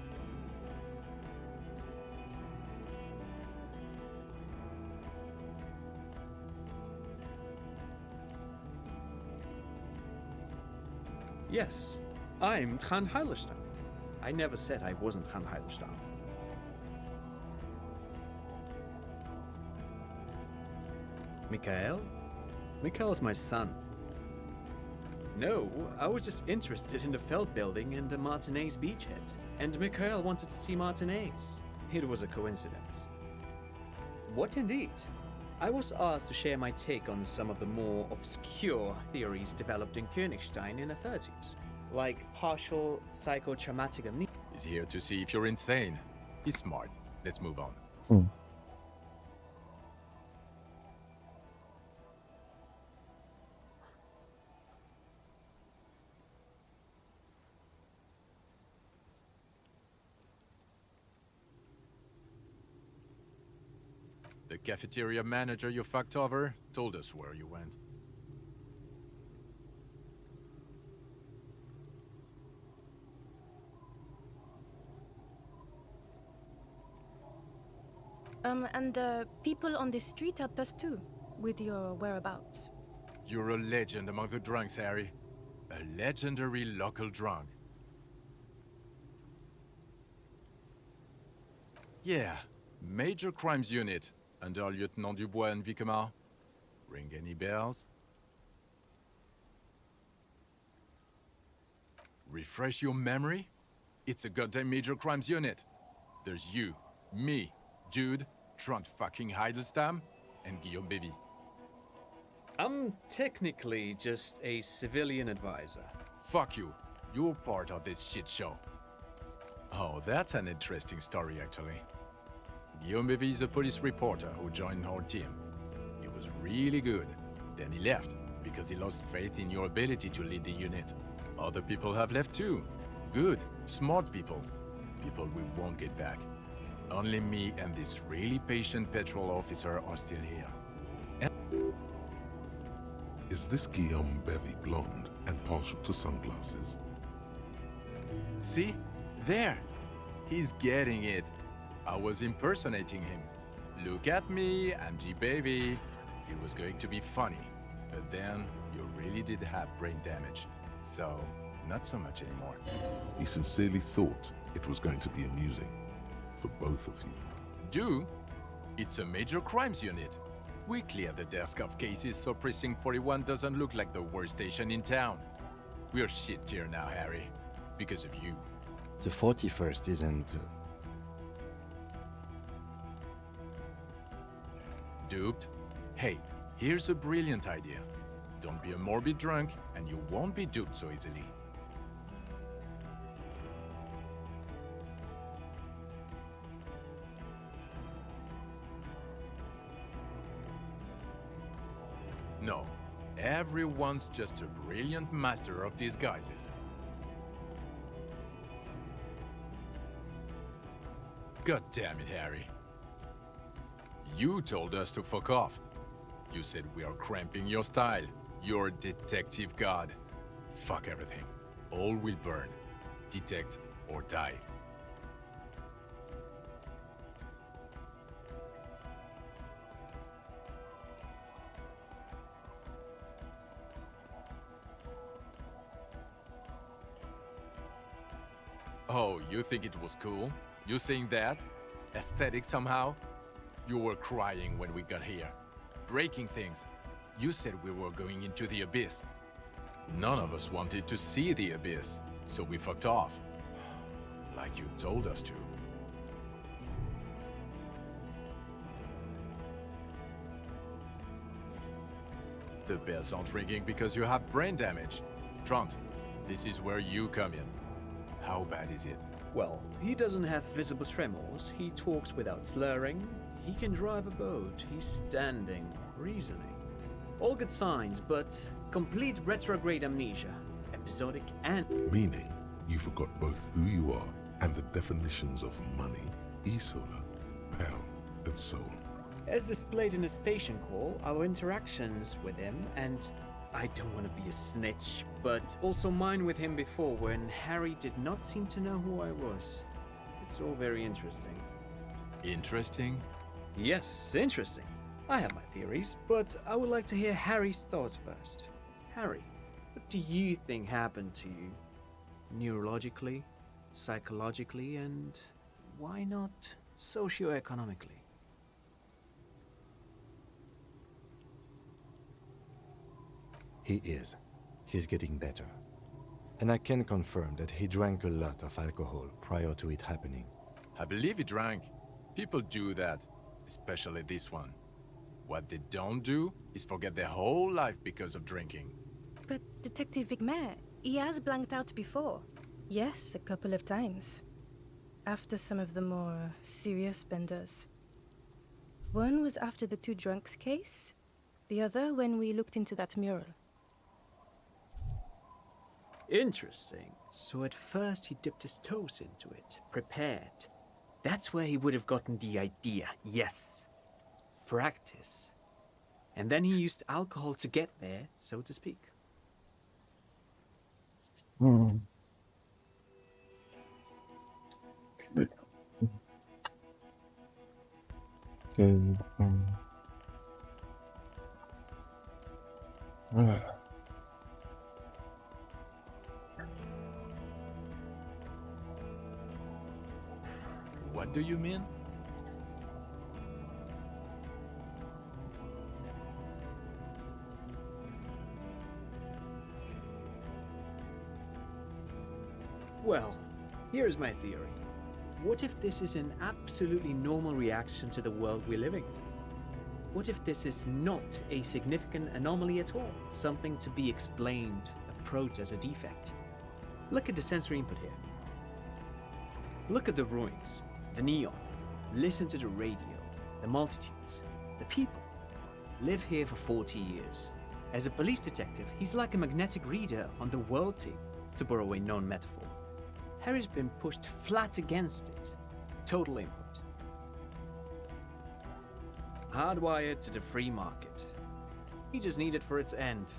Yes, I'm Trant Heilerstein. I never said I wasn't Trant Heilerstein. Mikhail? Mikhail's my son. No, I was just interested in the Feld building and the Martinez beachhead. And Mikhail wanted to see Martinez. It was a coincidence. What indeed? I was asked to share my take on some of the more obscure theories developed in Königstein in the 30s, like partial psychotraumatic amnesia. He's here to see if you're insane. He's smart. Let's move on. The cafeteria manager you fucked over told us where you went. And people on this street helped us too, with your whereabouts. You're a legend among the drunks, Harry. A legendary local drunk. Yeah, Major Crimes Unit, under Lieutenant Dubois and Vicomar. Ring any bells? Refresh your memory? It's a goddamn Major Crimes Unit. There's you, me, Jude, Trant fucking Heidelstam, and Guillaume Bevy. I'm technically just a civilian advisor. Fuck you. You're part of this shit show. Oh, that's an interesting story, actually. Guillaume Bevy is a police reporter who joined our team. He was really good. Then he left, because he lost faith in your ability to lead the unit. Other people have left too. Good, smart people. People we won't get back. Only me and this really patient patrol officer are still here. Is this Guillaume Bevy blonde and partial to sunglasses? See? There! He's getting it. I was impersonating him. Look at me, I'm G-Baby. It was going to be funny. But then, you really did have brain damage. So, not so much anymore. He sincerely thought it was going to be amusing for both of you. Do? It's a Major Crimes Unit. We clear the desk of cases so Precinct 41 doesn't look like the worst station in town. We're shit here now, Harry. Because of you. The 41st isn't... Duped? Hey, here's a brilliant idea. Don't be a morbid drunk, and you won't be duped so easily. No, everyone's just a brilliant master of disguises. God damn it, Harry. You told us to fuck off. You said we are cramping your style. You're detective god. Fuck everything. All will burn. Detect or die. Oh, you think it was cool? You saying that? Aesthetic somehow? You were crying when we got here. Breaking things. You said we were going into the abyss. None of us wanted to see the abyss, so we fucked off. Like you told us to. The bells aren't ringing because you have brain damage. Trant, this is where you come in. How bad is it? Well, he doesn't have visible tremors, he talks without slurring, he can drive a boat, he's standing, reasoning. All good signs, but complete retrograde amnesia, episodic and... Meaning, you forgot both who you are and the definitions of money, Isola, pound, and so on. As displayed in the station call, our interactions with him, and I don't want to be a snitch, but also mine with him before when Harry did not seem to know who I was. It's all very interesting. Interesting? Yes, interesting. I have my theories, but I would like to hear Harry's thoughts first. Harry, what do you think happened to you? Neurologically, psychologically, and why not socioeconomically? He is. He's getting better. And I can confirm that he drank a lot of alcohol prior to it happening. I believe he drank. People do that, especially this one. What they don't do is forget their whole life because of drinking. But Detective Vigmer, he has blanked out before. Yes, a couple of times. After some of the more serious benders. One was after the two drunks case, the other when we looked into that mural. Interesting. So at first he dipped his toes into it, prepared. That's where he would have gotten the idea, yes. Practice. And then he used alcohol to get there, so to speak. Hmm. Okay. What do you mean? Well, here's my theory. What if this is an absolutely normal reaction to the world we're living in? What if this is not a significant anomaly at all? Something to be explained, approached as a defect? Look at the sensory input here. Look at the ruins, the neon. Listen to the radio, the multitudes, the people. Live here for 40 years. As a police detective, he's like a magnetic reader on the world team, to borrow a known metaphor. Harry's been pushed flat against it. Total input. Hardwired to the free market. He just needed for its end.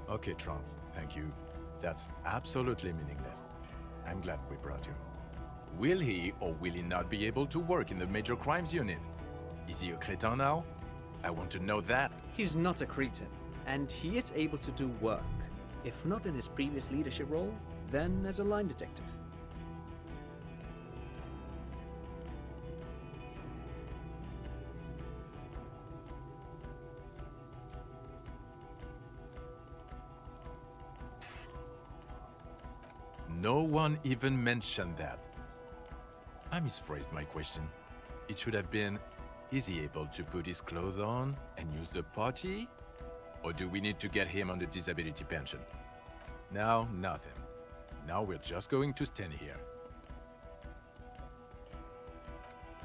Okay, Trant, thank you. That's absolutely meaningless. I'm glad we brought you. Will he or will he not be able to work in the major crimes unit? Is he a cretin now? I want to know that. He's not a cretin, and he is able to do work. If not in his previous leadership role, then as a line detective. No one even mentioned that. I misphrased my question. It should have been, is he able to put his clothes on and use the potty? Or do we need to get him on the disability pension? Now, nothing. Now we're just going to stand here.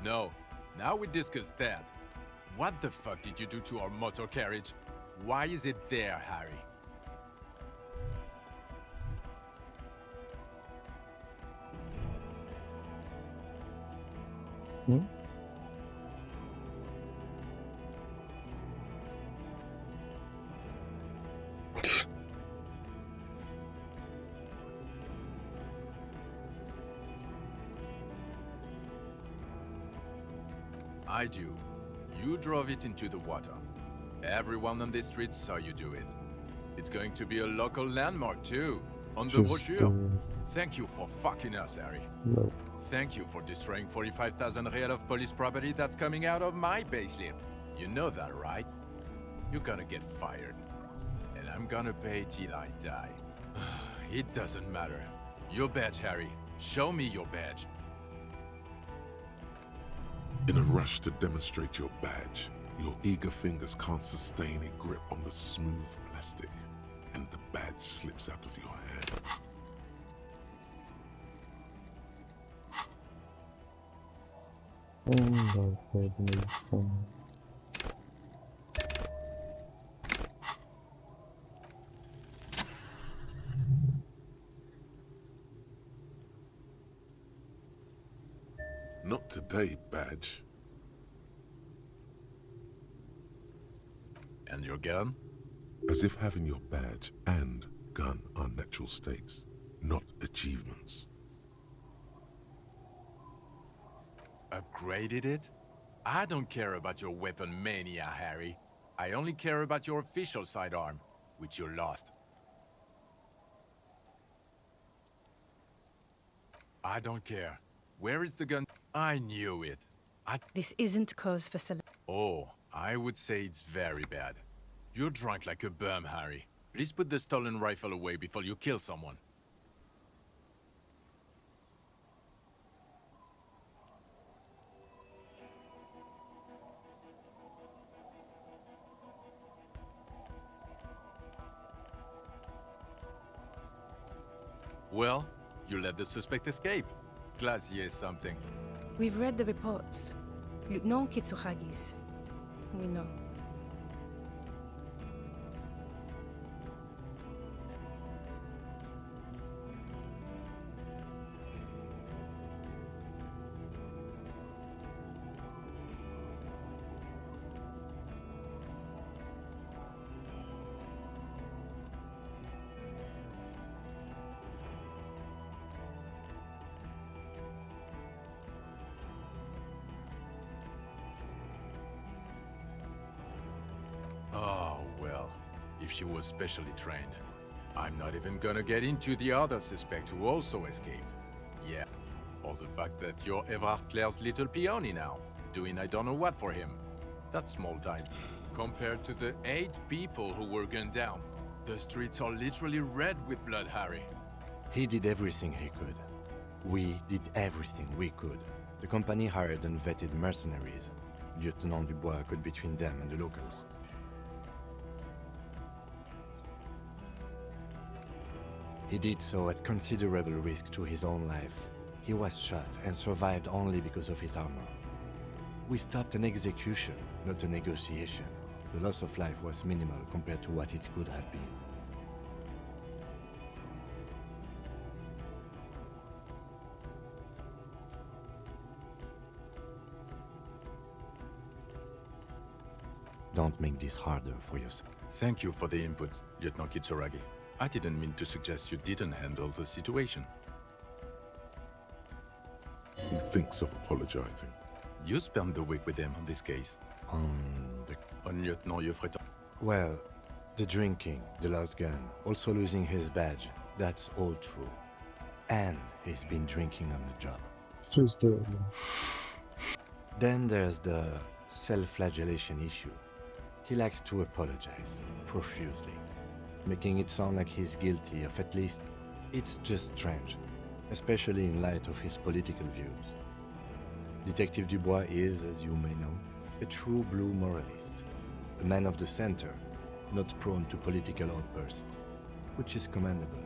No, now we discuss that. What the fuck did you do to our motor carriage? Why is it there, Harry? Hmm? I do. You drove it into the water. Everyone on the street saw you do it. It's going to be a local landmark too, on the Just, brochure. Thank you for fucking us, Harry. no. Thank you for destroying 45,000 real of police property that's coming out of my payslip. You know that, right? You're gonna get fired. And I'm gonna pay till I die. It doesn't matter. Your badge, Harry. Show me your badge. In a rush to demonstrate your badge, your eager fingers can't sustain a grip on the smooth plastic, and the badge slips out of your hand. Oh, no, fun. Not today, badge. And your gun? As if having your badge and gun are natural states, not achievements. Upgraded it? I don't care about your weapon mania, Harry. I only care about your official sidearm, which you lost. I don't care. Where is the gun? I knew it. This isn't cause for Oh, I would say it's very bad. You're drunk like a bum, Harry. Please put the stolen rifle away before you kill someone. Well, you let the suspect escape. Glacier something. We've read the reports. Lieutenant Kitsuragis. We know. Oh, well, if she was specially trained. I'm not even gonna get into the other suspect who also escaped. Yeah, or the fact that you're Evrard Claire's little peony now, doing I don't know what for him. That's small time. Compared to the 8 people who were gunned down, the streets are literally red with blood, Harry. He did everything he could. We did everything we could. The company hired and vetted mercenaries. Lieutenant Dubois got between them and the locals. He did so at considerable risk to his own life. He was shot and survived only because of his armor. We stopped an execution, not a negotiation. The loss of life was minimal compared to what it could have been. Don't make this harder for yourself. Thank you for the input, Lieutenant Kitsuragi. I didn't mean to suggest you didn't handle the situation. He thinks of apologizing. You spent the week with him on this case. On Lieutenant Eufreton. Well, the drinking, the lost gun, also losing his badge, that's all true. And he's been drinking on the job. Just Then there's the self-flagellation issue. He likes to apologize, profusely, making it sound like he's guilty of at least... It's just strange. especially in light of his political views. Detective Dubois is, as you may know, a true blue moralist, a man of the center, not prone to political outbursts, which is commendable,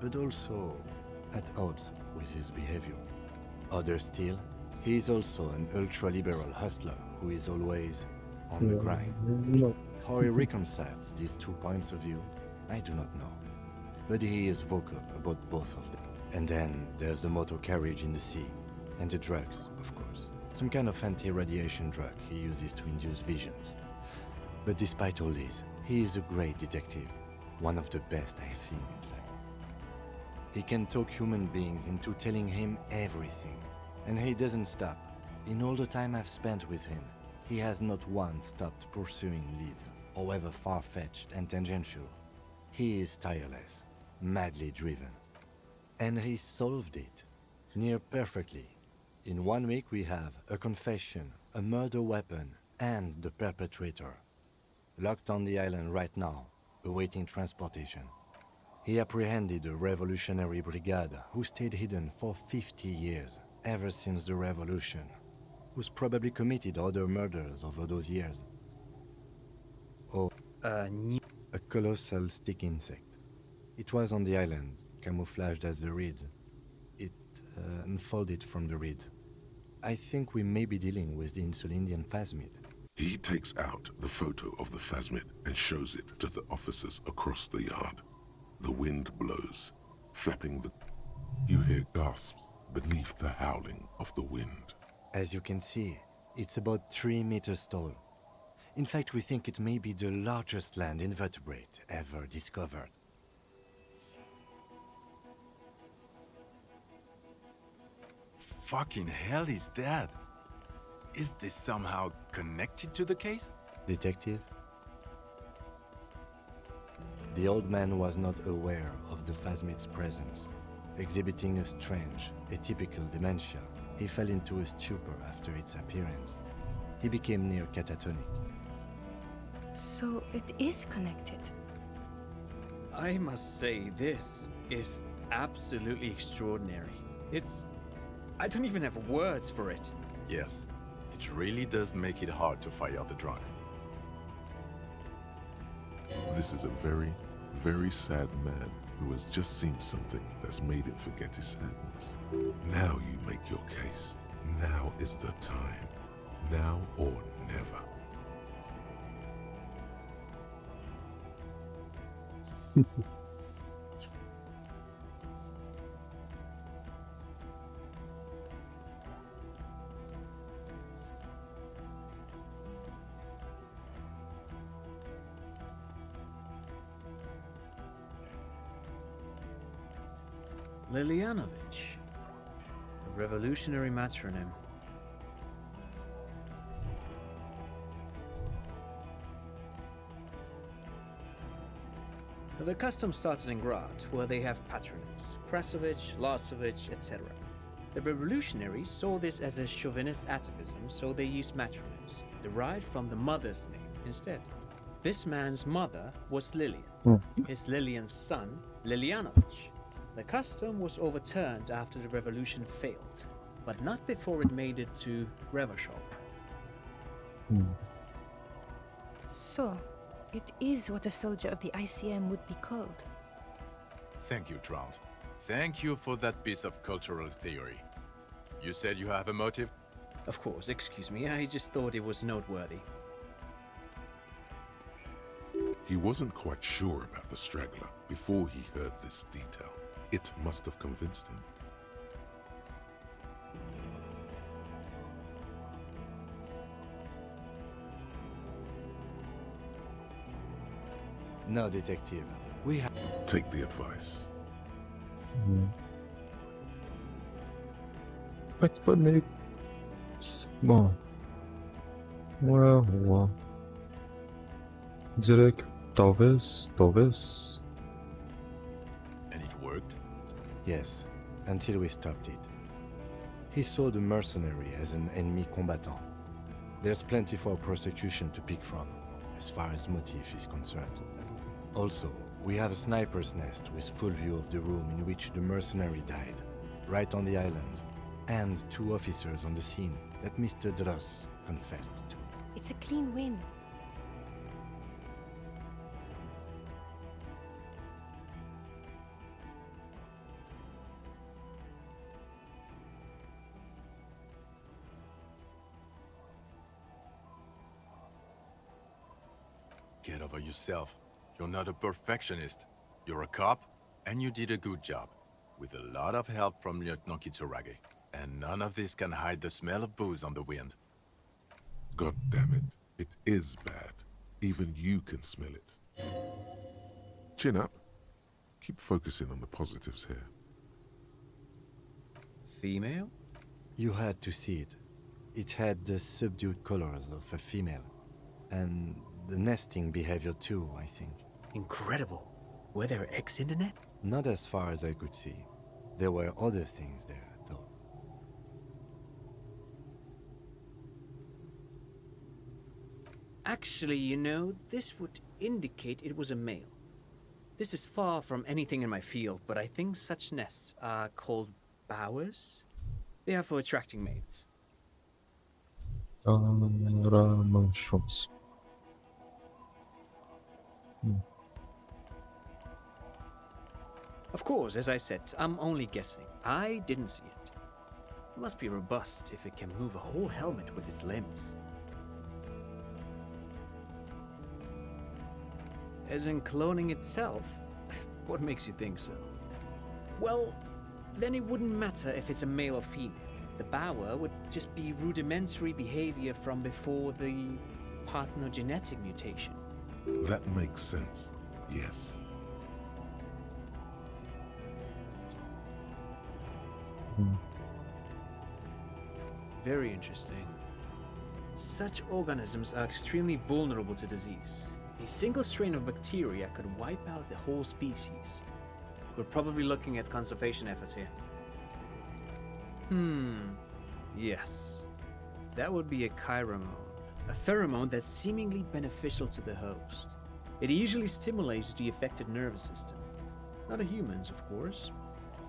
but also at odds with his behavior. Other still, he is also an ultra-liberal hustler who is always on the grind. No. How he reconciles these 2 points of view, I do not know. But he is vocal about both of them. And then there's the motor carriage in the sea, and the drugs, of course. Some kind of anti-radiation drug he uses to induce visions. But despite all this, he is a great detective, one of the best I have seen, in fact. He can talk human beings into telling him everything, and he doesn't stop. In all the time I've spent with him, he has not once stopped pursuing leads, however far-fetched and tangential. He is tireless, madly driven. And he solved it, near perfectly. In 1 week we have a confession, a murder weapon, and the perpetrator. Locked on the island right now, awaiting transportation. He apprehended a revolutionary brigade who stayed hidden for 50 years, ever since the revolution, who's probably committed other murders over those years. Oh, a colossal stick insect. It was on the island, camouflaged as the reeds. It unfolded from the reeds. I think we may be dealing with the Insulindian phasmid. He takes out the photo of the phasmid and shows it to the officers across the yard. The wind blows, flapping the... You hear gasps beneath the howling of the wind. As you can see, it's about 3 meters tall. In fact, we think it may be the largest land invertebrate ever discovered. Fucking hell is that? Is this somehow connected to the case? Detective? The old man was not aware of the phasmid's presence. Exhibiting a strange, atypical dementia, he fell into a stupor after its appearance. He became near catatonic. So it is connected. I must say, this is absolutely extraordinary. I don't even have words for it. Yes, it really does make it hard to fight out the drug. This is a very, very sad man who has just seen something that's made him forget his sadness. Now you make your case. Now is the time. Now or never. Lilianovich. A revolutionary matronym. The custom started in Grad, where they have patronyms, Krasovich, Lasovich, etc. The revolutionaries saw this as a chauvinist atavism, so they used matronyms, derived from the mother's name instead. This man's mother was Lilian, his Lilian's son, Lilianovich. The custom was overturned after the revolution failed, but not before it made it to Revachol. So, it is what a soldier of the ICM would be called. Thank you, Trout. Thank you for that piece of cultural theory. You said you have a motive? Of course, excuse me, I just thought it was noteworthy. He wasn't quite sure about the straggler before he heard this detail. It must have convinced him. No, detective. We have... Take the advice. Aquanex. Bom. Vamos lá. Diria que talvez. And it worked? Yes, until we stopped it. He saw the mercenary as an ennemi combattant. There's plenty for prosecution to pick from, as far as motive is concerned. Also, We have a sniper's nest with full view of the room in which the mercenary died, right on the island, and 2 officers on the scene that Mr. Dross confessed to. It's a clean win. Get over yourself. You're not a perfectionist. You're a cop, and you did a good job. With a lot of help from Lieutenant Kitsuragi. And none of this can hide the smell of booze on the wind. God damn it. It is bad. Even you can smell it. Chin up. Keep focusing on the positives here. Female? You had to see it. It had the subdued colors of a female. And the nesting behavior too, I think. Incredible. Were there eggs in the net? Not as far as I could see. There were other things there, though. Actually, you know, this would indicate it was a male. This is far from anything in my field, but I think such nests are called bowers. They are for attracting mates. Mushrooms. Of course, as I said, I'm only guessing. I didn't see it. It must be robust if it can move a whole helmet with its limbs. As in cloning itself? What makes you think so? Well, then it wouldn't matter if it's a male or female. The bower would just be rudimentary behavior from before the parthenogenetic mutation. That makes sense. Yes. Very interesting. Such organisms are extremely vulnerable to disease. A single strain of bacteria could wipe out the whole species. We're probably looking at conservation efforts here. Yes. That would be a chiromone. A pheromone that's seemingly beneficial to the host. It usually stimulates the affected nervous system. Not a human's, of course,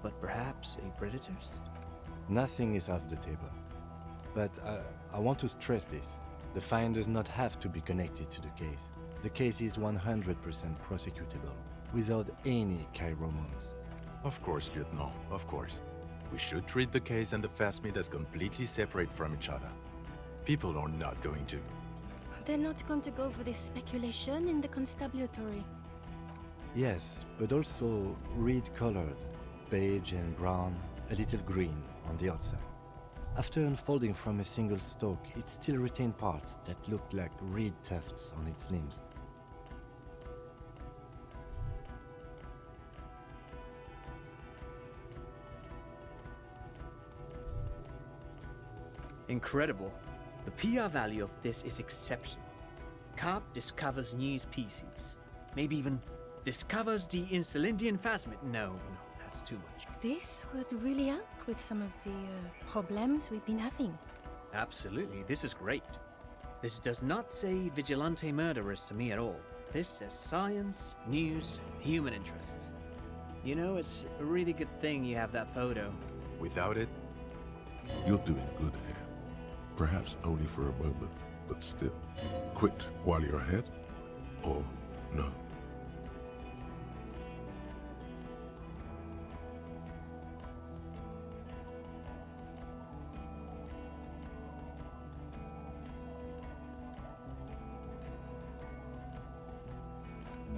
but perhaps a predator's? Nothing is off the table. But I want to stress this. The find does not have to be connected to the case. The case is 100% prosecutable, without any chiromones. Of course, Lieutenant, of course. We should treat the case and the Phasmid as completely separate from each other. People are not going to. They're not going to go for this speculation in the constabulary. Yes, but also reed-colored, beige and brown, a little green on the outside. After unfolding from a single stalk, it still retained parts that looked like reed tufts on its limbs. Incredible. The PR value of this is exceptional. Carp discovers new species. Maybe even discovers the Insulindian phasmid. No, that's too much. This would really help with some of the problems we've been having. Absolutely, this is great. This does not say vigilante murderers to me at all. This says science, news, human interest. You know, it's a really good thing you have that photo. Without it, You're doing good here. Perhaps only for a moment, but still. Quit while you're ahead, or no.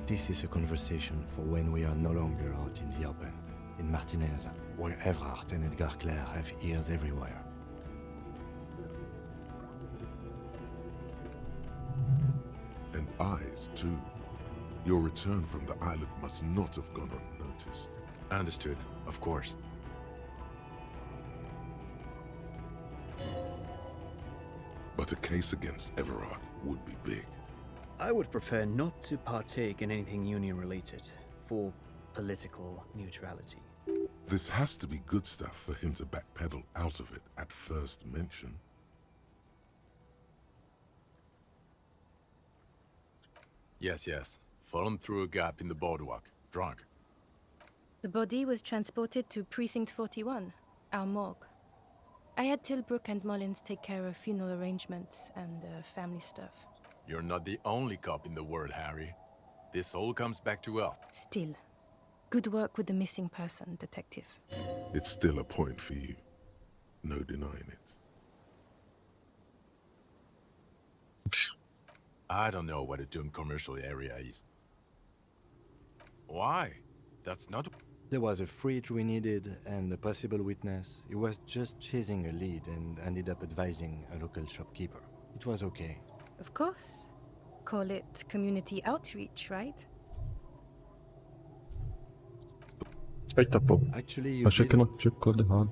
This is a conversation for when we are no longer out in the open, in Martinez, where Evrart and Edgar Clare have ears everywhere. And eyes, too. Your return from the island must not have gone unnoticed. understood, of course. But a case against Everard would be big. I would prefer not to partake in anything union-related, for political neutrality. This has to be good stuff for him to backpedal out of it at first mention. Yes, yes. fallen through a gap in the boardwalk, drunk. The body was transported to Precinct 41, our morgue. I had Tilbrook and Mullins take care of funeral arrangements and family stuff. You're not the only cop in the world, Harry. This all comes back to Earth. Still, good work with the missing person, Detective. It's still a point for you. No denying it. I don't know what a doomed commercial area is. Why? That's not... There was a fridge we needed and a possible witness. He was just chasing a lead and ended up advising a local shopkeeper. It was okay. Of course. Call it community outreach, right? Ej tapo. Actually, you Jag checkar did- något typ kolla här.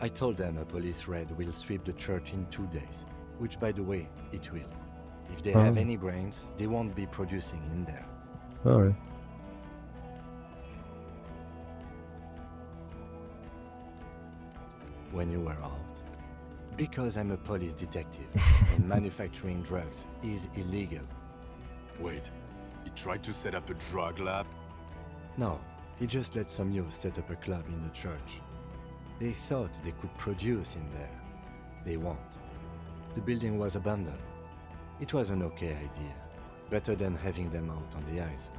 I told them a police raid will sweep the church in 2 days, which, by the way, it will. If they have Oh. any brains, they won't be producing in there. Alright. When you were out. Because I'm a police detective, and manufacturing drugs is illegal. Wait, he tried to set up a drug lab? No, he just let some youth set up a club in the church. They thought they could produce in there. They won't. The building was abandoned. It was an okay idea. Better than having them out on the ice.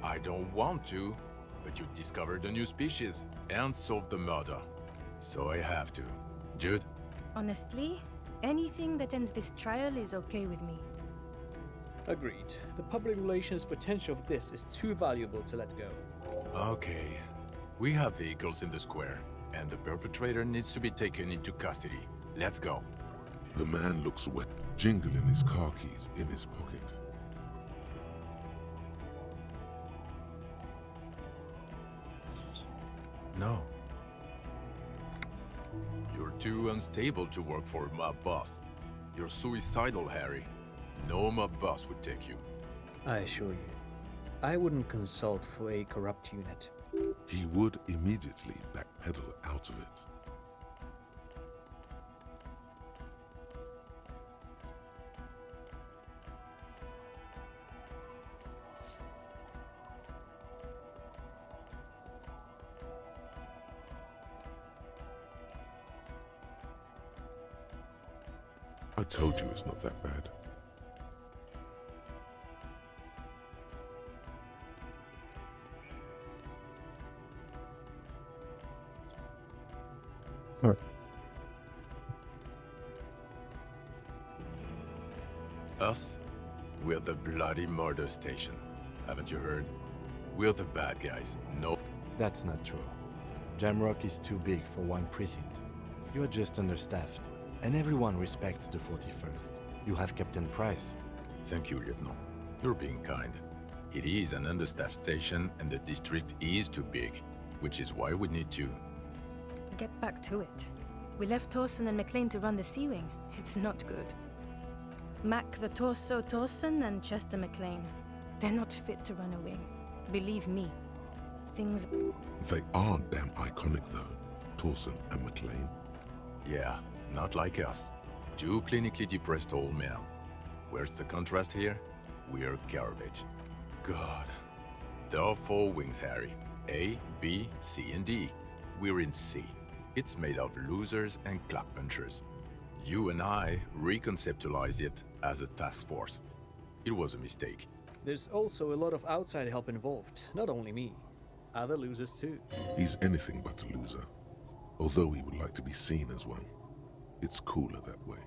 I don't want to, but you discovered a new species and solved the murder. So I have to. Jude? Honestly, anything that ends this trial is okay with me. Agreed. The public relations potential of this is too valuable to let go. Okay. We have vehicles in the square, and the perpetrator needs to be taken into custody. Let's go. The man looks wet, jingling his car keys in his pocket. No. You're too unstable to work for a mob boss. You're suicidal, Harry. No mob boss would take you. I assure you, I wouldn't consult for a corrupt unit. He would immediately backpedal out of it. I told you it's not that bad. Alright. Us? We're the bloody murder station. Haven't you heard? We're the bad guys. No. That's not true. Jamrock is too big for one precinct. You are just understaffed, and everyone respects the 41st. You have Captain Price. Thank you, Lieutenant. You're being kind. It is an understaffed station, and the district is too big, which is why we need to... Get back to it. We left Torson and McLean to run the Sea Wing. It's not good. Mac the Torso Torson and Chester McLean. They're not fit to run a wing. Believe me. Things... They are damn iconic though, Torson and McLean. Yeah, not like us. Two clinically depressed old men. Where's the contrast here? We're garbage. God. There are 4 wings, Harry. A, B, C, and D. We're in C. It's made of losers and clock punchers. You and I reconceptualized it as a task force. It was a mistake. There's also a lot of outside help involved, not only me. Other losers too. He's anything but a loser, although he would like to be seen as one. It's cooler that way.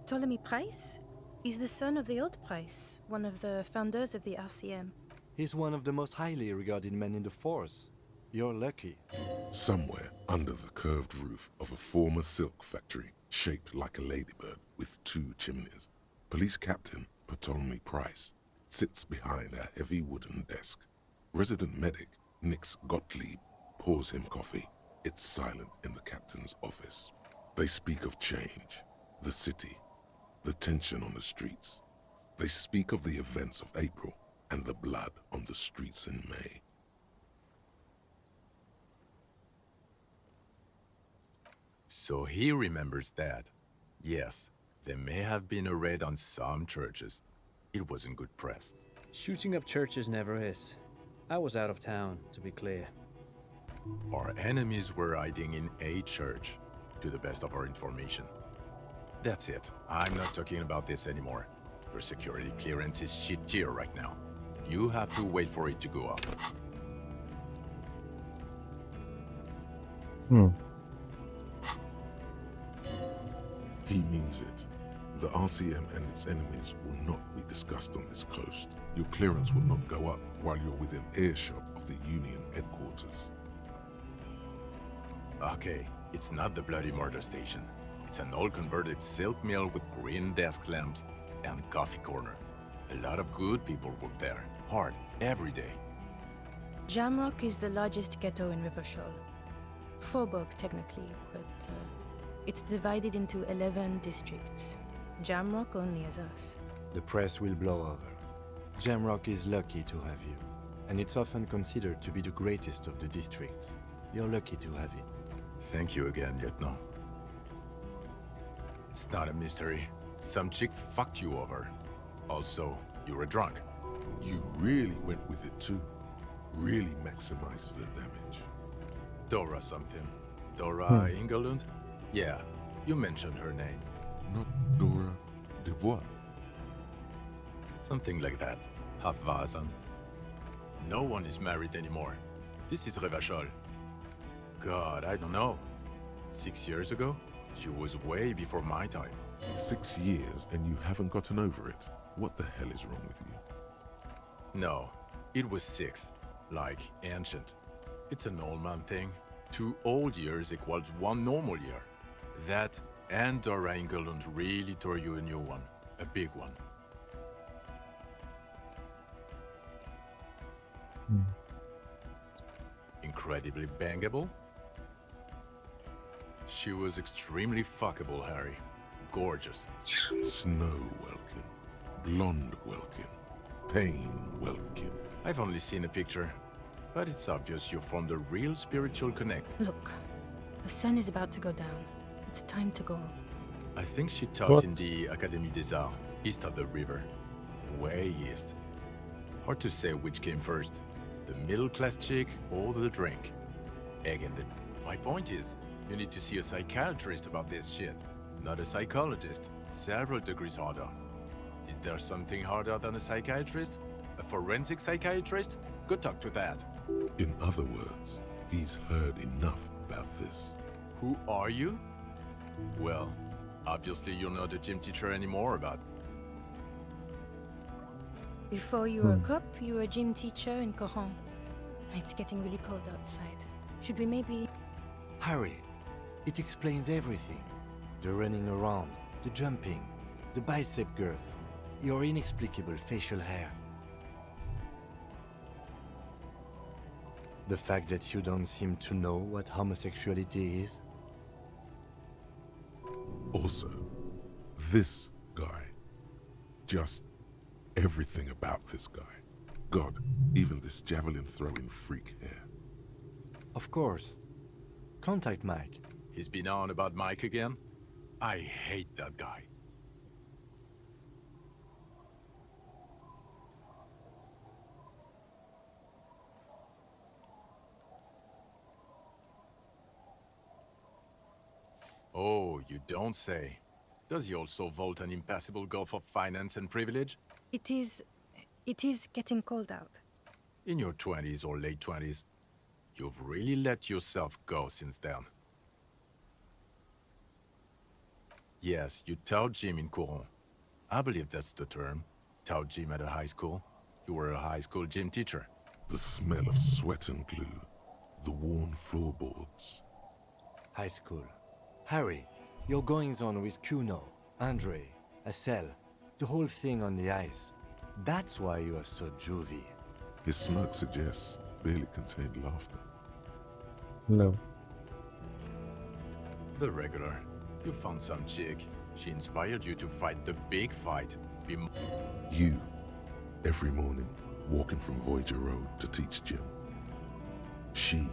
Ptolemy Price? He's the son of the old Price, one of the founders of the RCM. He's one of the most highly regarded men in the force. You're lucky. Somewhere under the curved roof of a former silk factory, shaped like a ladybird with 2 chimneys, Police Captain Ptolemy Price sits behind a heavy wooden desk. Resident medic Nix Gottlieb pours him coffee. It's silent in the captain's office. They speak of change, the city, the tension on the streets. They speak of the events of April and the blood on the streets in May. So he remembers that. Yes, there may have been a raid on some churches. It wasn't good press. Shooting up churches never is. I was out of town, to be clear. Our enemies were hiding in a church, to the best of our information. That's it. I'm not talking about this anymore. Your security clearance is shit tier right now. You have to wait for it to go up. He means it. The RCM and its enemies will not be discussed on this coast. Your clearance will not go up while you're within earshot of the Union headquarters. Okay, it's not the bloody murder station. It's an old converted silk mill with green desk lamps and coffee corner. A lot of good people work there, hard, every day. Jamrock is the largest ghetto in Rivershore. Faubourg, technically, but it's divided into 11 districts. Jamrock only has us. The press will blow over. Jamrock is lucky to have you, and it's often considered to be the greatest of the districts. You're lucky to have it. Thank you again, Lieutenant. It's not a mystery. Some chick fucked you over. Also, you were drunk. You really went with it too. Really maximized the damage. Dora something. Dora Ingelund? Yeah, you mentioned her name. Not Dora Dubois. Something like that. Hafvasan. No one is married anymore. This is Revachol. God, I don't know. 6 years ago? She was way before my time. 6 years and you haven't gotten over it. What the hell is wrong with you? No, it was 6. Like ancient. It's an old man thing. 2 old years equals 1 normal year. That and Dora Ingelund really tore you a new one. A big one. Incredibly bangable. She was extremely fuckable, Harry. Gorgeous. Snow Welkin. Blonde Welkin. Pain Welkin. I've only seen a picture, but it's obvious you formed a real spiritual connect. Look, the sun is about to go down. It's time to go. I think she taught What? in the Académie des Arts, east of the river. Way east. Hard to say which came first, the middle-class chick or the drink. Egg in the... My point is, you need to see a psychiatrist about this shit. Not a psychologist. Several degrees harder. Is there something harder than a psychiatrist? A forensic psychiatrist? Good talk to that. In other words, he's heard enough about this. Who are you? Well, obviously you're not a gym teacher anymore, but... Before you were a cop, you were a gym teacher in Coron. It's getting really cold outside. Should we maybe... Harry, it explains everything. The running around, the jumping, the bicep girth, your inexplicable facial hair. The fact that you don't seem to know what homosexuality is. Also, this guy. Just everything about this guy. God, even this javelin-throwing freak here. Of course. Contact Mike. He's been on about Mike again? I hate that guy. Oh, you don't say. Does he also vault an impassable gulf of finance and privilege? It is getting cold out. In your 20s or late 20s, you've really let yourself go since then. Yes, you taught gym in Coron. I believe that's the term. Taught gym at a high school. You were a high school gym teacher. The smell of sweat and glue. The worn floorboards. High school. Harry, your goings-on with Kuno, Andre, Assel, the whole thing on the ice. That's why you are so juvie. His smirk suggests barely contained laughter. No. The regular. You found some chick. She inspired you to fight the big fight. You, every morning, walking from Voyager Road to teach gym. She,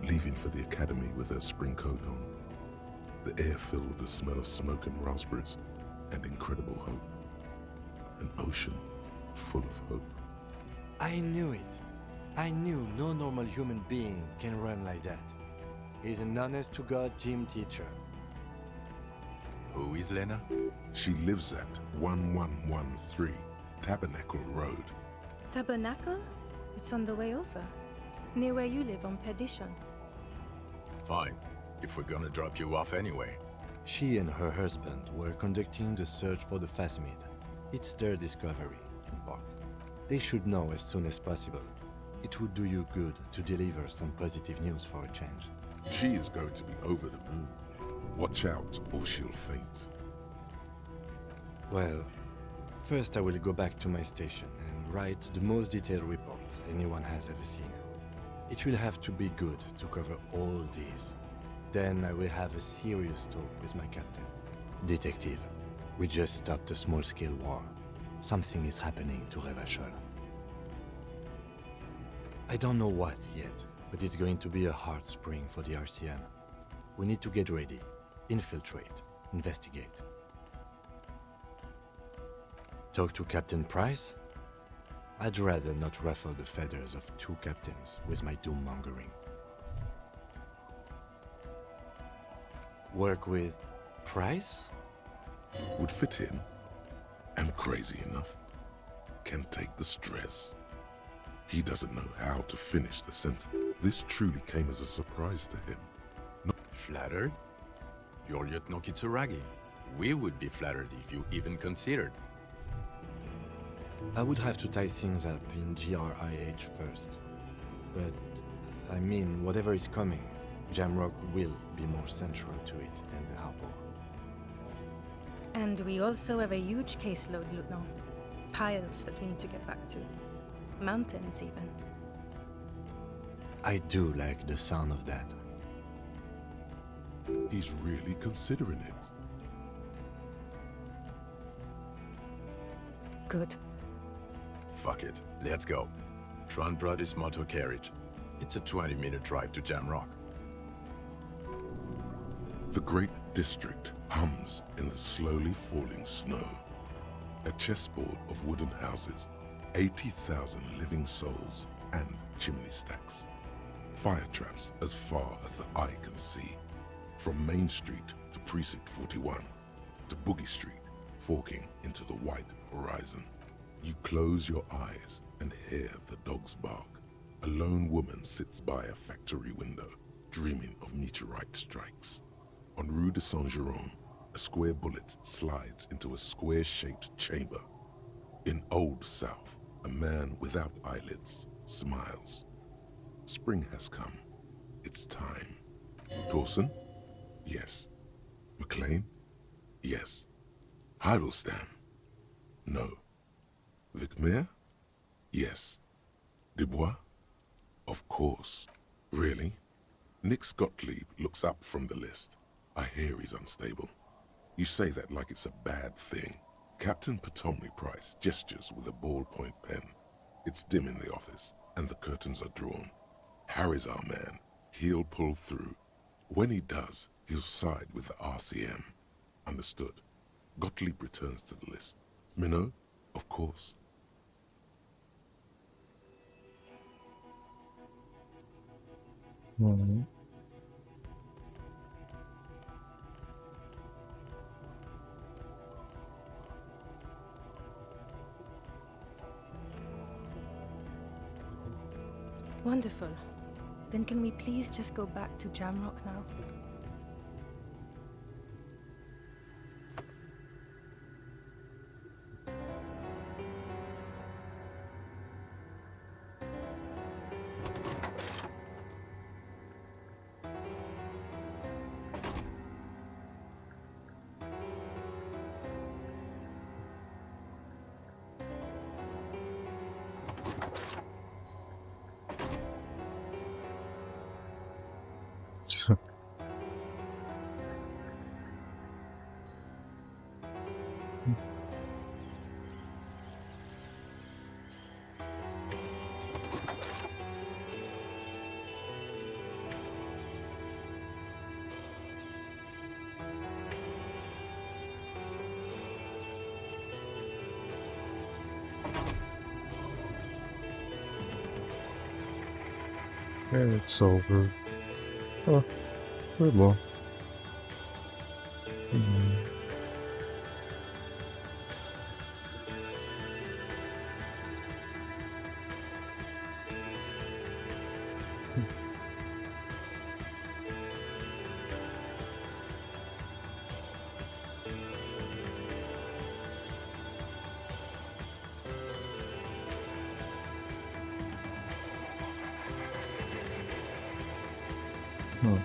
leaving for the academy with her spring coat on. the air filled with the smell of smoke and raspberries, and incredible hope. An ocean full of hope. I knew it. I knew no normal human being can run like that. He's an honest-to-God gym teacher. Who is Lena? She lives at 1113 Tabernacle Road. Tabernacle? It's on the way over. Near where you live on Perdition. Fine, if we're gonna drop you off anyway. She and her husband were conducting the search for the Phasmid. It's their discovery, in part. They should know as soon as possible. It would do you good to deliver some positive news for a change. She is going to be over the moon. Watch out, or she'll faint. Well, first I will go back to my station and write the most detailed report anyone has ever seen. It will have to be good to cover all these. Then I will have a serious talk with my captain. Detective, we just stopped a small-scale war. Something is happening to Revachol. I don't know what yet, but it's going to be a hard spring for the RCM. We need to get ready, infiltrate, investigate. Talk to Captain Price? I'd rather not ruffle the feathers of two captains with my doom-mongering. Work with Price? Would fit him. And crazy enough. Can take the stress. He doesn't know how to finish the sentence. This truly came as a surprise to him. Flattered? You're Lieutenant Kitsuragi. We would be flattered if you even considered. I would have to tie things up in GRIH first. But, I mean, whatever is coming, Jamrock will be more central to it than the harbor. And we also have a huge caseload, Lieutenant. Piles that we need to get back to. Mountains, even. I do like the sound of that. He's really considering it. Good. Fuck it, let's go. Tron brought his motor carriage. It's a 20-minute drive to Jamrock. The great district hums in the slowly falling snow. A chessboard of wooden houses, 80,000 living souls, and chimney stacks. Fire traps as far as the eye can see. From Main Street to Precinct 41, to Boogie Street, forking into the white horizon. You close your eyes and hear the dogs bark. A lone woman sits by a factory window, dreaming of meteorite strikes. On Rue de Saint-Jérôme, a square bullet slides into a square-shaped chamber. In Old South, a man without eyelids smiles. Spring has come. It's time. Dawson? Yes. McLean? Yes. Heidelstein? No. Vicmere? Yes. Dubois? Of course. Really? Nix Gottlieb looks up from the list. I hear he's unstable. You say that like it's a bad thing. Captain Potomny Price gestures with a ballpoint pen. It's dim in the office, and the curtains are drawn. Harry's our man. He'll pull through. When he does, he'll side with the RCM. Understood. Gottlieb returns to the list. Minot? Of course. Mhm. Wonderful. Then can we please just go back to Jamrock now? It's over. Oh, we're low. Oh.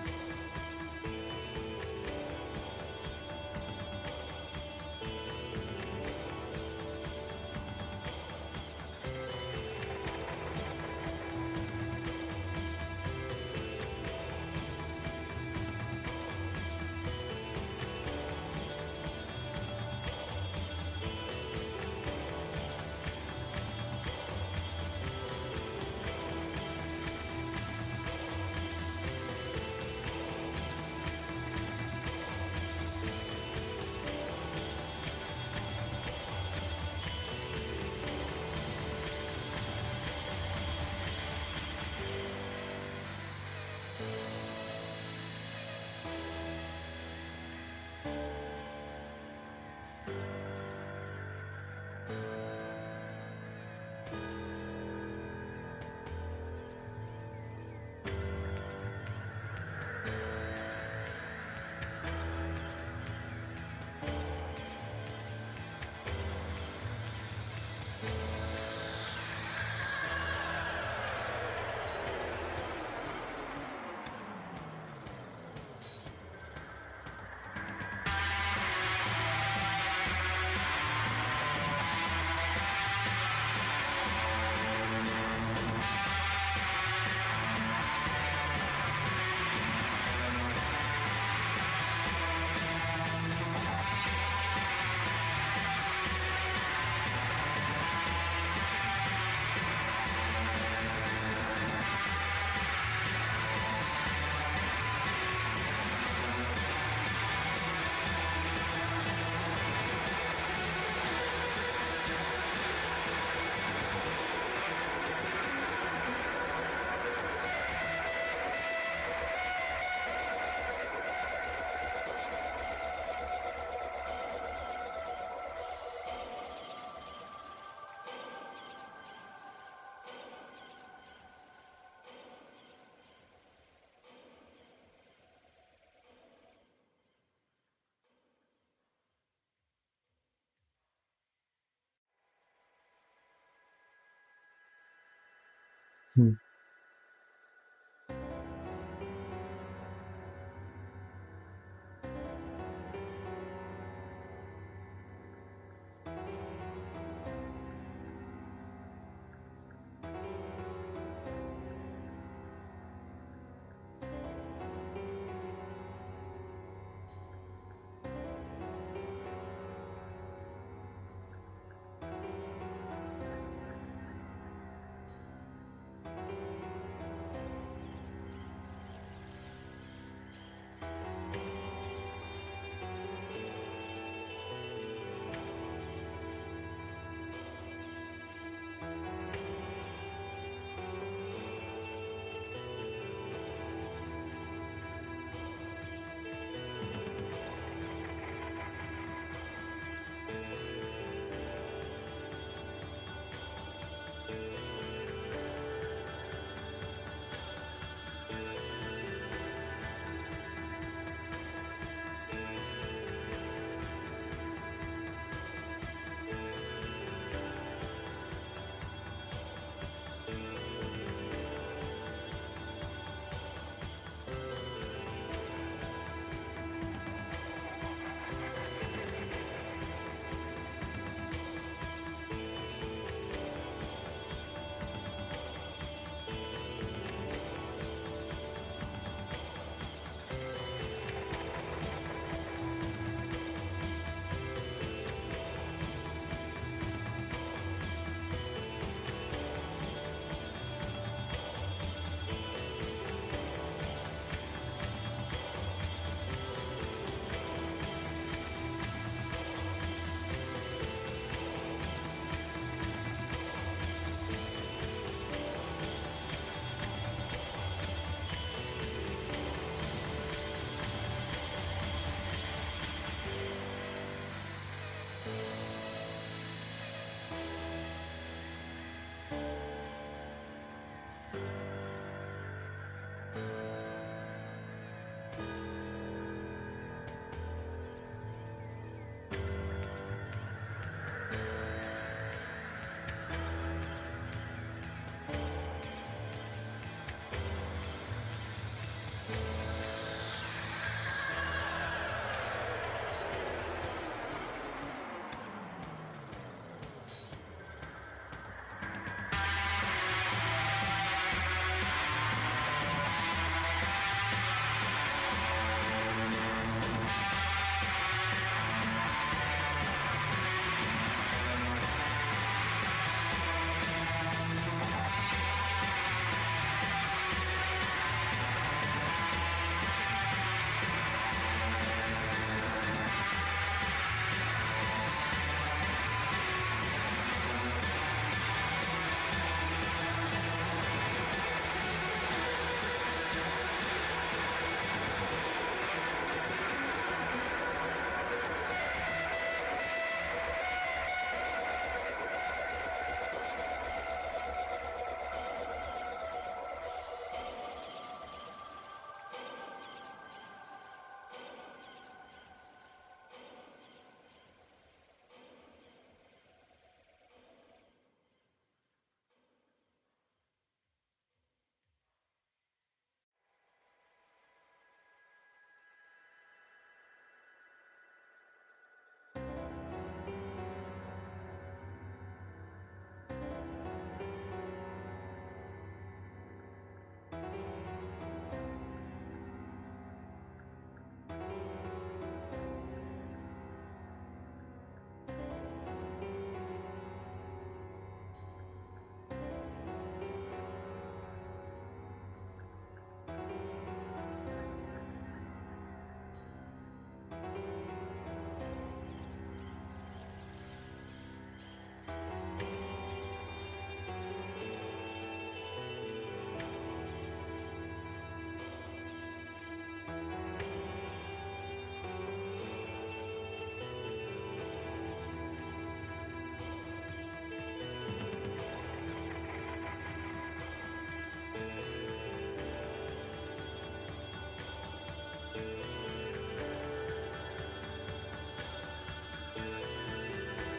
Hmm.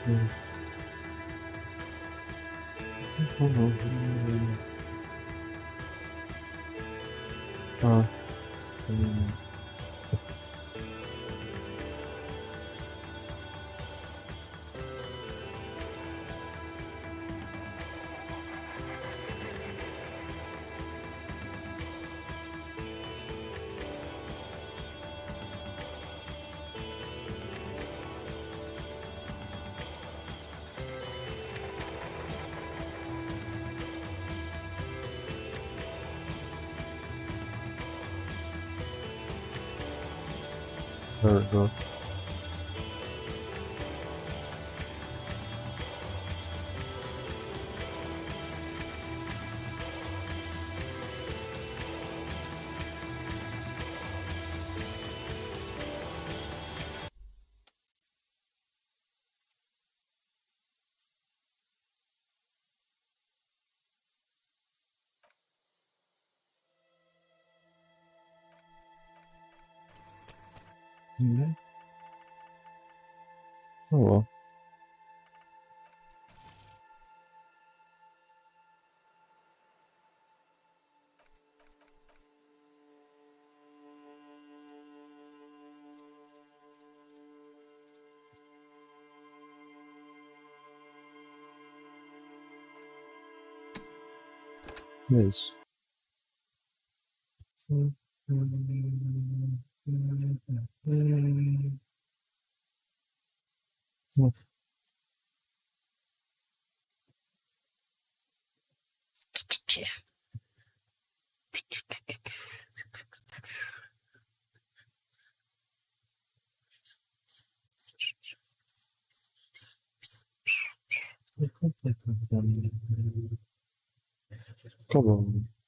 Ah. There we go. Oh well. Yes. Come on.